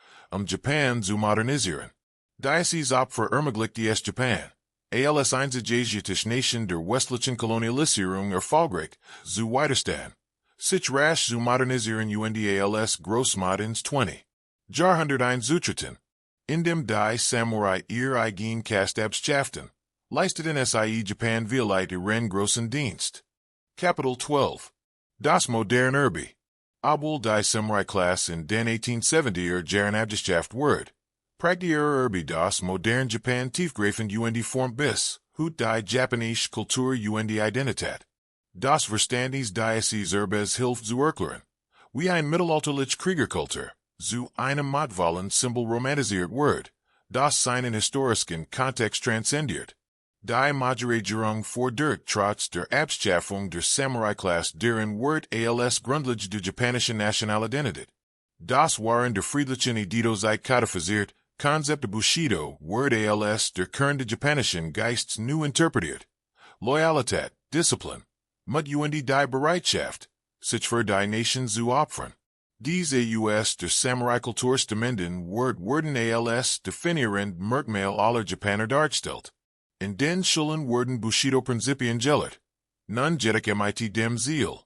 Japan zu modernisieren. Dies Opfer ermöglichte es Japan, als einzige asiatische Nation der westlichen Kolonialisierung erfolgreich zu widerstehen, sich rasch zu modernisieren und als Großmacht 20 Jahrhundert einzutreten. Indem die Samurai ihr eigen Kastabschaften, leisteten sie Japan vielleicht ihren großen Dienst. Kapitel 12. Das moderne Erbe. Obwohl die Samurai-Klasse in den 1870er Jahren abgeschafft wurde, prägte ihre Erbe das moderne Japan tiefgreifend und formt bis heute die japanische Kultur und Identität. Das Verständnis dieses Erbes hilft zu erklären, wie ein mittelalterliche Kriegerkultur zu einem machtvollen Symbol romantisiert wird, das seinen historischen Kontext transzendiert. Die Maju-Regierung fordert trotz der Abschaffung der Samurai-Klasse deren Wert als Grundlage der japanischen Nationalidentität. Das waren der friedlichen Ideozeit kodifiziert, Konzept der Bushido wird als der Kern der japanischen Geists neu interpretiert. Loyalität, Disziplin, Mut und die Bereitschaft, sich für die Nation zu opfern. Diese der Samurai-Kultur stammen wurden als definierend Merkmal aller Japaner dargestellt. In den Schulen wurden Bushido-Prinzipien gelehrt. Nun jedoch mit dem Ziel,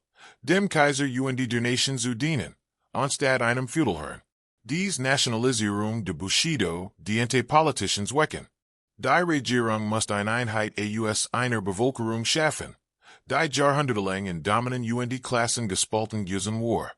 dem Kaiser und der Nation zu dienen, anstatt einem Feudalherrn. Dies Nationalisierung der Bushido diente politischen Zwecken. Die Regierung muss eine Einheit aus einer Bevölkerung schaffen, die jahrhundertelang in dominant und Klassen gespalten gewesen war.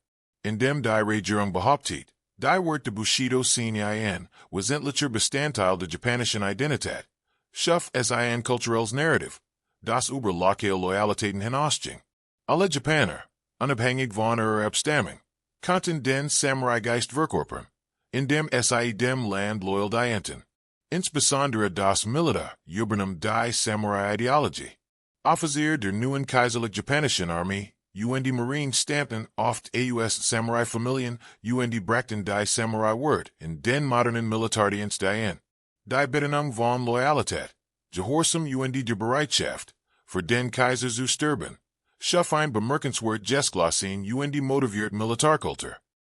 Indem die Regierung behauptet, die Wert der Bushido ein wesentlicher Bestandteil der japanischen Identität, schuf es ein kulturelles Narrativ, das über lokale Loyalitäten hinausging. Alle Japaner, unabhängig von ihrer Abstammung, konnten den Samurai-Geist verkörpern, indem sie dem Land loyal dienten. Insbesondere das Militär übernahm die Samurai-Ideologie. Offizier der neuen kaiserlich japanischen Armee, und Marine stammten oft aus Samurai-Familien und brachten die Samurai-Wert in den modernen Militärdienst ein. Die Bedingung von Loyalität, Gehorsam und die Bereitschaft, für den Kaiser zu sterben, schuf ein bemerkenswert Gesklassen und die motiviert Militärkultur.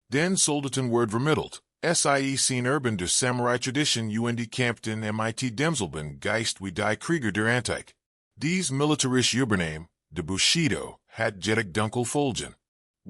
Den Soldaten wird vermittelt, sin Urban der Samurai-Tradition und kämpften mit demselben Geist wie die Krieger der Antike. Dies militärische Übernehmen, de Bushido, hat jedoch dunkel Folgen.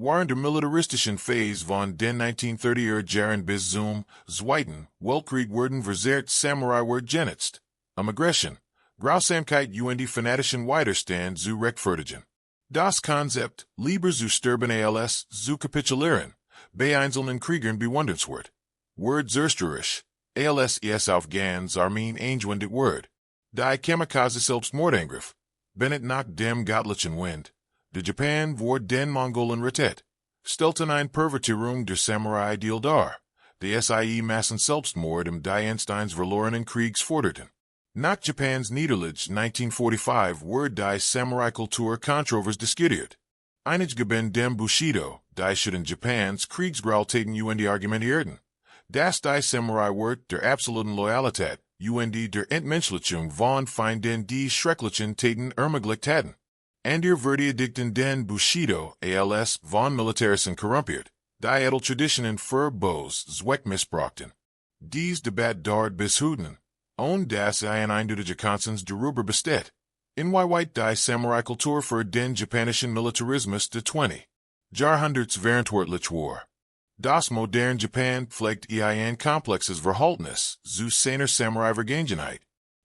Waren der militaristischen Phase von den 1930er Jahren bis zum Zweiten Weltkrieg wurden verzehrt Samurai word genutzt, Aggression, Grausamkeit und fanatischen Widerstand zu rechtfertigen. Das Konzept, lieber zu sterben als zu kapitulieren, bei einzelnen Kriegern bewundernswert. Word zerstörerisch, als es auf ganz Armeen eingewendet word. Die Kamikaze Selbstmordangriff, Bennett nach dem Göttlichen Wind. De Japan vor den Mongolen Rettet. Stellten ein Pervertierung der Samurai Ideal dar. De Sie Massen Selbstmord im Die Einsteins verlorenen Kriegs forderten. Nach Japans Niederlage 1945 word die Samurai-Kultur kontrovers diskutiert. Einige Geben dem Bushido, die schuden Japans Kriegsgrautäten und argumentierten. Das die Samurai word der absoluten Loyalität, und der Entmenschlichung von Feinden die schrecklichen Taten ermöglicht hatten. And ihr Verdiedikten den Bushido, als von Militäristen korrumpiert, die Edeltraditionen für Bos Zweck missbrauchten. Dies Debat dauert bis heute. Und das ein eindeutiger Konsens darüber besteht. Inwieweit die Samurai-Kultur für den japanischen Militarismus de 20 Jahrhunderts verantwortlich war. Das moderne Japan pflegt ein komplexes Verhaltnis zu seiner Samurai-Vergangenheit.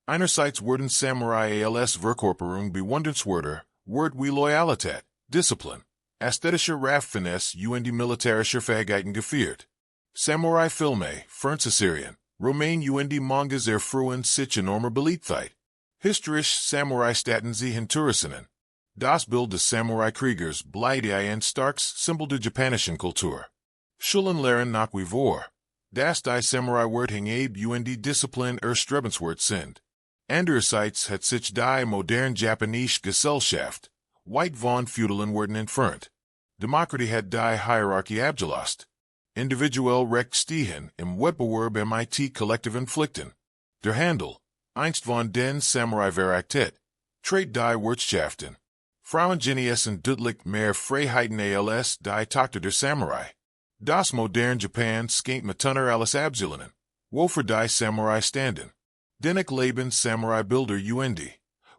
Einerseits wurden Samurai als Verkörperung bewundernswerter, word wie Loyalität, Disziplin, ästhetische Raffinesse und die militärische Fähigkeiten geführt. Samurai-Filme, Fernsehserien, Romain und die Mangas erfreuen sich enormer Beliebtheit. Historisch Samurai-Staten sie Hinteressinnen. Das Bild des Samurai-Kriegers bleibt ein starkes Symbol der japanischen Kultur. Schulen lehren nach wie vor. Das die Samurai-Word hingabe und die Disziplin erstrebenswert sind. Andererseits hat sich die moderne japanische Gesellschaft, weit von feudalen Werten entfernt. Demokratie hat die Hierarchie abgelost. Individuell Recht stehen im Wettbewerb mit kollektiven Pflichten. Der Handel, einst von den Samurai veraktet, trägt die Wirtschaften. Frauen genießen deutlich mehr Freiheiten als die Tochter der Samurai. Das moderne Japan schenkt Matuner alles Abzulanen, wofür die Samurai standen. Dennoch leben Samurai-Bilder und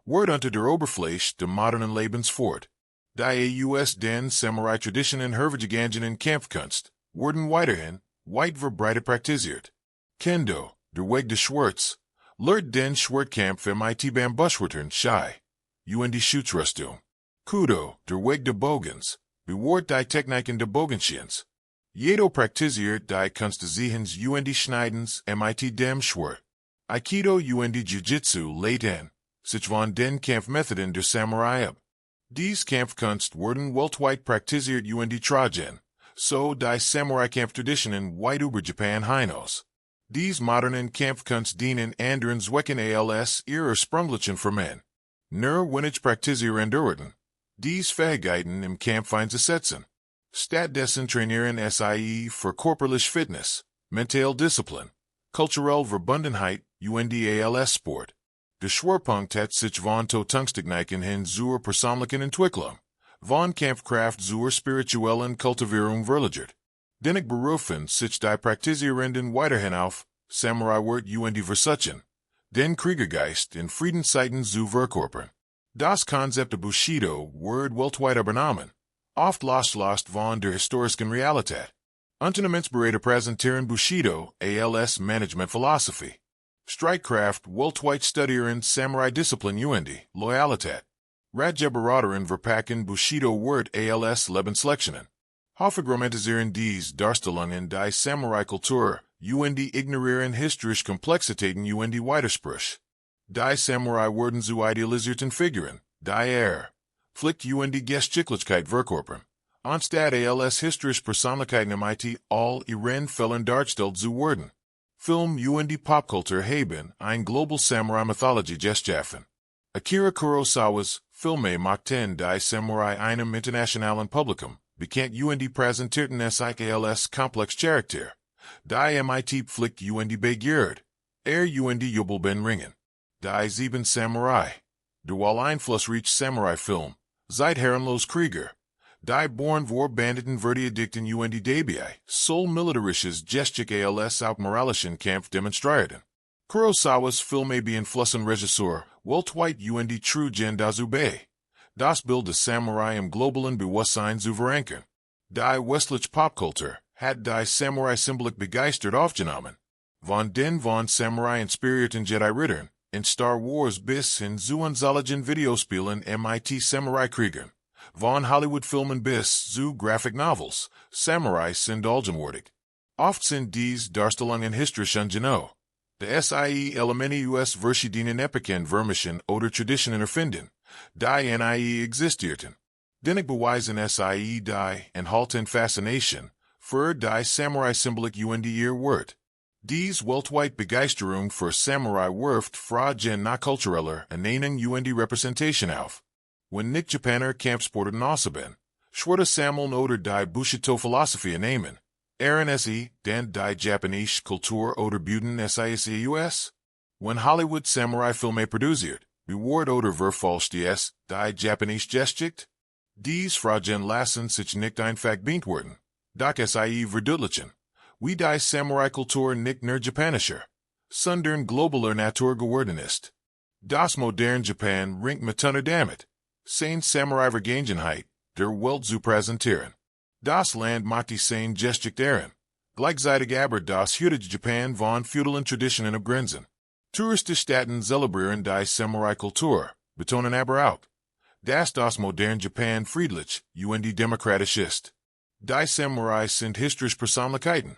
Word unter der Oberfläche der modernen Lebens fort. Die aus den Samurai-Traditionen hervorgegangenen Kampfkunst wurden weiterhin weit verbreitet praktiziert. Kendo, der Weg des Schwerts, lehrt den Schwertkampf mit beim Buschwertern Schei, und die Schutzrüstung. Kudo, der Weg des Bogens, bewahrt die Techniken des Bogenschießens. Jedo praktiziert die Kunst des Siehens und die Schneidens mit dem Schwert. Aikido und die Jiu-Jitsu leiten sich von den Kampfmethoden der Samurai ab. Dies Kampfkunst wurden weltweit praktiziert und die Tragen, so die Samurai-Kampftraditionen weit über Japan hinaus. Dies modernen Kampfkunst dienen anderen Zwecken als ihrer sprunglichen Formen. Nur wenig praktizieren dürfen. Dies Fähigkeiten im Kampf einzusetzen. Stattdessen trainieren sie für körperliche Fitness, mentale Disziplin, kulturelle Verbundenheit und als Sport. Der Schwerpunkt hat sich von Tungstechniken hin zur persönlichen Entwicklung, von Kampfkraft zur spirituellen Kultivierung verlagert. Dennoch berufen sich die Praktizierenden weiterhin auf Samurai-Wort und die Versuchen, den Kriegergeist in Friedenszeiten zu verkörpern. Das Konzept der Bushido wird weltweit übernommen, oft losgelöst von der historischen Realität. Unternehmensberater präsentieren Bushido als Management-Philosophie. Streitkraft weltweit studieren Samurai-Disziplin und Loyalität. Radjaberaterin verpacken Bushido-Wort als Lebenslektionen. Häufig romantisieren dies Darstellungen die Samurai-Kultur und ignorieren historische Komplexitäten und die Widersprüche. Die Samurai wurden zu idealisierten Figuren, die Pflicht und die Geschicklichkeit verkörpern, anstatt als historische Persönlichkeiten mit all ihren Fällen dargestellt zu werden. Film und die Popkultur haben ein global Samurai-Mythologie geschaffen. Akira Kurosawas Filme machten die Samurai einem internationalen Publikum bekannt und die präsentierten es als komplex Charakter, die mit Pflicht und begehrt, und die Jubel ben ringen. Die sieben Samurai, der wohl einflussreich Samurai-Film, seit herrenlos Krieger, die born vor Banditen Verdiedikten und die dabei, soll militarisches Geschick als auch moralischen Kampf demonstrierten. Kurosawas Filme beeinflussen Regisseur, weltweit und die True Gen dazu bei, das Bild des Samurai im globalen Bewusstsein zu verankern. Die westliche Popkultur hat die Samurai symbolisch begeistert aufgenommen. Von den von Samurai inspirierten Jedi-Rittern in Star Wars bis hin zu anzahligen Videospielen mit Samurai-Kriegern. Von Hollywood-Filmen bis zu Graphic-Novels, Samurai sind allgegenwärtig. Oft sind dies Darstellungen historischer Genau. De SIE Elemente US verschiedenen Epochen vermischen oder Traditionen erfinden, die nie existierten. Dennoch beweisen SIE die enthalten Faszination für die Samurai-Symbolik ihr Wort. Dies weltweit Begeisterung für Samurai wirft Fragen nach kultureller und Repräsentation auf. Wenn nicht Japaner Kampfsporten außeben, schwerte Sammeln oder die Bushido-Philosophie annehmen, sie denn die Japanische Kultur oder Buden SIE US? Wenn Hollywood Samurai-Filme produziert, bewahrt oder verfälscht die Japanische Geschichte? Dies Fragen lassen sich nicht einfach beantworten. Doch SIE verdeutlichen, wie die Samurai-Kultur nicht nur japanischer, sondern globaler Natur geworden ist. Das moderne Japan ringt miteinander damit, seine Samurai-Vergangenheit der Welt zu präsentieren. Das Land macht die seine Geschichte ehren. Gleichzeitig aber das heutige Japan von feudalen Traditionen abgrenzen. Touristenstädten zelebrieren die Samurai-Kultur, betonen aber auch, dass das moderne Japan friedlich und demokratisch ist. Die Samurai sind historische Persönlichkeiten.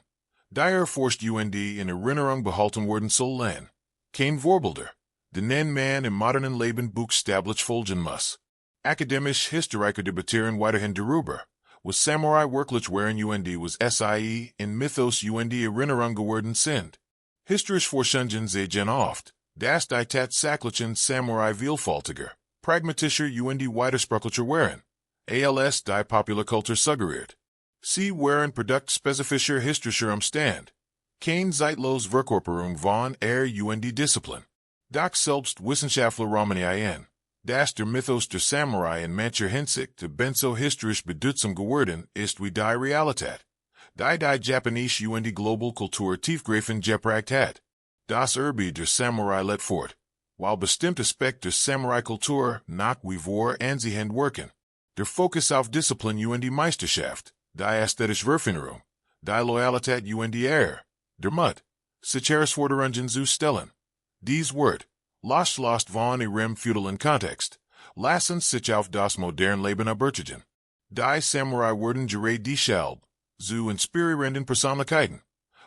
Die erforscht in Erinnerung behalten worden sollen. Kein Vorbilder, den man im modernen Leben buchstäblich folgen muss. Akademisch Historiker debattieren weiterhin darüber, was Samurai wirklich waren was SIE in Mythos Erinnerung geworden sind. Historisch Forschungen sehen oft, dass die tatsächlichen Samurai vielfältiger, pragmatischer widersprüchlicher waren, als die Popularkultur suggeriert. Sie waren produktspezifischer historischer Umstand. Kein zeitlos Verkörperung von Disziplin. Doch selbst Wissenschaftler Romanien, dass der Mythos der Samurai in mancher Hinsicht benso historisch bedeutsam geworden ist wie die Realität. Die Japanische global Kultur tiefgreifend geprägt hat. Das Erbe der Samurai let fort, while bestimmte Aspekt der Samurai-Kultur nach wie vor ansehend wirken. Der Fokus auf Disziplin Meisterschaft, die ästhetische Verfinderung, die Loyalität Ehre, der Mut, sich Herausforderungen zu stellen. Dies Wort, lost von ihrem feudalen Kontext, lassen sich auf das moderne Leben abertigen. Die Samurai wurden gerade deshalb zu inspirierenden Persönlichkeiten,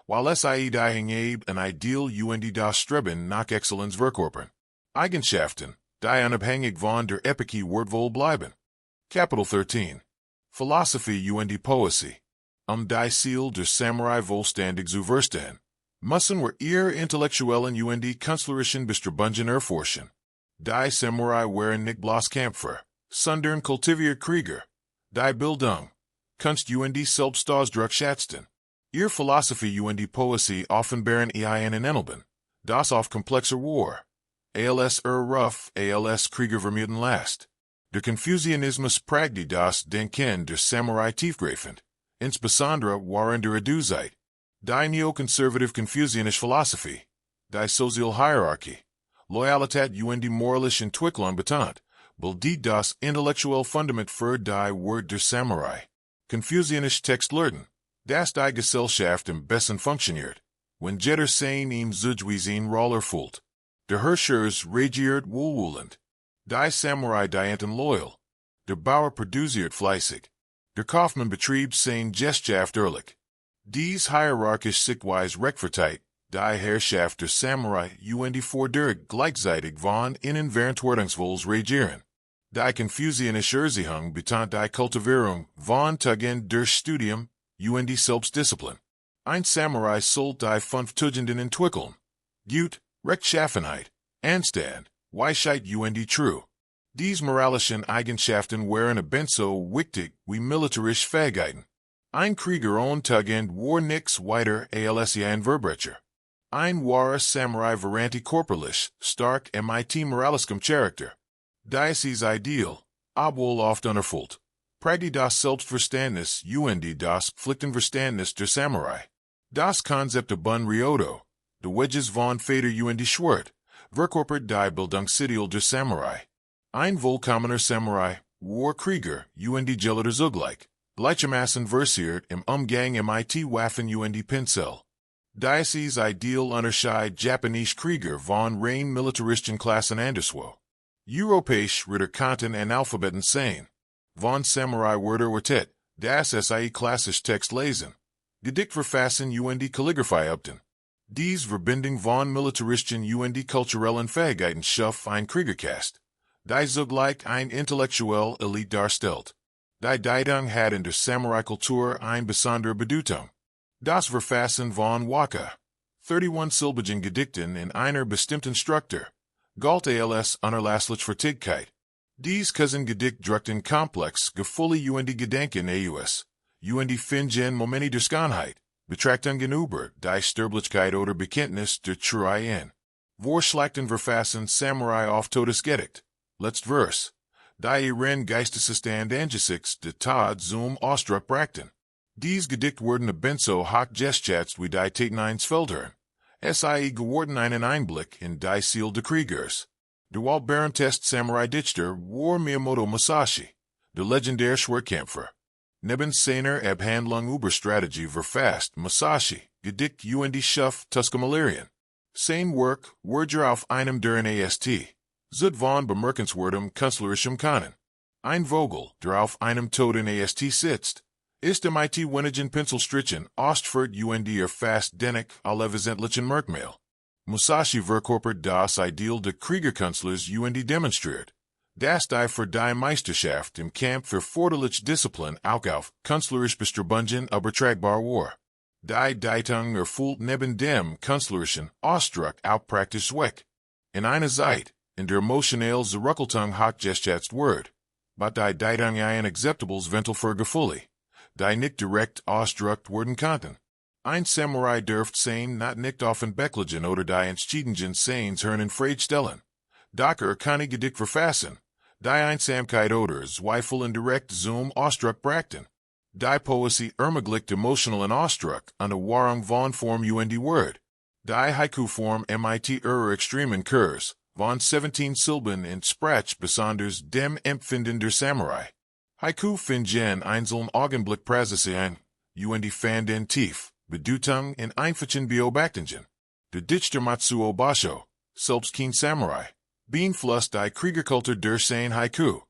while sie die Hingabe ein Ideal das Streben nach Exzellenz verkörpern. Eigenschaften, die unabhängig von der Epoche wortvoll bleiben. Kapitel 13. Philosophie Poesie. Die Ziel der Samurai vollständig zu verstehen, müssen wir ihre intellektuellen künstlerischen Bestrebungen erforschen. Die Samurai waren nicht bloß Kämpfer, sondern kultivierte Krieger. Die Bildung, Kunst Selbstausdruck schätzten. Ihr Philosophie Poesie offenbaren einen Enelben, das auf komplexer War, als rough, als Krieger vermuten lässt. Der Confucianismus prägte das Denken der Samurai tiefgreifend, insbesondere während der Edo-Zeit. Die neokonservative Confucianische Philosophie, die Soziale Hierarchie, Loyalität moralische Entwicklung betont, bildet das intellektuelle Fundament für die Wort der Samurai. Confucianische Text lehrten, dass die Gesellschaft am besten funktioniert, wenn jeder sein ihm zugewiesen Rolle erfüllt. Der Herrscher regiert wohlwollend. Die Samurai dienten loyal. Der Bauer produziert fleißig. Der Kaufmann betrieb sein Geschaft ehrlich. Dies hierarchisch Sichtweise rechtfertigt die Herrschaft der Samurai vordurch gleichzeitig von innen verantwortungsvolles Regieren. Die Confucianische Erziehung betont die Kultivierung von Tugend durch Studium Selbstdisziplin. Ein Samurai sollte die 5 Tugenden entwickeln. Gut, Rechtschaffenheit, Anstand, Weisheit true. Dies moralischen Eigenschaften waren ebenso wichtig wie militärische Fähigkeiten. Ein Krieger ohne Tugend war nichts weiter als ein Verbrecher. Ein wahrer Samurai verrannte körperlich, stark mit moralischem Charakter. Dies ist ideal, obwohl oft unerfüllt. Prägte das Selbstverständnis das Pflichtenverständnis der Samurai. Das Konzept von Ryoto, de Wedges von Feder Schwert, verkörpert die Bildungsideal der Samurai. Ein vollkommener Samurai war Krieger Gelder zugleich. Gleichermaßen versiert im Umgang mit Waffen und Pinsel. Diocese ideal Unterschied Japanische Krieger von rein militaristischen Klassen anderswo. Europäisch Ritter Kanten Analphabeten sein. Von Samurai Wörter Quartett, das SIE klassisch Text lesen. Gedicht verfassen und Kalligraphie upten. Dies Verbindung von militaristischen und kulturellen Fähigkeiten schuf ein Kriegerkast. Die zugleich ein intellektuell Elite darstellt. Die Dichtung hat in der Samurai-Kultur ein besondere Bedeutung. Das Verfassen von Waka. 31 silbigen Gedichten in einer bestimmten Struktur. Galt als unerlasslich Fertigkeit. Dies können Gedicht druckten Komplex, gefülle und Gedenken aus. Und finden Momente der Skanheit. Betrachtungen über die Sterblichkeit oder Bekenntnis der Treue. Vorschlachten Verfassen Samurai auf Todesgedicht. Letzt Vers. Die ihren Geisteszustand angesichts der Tat zum Ausdruck brachten. Dies Gedicht wurden ebenso hoch geschätzt wie die Taten eines Feldherrn. Sie geworden einen Einblick in die Seele der Kriegers. Der Waldbärentest Samurai-Dichter war Miyamoto Musashi, der legendäre Schwertkämpfer. Neben seiner Abhandlung über Strategie verfasst Musashi, Gedicht und Schuf Tuscamelarien. Sein Werk wurde auf einem der Ast. Zud von bemerkenswertem künstlerischem Können. Ein Vogel, der auf einem toten Ast sitzt, ist mit wenigen Pinselstrichen Ostfurt und fast dennoch alle wesentlichen Merkmal. Musashi verkörpert das Ideal der Kriegerkünstlers und demonstriert, dass die für die Meisterschaft im Kampf für forderliche Disziplin auch auf künstlerisch Bestrebungen übertragbar war. Die Dichtung erfüllt neben dem künstlerischen Ausdruck auch praktisch weg. In einer Zeit, in der emotionell zurückhaltung hochgeschätzt wird, but die Dichtung ein akzeptables Ventil für Gefühle, die nicht direkt ausdrückt werden konnten. Ein Samurai dürft sein nicht offenbachlichen oder die entschiedenen Seins hören in Frage stellen. Doch kann Gedicht verfassen, die Einsamkeit oder Zweifel indirekt zum Ausdruck brachten. Die Poesie ermöglicht emotionalen Ausdruck an der Wahrung von Form und Word. Die Haiku-Form mit extremen Kurs, von 17 Silben entspricht besonders dem Empfinden der Samurai. Haiku finden einzelnen Augenblick Präsisieren, und fanden tief, Bedeutung in einfachen Beobachtungen. Der Dichter Matsuo Basho, selbst kein Samurai, beeinflusst die Kriegerkultur durch sein Haiku.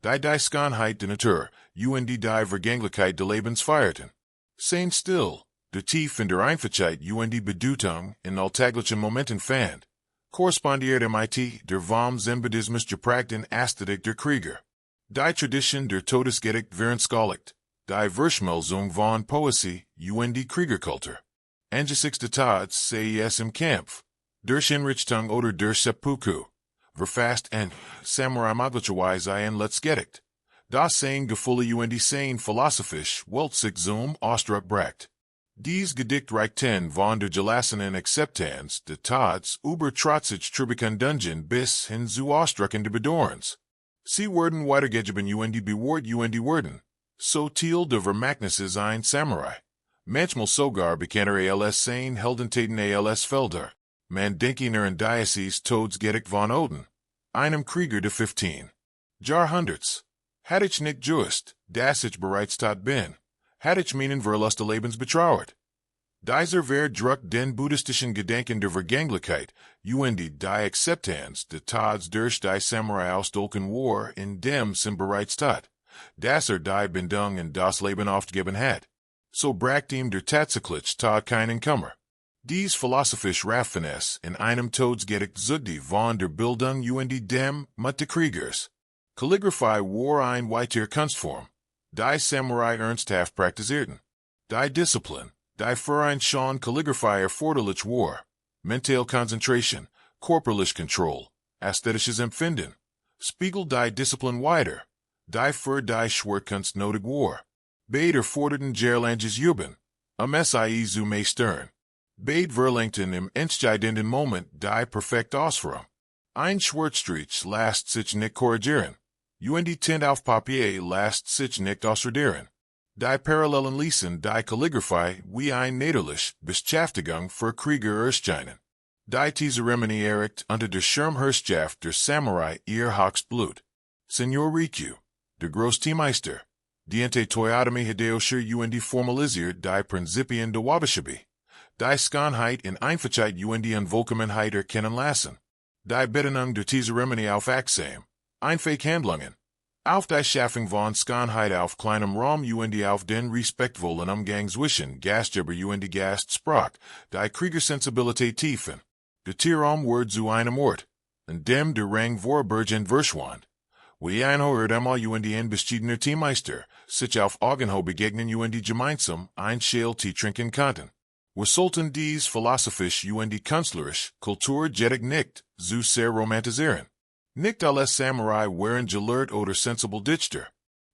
Die Skanheit der Natur, und die Vergänglichkeit des Lebens feierten. Sein Stil, der tief in der Einfachheit und die Bedeutung in alltäglichen Momenten fand, korrespondierte mit der vom Zen-Buddhismus geprägten Ästhetik der Krieger. Die Tradition der Todesgedicht veranschaulicht, die Verschmelzung von Poesie und die Kriegerkultur. Angesichts der Tat sei es im Kampf, durch Hinrichtung oder durch Seppuku, verfasst und Samurai möglicherweise ein letztes Gedicht. Das sein Gefühle und sein philosophisch sich zum Ausdruck bracht. Dies Gedicht reichten von der gelassenen Akzeptanz der Tats über trotzig trübigen Dungeon bis hin zu ausdrückende Bedauerns. Sie wurden weitergegeben und bewahrt und wurden, so Thiel de Vermachtnisses ein Samurai. Manchmal sogar bekannter als sein Heldentaten als Felder. Man denke in ihren Diocese Todesgedicht von Odin, einem Krieger der 15 Jahrhunderts. Had ich nicht just, dass ich bereits tot bin, had ich meinen Verluste Lebens betrauert. Dieser Verdruck den buddhistischen Gedenken der Vergänglichkeit, und die Akzeptanz der Tods durch die Samurai ausdolken war in dem sind bereits tot, dass die Bindung in das Leben aufgegeben hat. So bracht ihm der tatsächlich Tod keinen Kummer. Dies philosophisch Raffinesse in einem Todesgedicht zugdi von der Bildung und dem mit de Kriegers. Kalligraphie war ein weiter Kunstform, die Samurai ernsthaft praktizierten. Die Disziplin, die für ein schon Kalligraphie erforderlich war, mental Konzentration, körperlich Kontrolle, ästhetisches Empfinden, spiegelt die Disziplin weiter, die für die Schwertkunst notig war. Beide erforderten Gerlanges Üben, sie zu meistern. Beide verlangten im entscheidenden Moment die perfekt Ausführung. Ein Schwertstrich lässt sich nicht korrigieren, und die Tinte auf Papier lässt sich nicht ausradieren. Die Parallelen ließen die Kalligraphie wie ein Niederlich Beschäftigung für Krieger erscheinen. Die Zeremonie erregt unter der Schirmherrschaft der Samurai ihr Höchstblut. Senor Rikyū, der Großteameister, Diente Toyotomi Hideyoshir und formalisiert die Prinzipien der Wabashabi. Die Skanheit in Einfachheit und Unvollkommenheit erkennen lassen. Die Bedingung der Zeremonie auf Achsam. Einfach Handlungen. Auf die Schaffung von Skanheit auf kleinem Raum und auf den respektvollen Umgang zwischen Gastgeber und Gastsprach. Die Kriegersensibilität tiefen. Der Tierraum wird zu einem Ort. Und dem der Rang Vorbergen Verschwand. Wie ein Hort einmal und ein beschiedener Teammeister, sich auf Augenhöhe begegnen und gemeinsam ein Schäl Tee trinken konnten. Wir sollten dies philosophisch und künstlerisch, kulturjettig nicht, zu sehr romantisieren. Nicht alles Samurai waren gelehrt oder sensible Dichter.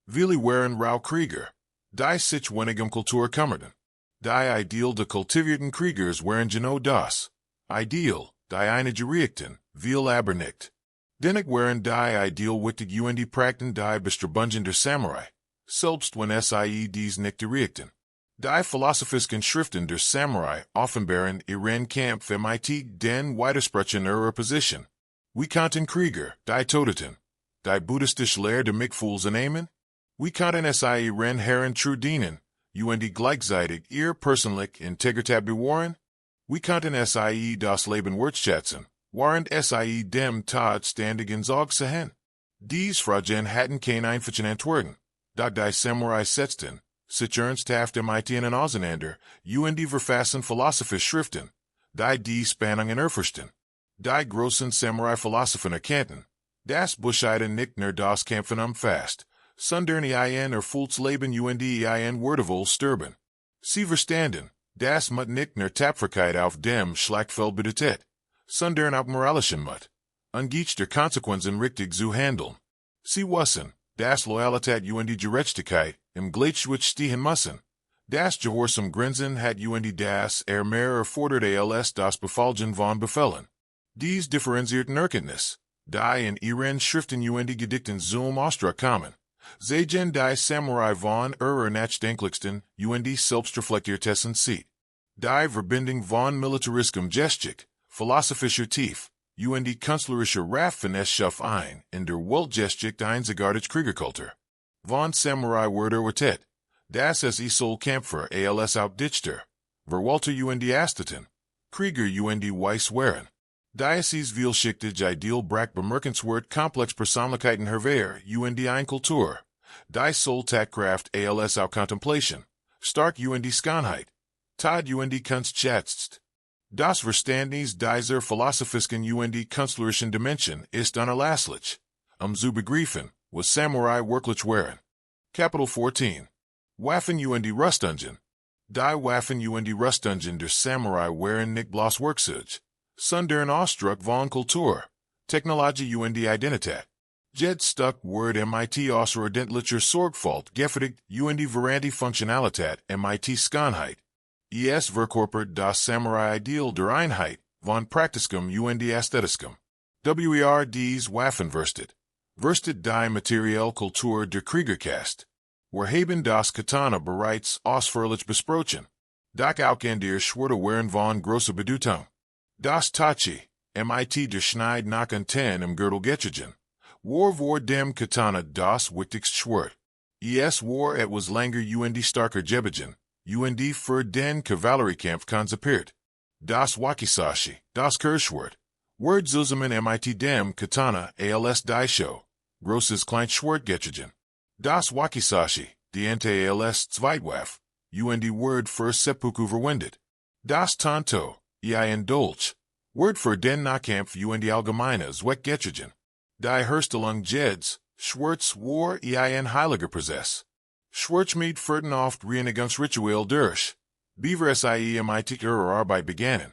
Viele waren rau Krieger. Die sich wenigem Kultur kümmerten. Die Ideal de kultivierten Kriegers waren genau das. Ideal, die einige Richten, viel aber nicht. Dennoch waren die Ideal wichtig und prakten die Bestrabungen der Samurai, selbst wenn sie dies nicht richten. Die philosophischen Schriften der Samurai offenbaren ihren Kampf mit den Widersprechen ihrer Position. Wie konnten Krieger, die Todeten, die buddhistische Lehre der Mikfuls annehmen? Wie konnten sie ihren Herren treu dienen, und gleichzeitig ihr persönlich Integrität bewahren? Wie konnten sie das Leben wertschätzen, während sie dem Tod ständigen Sorg sehen? Dies Fragen hatten kein einfachen Antworten, doch die Samurai setzten, sich ernsthaft mit ihnen auseinander, und verfassen philosophische Schriften, die Spannungen erforschten. Die großen Samurai-Philosophen erkannten, das bescheiden nicht nur das Kämpfen umfasst, sondern ein erfülltes Leben und ein würdevoll Sterben. Sie verstanden, das Mut nicht nur Tapferkeit auf dem Schlachtfeld bedeutet, sondern auch moralischen Mut, angesichts der Konsequenzen richtig zu handeln. Sie wussten, das Loyalität und Gerechtigkeit im Gleichgewicht stehen müssen. Das Gehorsam Grenzen hat und das mehr erfordert als das Befolgen von Befehlen. Dies differenzierten Erkenntnis, die in ihren Schriften und Gedichten zum Ausdruck kommen. Sehen die Samurai von nachdenklichsten und selbstreflektiertesten sieht. Die Verbindung von militarischem Geschick, philosophischer Tief, und künstlerischer Raffinesse ein in der Weltgeschick einzigartige Kriegerkultur. Von Samurai wird erwartet, dass es soll Kämpfer als auch Dichter, Verwalter und Asteten, Krieger und Weiss waren. Diocese vielschichtig ideal brak bemerkenswert komplex Persönlichkeiten herver und ein Kultur. Die soll Tatkraft als auch Contemplation, stark und Skanheit, Tod und Kunst schätzt. Das Verständnis dieser philosophischen und künstlerischen Dimension ist unerlässlich, zu begreifen, was Samurai wirklich waren. Kapitel 14. Waffen und Rüstungen. Die Waffen und Rüstungen der Samurai waren nicht bloß Werkzeuge, sondern Ausdruck von Kultur, Technologie und Identität. Jed Stuck word mit außerordentlicher Sorgfalt gefertigt und Variante Funktionalität mit Skanheit. Es verkörpert das Samurai-Ideal der Einheit von Praktischem und Ästhetischem. Dies Waffen verstet die materielle Kultur der Kriegerkast. Wir haben das Katana bereits ausführlich besprochen. Doch auch in der Schwerte waren von großer Bedeutung. Das Tachi, mit der Schneid nach Anten im Gürtel getragen, war dem Katana das wichtigste Schwert. Es war etwas länger und starker gebaut, und für den Kavalleriekampf konzipiert. Das Wakizashi, das Kehrschwert, wird zusammen mit dem Katana als Daisho, großes Kleinschwert getragen. Das Wakizashi, diente als Zweitwaffe, und wird für Seppuku verwendet. Das Tanto, ein Dolch, wird für den Nahkampf und allgemeine Zweck getragen. Die Herstellung Jeds, Schwerts war ein heiliger Prozess. Schwertschmied führten oft Reinigungsritual durch. Beaver sie mit ihrer Arbeit begannen.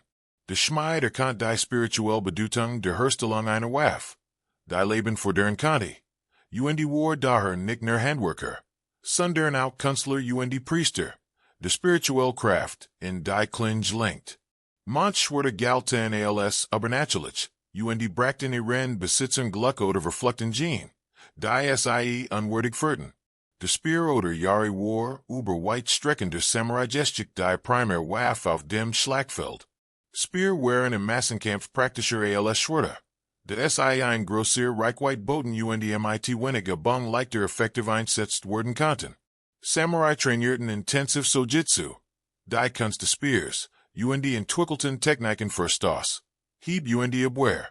Der Schmied erkannt die spirituelle Bedeutung der Herstellung einer Waffe. Die Leben für deren Kanti. Und war daher nicht nur Handwerker, sondern auch Künstler und Priester. Der spirituelle Kraft in die Klinge lenkt. Manch wurde galten als übernatürlich, und brachten ihren Besitzern Glück oder verfluchten Gene. Die sie unwürdig führten. Der Speer oder Yari war über weit Strecken der Samurai-Geschick die primär Waffe auf dem Schlachtfeld. Speer waren im Massenkampf praktischer als Schwerter. Der sie ein grosser Reichweite boten und mit wenig Bang leichter effektiv einsetzt werden konnten. Samurai trainierten intensiv Sojitsu. Die Kunst des Spears. UND entwickelten Techniken für das Hieb UND Abwehr.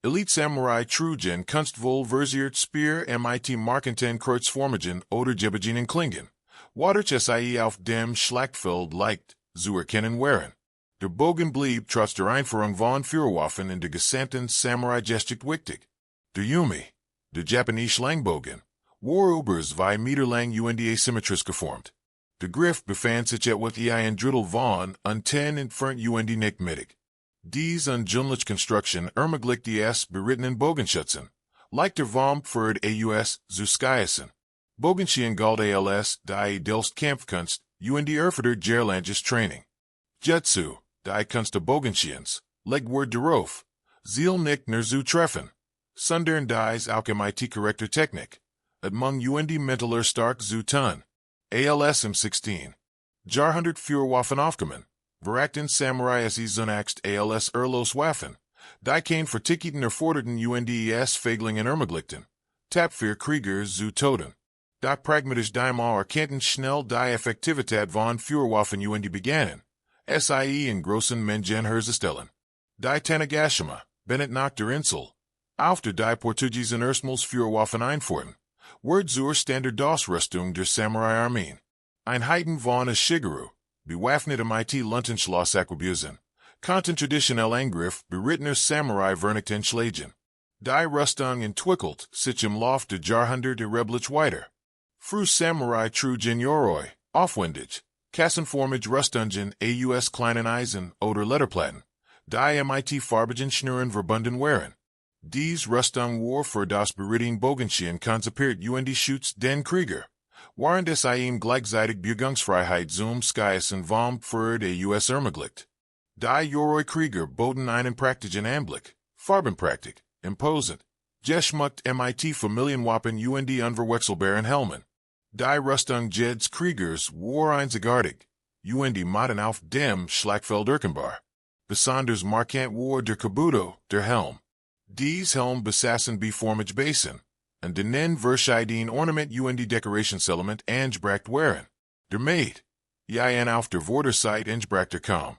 Elite Samurai trugen Kunstvoll versiert Speer mit Markenten Kreuzformagen oder Gebagenen Klingen. Waterch sie auf dem Schlachtfeld leicht zu erkennen waren. Der Bogen blieb trotz der Einführung von Feuerwaffen in der gesamten Samurai-Geschichte wichtig. Der Yumi, der Japanese Langbogen, war über 2 Meter lang und asymmetrisch geformt. Der Griff befand sich etwa ein Drittel von und 10 entfernt und nicht mittig. Dies ungewöhnliche Konstruktion ermöglicht es berittenen Bogenschützen, leichter vom Pferd aus zu schießen. Bogenschießen galt als die delst Kampfkunst und erfordert jährliches Training. Jutsu, die Kunst des Bogenschießens, legt Wert darauf, Ziel nicht nur zu treffen, sondern dies auch mit korrekter Technik, among und mentaler stark zu tun. ALS im 16. Jahrhundert Feuerwaffen aufgenommen. Veracten Samurai sie zunächst als Erlos Waffen, die kein Verticketen erforderten UNDES Feglingen ermöglichten, tapfer Kriegers zu toten. Die pragmatisch Daimler erkannten schnell die Effektivität von Feuerwaffen und begannen, sie in großen Mengen herzustellen. Die Tanegashima, Bennett nach der Insel, auf der die Portugiesen erstmals Feuerwaffen einfuhrten, wurden zur Standardausrüstung der Samurai-Armeen. Einheiten von Shigeru, bewaffnet mit Luntenschloss Aquabusen, konnten traditionell Angriff berittener Samurai vernichten schlagen. Die Rüstung entwickelt sich im Lauf der Jahrhunderte reblich weiter. Früh Samurai trugen Yoroi, aufwendig, kassenformige Rüstungen aus kleinen Eisen oder Lederplatten, die mit farbigen Schnüren verbunden waren. Dies Rüstung war für das Beritten Bogenschießen konzipiert und schützt den Krieger, während es ihm gleichzeitig Bewegungsfreiheit zum Schießen vom Pferd aus ermöglicht. Die Yoroi Krieger boten einen praktischen Anblick, farbenpraktik, imposant, geschmückt mit Familienwappen und unverwechselbaren Helmen. Die Rüstung jedes Kriegers war einzigartig, und Motten auf dem Schlachtfeld erkennbar. Besonders markant war der Kabuto, der Helm. Dies Helm besaßen beformige Basen, und den verschiedenen Ornament und Dekorationselement angebracht waren. Der Maid, en auf der Vorderseite angebrachter kaum.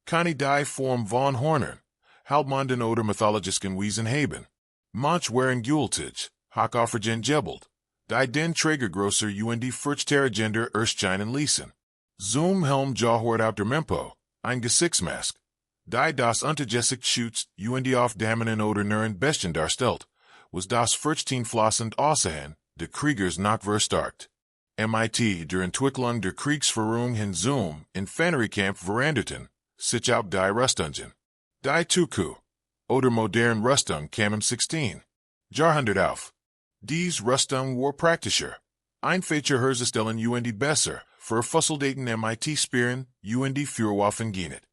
Kann die Form von Hornern, Halbmonden oder mythologischen Wesen haben. Manch waren gültig, hochaufregend gebelt, die den Trägergrosser und Furchtterragender erscheinen ließen. Zum Helm Jahort auf der Mempo, ein Gesichtsmask, die das Untergesicht schützt und auf Damen oder Nuren Bestien darstellt, was das Flossend Aussehen der Kriegers noch verstärkt. Mit der Entwicklung der Kriegsführung hin zum Infanteriekampf veranderten, sich auch die Rüstungen. Die Tuku, oder modern Rüstung kam im 16. Jahrhundert auf. Dies Rüstung war praktischer, einfacher herzustellen und besser, verfusseldaten mit Speeren und Feuerwaffen genet.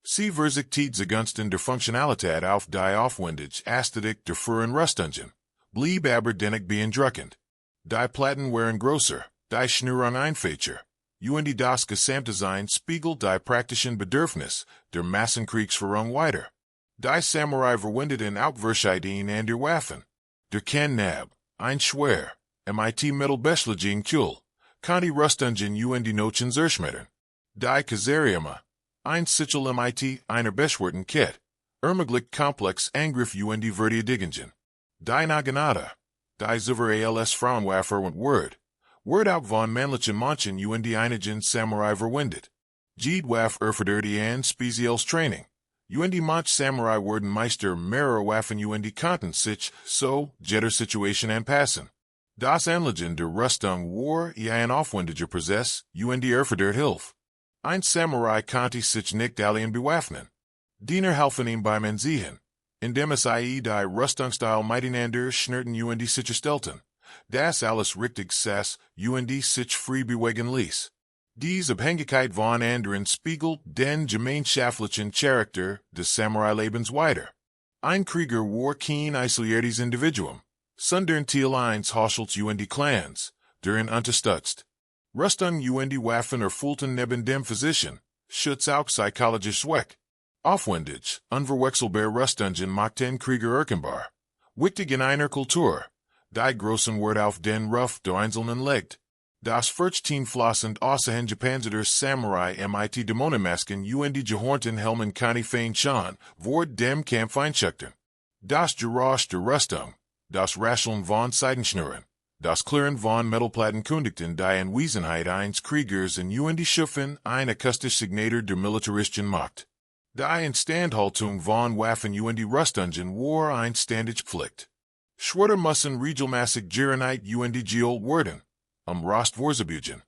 Sie verzichtet zugunsten der Funktionalität auf die aufwendige Ästhetik der frühen Rüstungen, blieb aber dennoch beeindruckend. Die Platten waren größer, die Schnürung einfacher, und das Gesamtdesign spiegelt die praktischen Bedürfnisse der Massenkriegsführung weiter. Die Samurai verwendeten auch verschiedene andere Waffen. Der Kennab, ein Schwer, mit mittelbeschlägigen Kühl, kann die Rüstungen und Nochen zerschmettern. Die Kazariama, ein Sichel mit einer beschwerten Kette, ermöglicht komplex Angriff und Verteidigungen. Die Naginata, die Zuver als Frauenwaffe und Word auch von männlichen Manchen und einigen Samurai verwendet. Jedwaffe erfordert ein spezielles Training. Und manch Samurai wurden Meister mehrerer Waffen und konnten sich so jeder Situation anpassen. Das Anlegen der Rüstung war ein aufwendiger Prozess und erfordert Hilfe. Ein Samurai konnte sich nicht allein bewaffnen. Diener helfen ihm beim Ansehen, indem es die Rüstungsstil miteinander schnürten und sicherstellten. Das alles richtig saß und sich frei bewegen ließ. Dies Abhängigkeit von anderen spiegelt den gemeinschaftlichen Charakter des Samurai-Lebens weiter. Ein Krieger war kein isoliertes Individuum, sondern Teil eines Haushalts und Clans, darin unterstützt. Rüstung und Waffen erfüllten neben dem Physischen, Schutz auch psychologisch weg. Aufwendig, unverwechselbar Rüstungen machten Krieger erkennbar. Wichtig in einer Kultur, die großen Wert auf den Ruf der Einzelnen legt. Das 14 Flossend Außerhin Japansider Samurai mit Dämonenmasken und Gehornten Helmen keine Fein Schauen, Wort dem Kampf einschuchtern. Das Geräusch der Rüstung, das Rascheln von Seidenschnüren, das Klirren von Metallplatten kündigten die Anwesenheit eines Kriegers und die Schuffen ein akustisch Signator der militaristischen Macht. Die Instandhaltung von Waffen und die Rüstungen war ein Standage Pflicht. Schwerter müssen regelmäßig Gerenheit und geholt werden, Rost vorzubugen.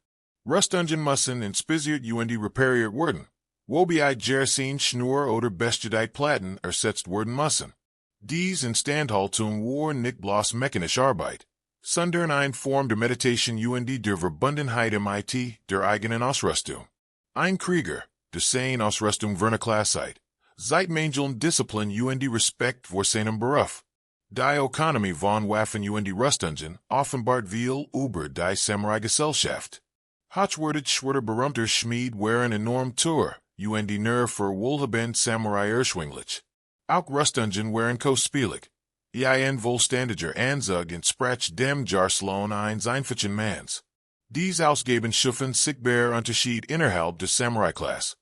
Rüstungen müssen inspisiert und repariert werden, wobei Geresin Schnur oder Bestedeit Platten ersetzt werden müssen. Dies Instandhaltung war nicht bloß mechanische Arbeit, sondern eine Form der Meditation und der Verbundenheit mit der eigenen Ausrüstung. Ein Krieger, der seine Ausrüstung vernachlässigt, seit mangeln Disziplin und Respekt vor seinem Beruf. Die Ökonomie von Waffen und Rüstungen offenbart viel über die Samurai-Gesellschaft. Hochwertig schwerter berühmter Schmied waren enorm teuer, und nur für wohlhabend Samurai erschwinglich. Auch Rüstungen waren kostspielig. Wohlständiger Anzug entsprach dem Jahrlohn eines einfachen Manns. Dies Ausgeben schufen sichtbar Unterschied innerhalb der Samurai-Klasse.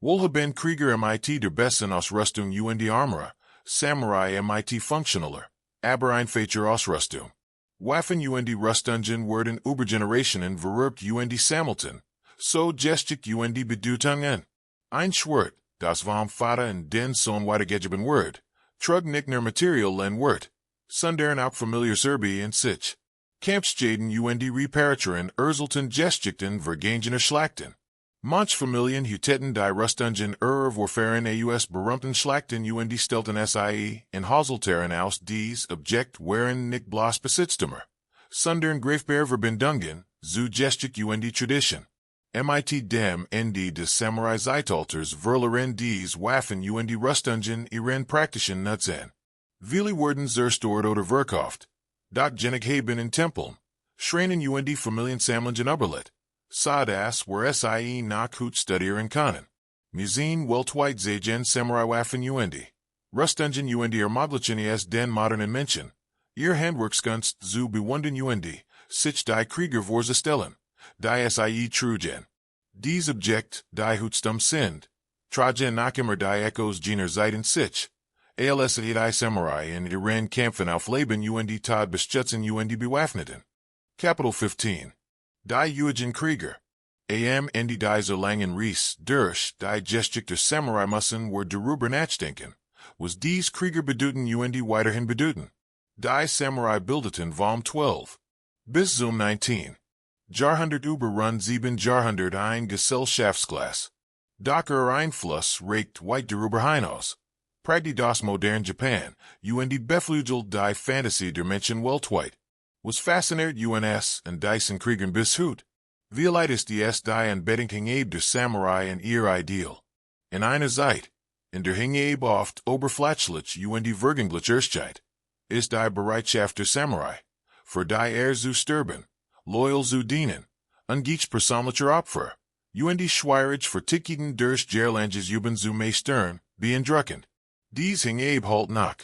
Wohlhabend Krieger mit der besten Ausrüstung und Armor, Samurai mit funktionaler, aber einfacher Ausrüstung. Waffen und Rüstungen wurden über Generationen vererbt und sammelten, so geschick und Bedeutungen. Ein Schwert, das vom Vater und den Sohn weitergegeben wird, trug nicht nur Material und Wert, sondern auch familiar Serbi und sich. Kampfschäden und Reparaturen erzelten geschickten vergangener Schlachten. Manch Familien hüteten die Rüstungen Warfaren aus berühmten Schlachten und stellten sie in Haseltern aus dies Objekt waren nicht bloß Besitztümer, sondern greifbare Verbindungen, zu Geschick und Tradition. Mit dem Ende des Samurai-Zeitalters verloren dies Waffen und Rüstungen ihren praktischen Nutzen. Viele wurden zerstört oder verkauft. Dort genig haben in Tempeln, Schreinen und Familiensammlungen überlet. Sadas were sie nach Hut studieren können. Museen weltweit sehen Samurai-Waffen und Rüstungen und ermöglichen es den modernen Menschen, ihr Handwerkskunst zu bewundern und sich die Krieger vorzustellen, die sie trugen. Dies Objekt, die Hutstum sind, tragen nach immer die Echos jener Zeiten sich, als die Samurai in ihren Kämpfen aufleben und Tod beschützen und bewaffneten. Kapitel 15. Die Eugen Krieger. Ende dieser langen Reise durch die Geschichte der Samurai müssen wir darüber nachdenken, was dies Krieger bedeuten und weiterhin bedeuten. Die Samurai bildeten vom 12 bis zum 19. Jahrhundert überrun 7 Jahrhundert ein Gesellschaftsklasse. Doch Einfluss reicht weit darüber hinaus. Prägte das moderne Japan und beflügelt die Fantasie der Menschen weltweit. Was fasziniert uns und diesen Kriegern bis heute? Wie leid ist die Anbetung hingabe der Samurai und ihr Ideal? In einer Zeit, in der hingabe oft oberflächlich und vergänglich erscheint, ist die Bereitschaft der Samurai, für die zu sterben, loyal zu dienen, ungleich persönlicher Opfer, und schwierig vertickten durch Gerlanges Juben zu meistern, beeindruckend. Dies hingabe halt nach.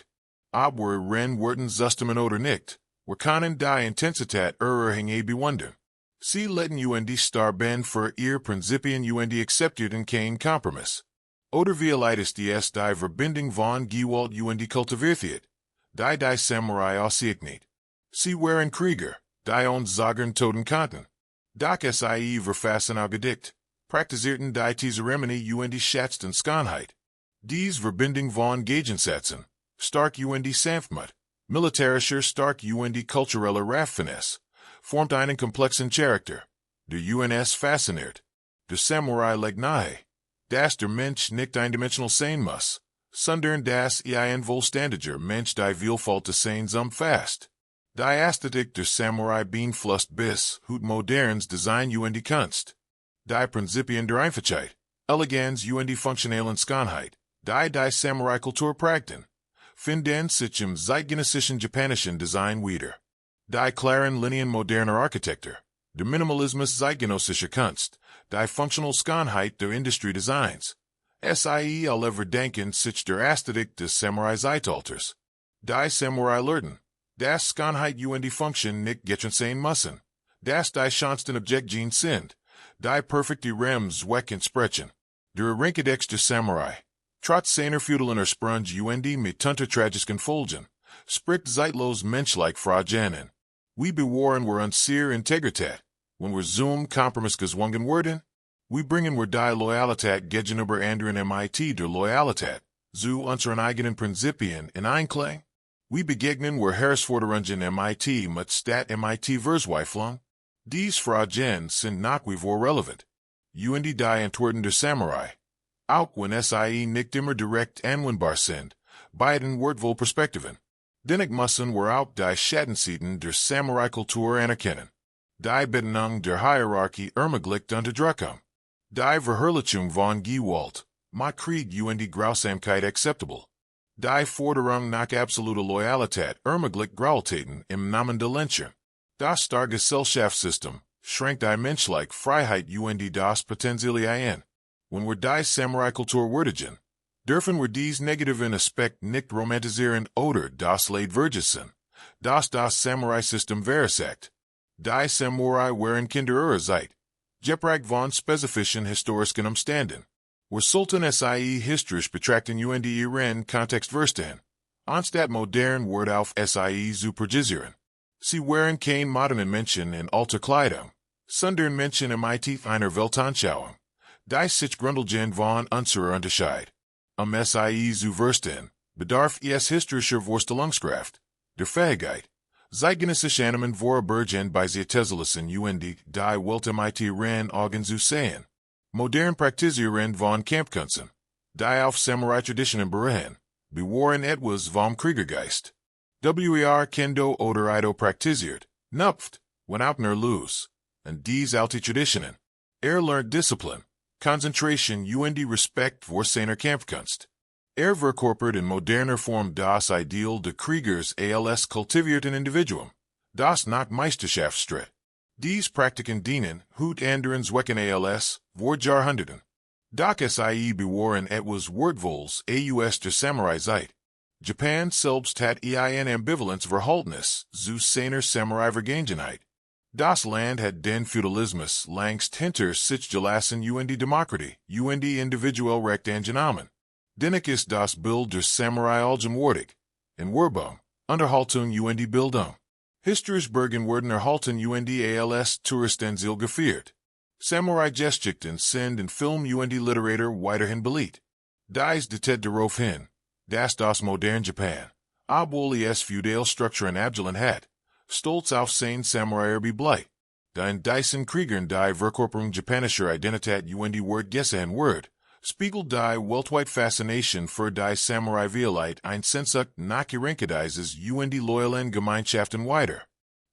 Aber ren wurden zusammen oder nicht, wir können die Intensität hingabe bewundern. Sie letten und starben für ihr Prinzipien und akzeptierten kein Kompromiss. Oder wie leid ist die Verbindung von Gewalt und kultiviert, die Samurai ausgegnet. Sie waren Krieger, die uns sagen toten konnten. Doch sie verfassen auch Gedicht, praktizierten die Zeremonie und schätzten Schönheit. Dies Verbindung von Gegensätzen, stark und Sanftmut, militärischer stark und kultureller Raffinesse, formt einen komplexen Charakter, der uns fasziniert. Der Samurai legt nahe, dass der Mensch nicht eindimensional sein muss, sondern dass ein wohlständiger Mensch die Vielfalt des Seins umfasst. Die Ästhetik der Samurai beeinflusst bis heute modernes Design und Kunst. Die Prinzipien der Einfachheit, Eleganz und funktionellen Schönheit, die Samurai-Kultur prägten, finden sich im zeitgenössischen japanischen Design wieder. Die klaren Linien moderner Architektur, der Minimalismus zeitgenössischer Kunst, die funktionelle Schönheit der Industriedesigns. Sie alle verdenken sich der Ästhetik des Samurai-Zeitalters. Die Samurai lehrten, dass Schönheit und Funktion nicht getrennt sein müssen. Das die schönsten Objekten sind, die perfekte Rem Zweck entsprechen. Der Rinkedex der Samurai. Trotz seiner feudalen Ursprung mit tunter tragischen Folgen, spricht zeitlos menschlich Fragen. We bewahren wir unsere Integrität, wenn wir zum Kompromiss gezwungen werden. We bringen wir die Loyalität gegenüber anderen mit der Loyalität zu unseren eigenen Prinzipien in Einklang. We begegnen wir Herausforderungen mit Stat Verzweiflung. Dies Fragen sind nach wie vor relevant. Die Antworten der Samurai. Auch wenn sie nicht immer direkt anwendbar sind, beiden wohl Perspektiven. Dennoch müssen wir auch die Schattenseiten der Samurai-Kultur anerkennen. Die Bedeutung der Hierarchie ermöglicht Unterdrückung. Die Verherrlichung von Gewalt macht Krieg Grausamkeit akzeptabel. Die Forderung nach absoluter Loyalität ermöglicht Grautäten im Namen der Lyncher. Das starre Gesellschaftssystem schränkt die menschliche Freiheit das Potenzial ein. Wenn wir die Samurai-Kultur würdigen, dürfen wir dies negativen Aspekt nicht romantisieren oder das Leid vergessen, das Samurai-System versagt. Die Samurai waren Kinder ihrer Zeit, geprägt von spezifischen historischen Umständen. Wir sollten sie historisch betrachten ihren Kontext verstehen, anstatt modern Wort auf sie zu projisieren. Sie waren kein modernen Menschen in alter Kleidung, sondern Menschen mit einer Weltanschauung. Die sich grundlegend von unserer Unterschied. Sie zu verstehen, bedarf es historischer Vorstellungskraft, der Fähigkeit, zeitgenössische Annahmen vorübergehend bei Zeiteselassen die Welt mit ihren Augen zu sehen. Modern Praktisieren von Kampfkunsten, die auf Samurai-Traditionen beruhen, bewahren etwas vom Kriegergeist. Kendo oder Ido praktiziert, nupft, when out los, und dies alte Traditionen. Lernt Disziplin, Concentration Respekt vor seiner Kampfkunst. Verkörpert in moderner Form das Ideal de Kriegers als kultivierten Individuum, das nach Meisterschaft strebt. Dies Praktiken dienen, hut anderen Zwecken als, vor Jahrhunderten. Doch sie bewahren etwas Wortvolles aus der Samurai-Zeit. Japan selbst hat ein Ambivalenz-Verhaltnis zu seiner Samurai-Vergangenheit. Das Land hat den Feudalismus längst hinter sich gelassen die Demokratie, individuell Recht angenommen. Dennoch ist das Bild der Samurai allgegenwärtig. In Werbung, Unterhaltung die Bildung. Historisch Bergen werden erhalten als Touristenziel geführt. Samurai-Geschichten sind in Film die Literatur weiterhin beliebt. Dies deutet darauf hin, dass das moderne Japan, obwohl es feudal Strukturen abgelehnt hat, stolz auf sein Samurai bleibt. In diesen Kriegern die Verkörperung japanischer Identität die Wort gesehen wird, spiegelt die weltweite Faszination für die Samurai-Vielheit ein Sehnsucht nach Irenkadizes die loyalen Gemeinschaften weiter.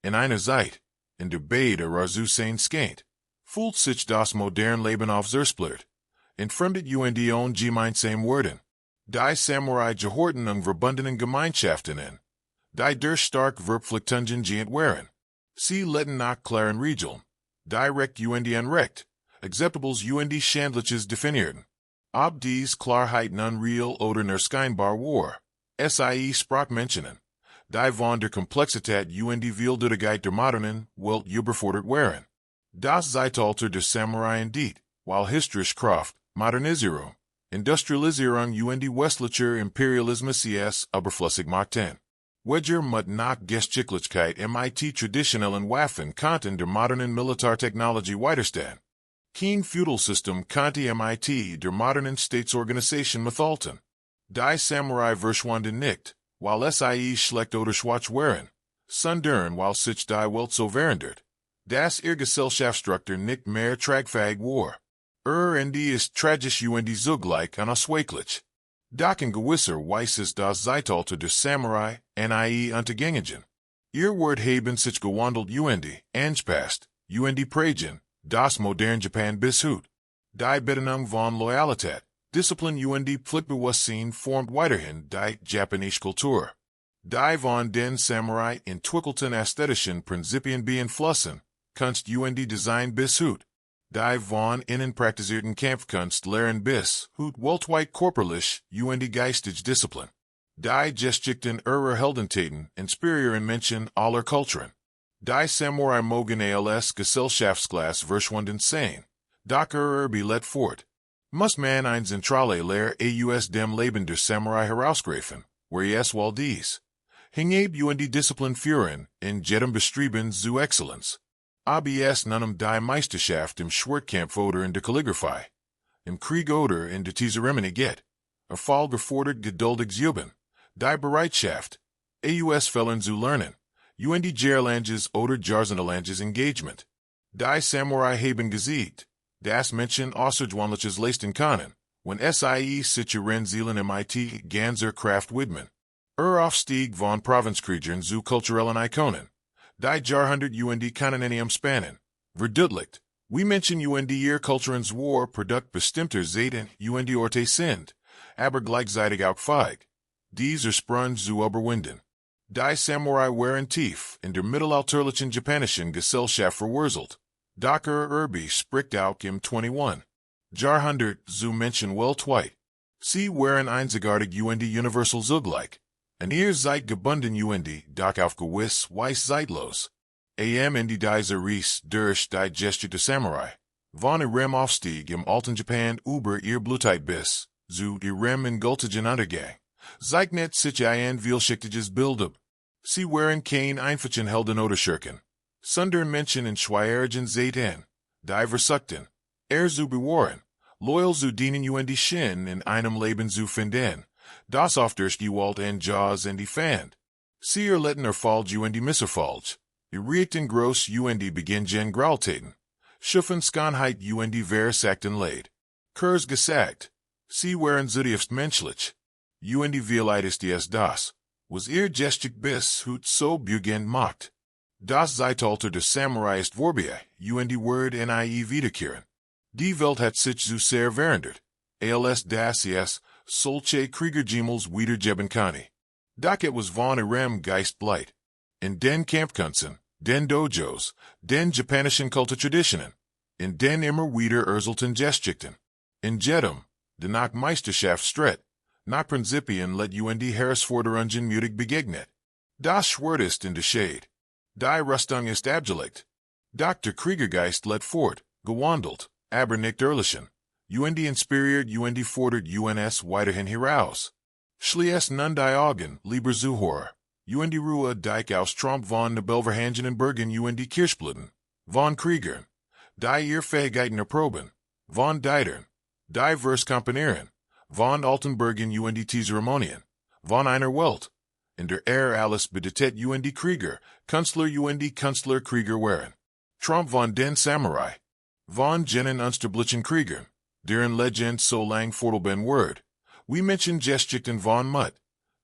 In einer Zeit, in der beide zu sein scheint, fühlt sich das moderne Leben zersplittert. Entfremdet on gemeinsam werden. Die Samurai gehorten verbundenen Gemeinschaften in. Die der stark verpflichtungen waren. Sie letten nach klaren Regeln. Direkt Recht. Acceptables Schandliches definierten. Ob dies Klarheit unreal oder nur scheinbar war. Sie sprach mentionen. Die von der Komplexität Vieldeutigkeit der modernen Welt überfordert waren. Das Zeitalter der Samurai indeed, while historisch Kraft, Modernisierung, Industrialisierung westlicher Imperialismus überflüssig machten. Wedger mit nach Geschicklichkeit mit traditionellen Waffen konnten der modernen Militärtechnologie weiterstehen. Kein Feudalsystem konnte mit der modernen Staatsorganisation mithalten. Die Samurai verschwanden nicht, while sie schlecht oder schwach waren, sondern while sich die Welt so verändert, dass ihr Gesellschaftsstruktur nicht mehr tragfähig war. Ist tragisch zugleich unausweichlich. Doch in gewisser Weise ist das Zeitalter der Samurai untergegangen. Ihr Wort haben sich gewandelt angepasst, prägen, das moderne Japan bis heute. Die Bedeutung von Loyalität, Disziplin Pflichtbewusstsein formt weiterhin die Japanische Kultur. Die von den Samurai entwickelten ästhetischen Prinzipien beeinflussen, Kunst Design bis heute. Die von ihnen praktizierten Kampfkunst lehren bis heute weltweit körperlich geistige Disziplin. Die Geschichten ihrer Heldentaten inspirieren Menschen aller Kulturen. Die Samurai Mogen als Gesellschaftsklasse verschwunden sein. Docker let fort. Muss man ein Zentrale Lehr aus dem Leben der Samurai herausgreifen, where es wohl dies. Hingab die Disziplin führen, in jedem Bestreben zu Exzellenz. ABS nunnem die Meisterschaft im Schwertkampf oder in der Kalligraphie. Im Krieg oder in der Zeremonie get. Erfolg gefordert geduldig üben. Die Bereitschaft. Aus Fällen zu lernen. Jahrlanges oder Jahrzehntelanges Engagement. Die Samurai haben gesiegt. Das Menschen außergewöhnliches leisten können, wenn sie sich ihren Zielen mit ganzer Kraft widmen. Aufstieg von Provinzkriegern zu kulturellen Ikonen. Die Jahrhundert Kontinentium spannen. Verduidelijkt. We Menschen ihr Kulturens War Produkt bestimmter Zeiten Orte sind, aber gleichzeitig auch feig. Diese Sprung zu überwinden. Die Samurai waren tief in der mittelalterlichen japanischen Gesellschaft verwurzelt. Docker spricht auch im 21. Jahrhundert zu Menschen weltweit. Sie waren einzigartig universal zugleich. Und ihr seid gebunden doch auf gewiss weiß zeitlos. Dieser Ries durch die Geschichte der Samurai. Von ihrem Aufstieg im alten Japan über ihr Blutheit bis zu ihrem endgültigen Untergang. Zeichnet sich ein vielschichtiges Bild ab. Sie waren kein einfachen Helden oder Schurken. Sondern Menschen in schwierigen Zeiten. Die versuchten, zu bewahren, loyal zu dienen Shin in einem Leben zu finden. Das oftest Walt and Jaws and fand. Sie erlitten Erfolg Misserfolg. Richten gross begingen Graultaten. Schuffen Skanheit versagten leid. Kurs gesagt. Sie waren zutiefst menschlich. Vielitest das. Was ihr Geschichte bis hut so beginn macht. Das Zeitalter der Samurai ist vorbei, Word nie wiederkehren. Die Welt hat sich zu sehr verändert. Als das solche Kriegergemels wiedergeben kann. Doch was von ihrem Geist bleit. In den Kampfkunsten, den Dojos, den japanischen Kulturtraditionen, in den immer wieder erzelten Geschichten. In jedem, de nach Meisterschaft stritt, nach Prinzipien let Herausforderungen mutig begegnet. Das Schwert ist in der Shade. Die Rüstung ist abgelegt. Dr. Kriegergeist let fort, gewandelt, aber nicht erlichen. Inspiriert fordert uns weiterhin heraus. Schließ nun die Augen, lieber Zuhörer. Ruhe dich aus Trump von Nebelverhangen Bergen Kirschblüten. Von Kriegern. Die ihr Fähigkeiten erproben. Von Deitern. Die Vers komponieren. Von Altenbergen Zeremonien. Von einer Welt. In der alles bedeutet Krieger, Künstler Krieger waren. Trump von den Samurai. Von jenen unsterblichen Kriegern, deren Legend so lang fortbestehen wird. We Menschen Geschichten von Mut.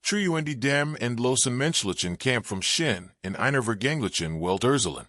True dem endlosen menschlichen Kampf vom Shin in einer vergänglichen Welt erzählen.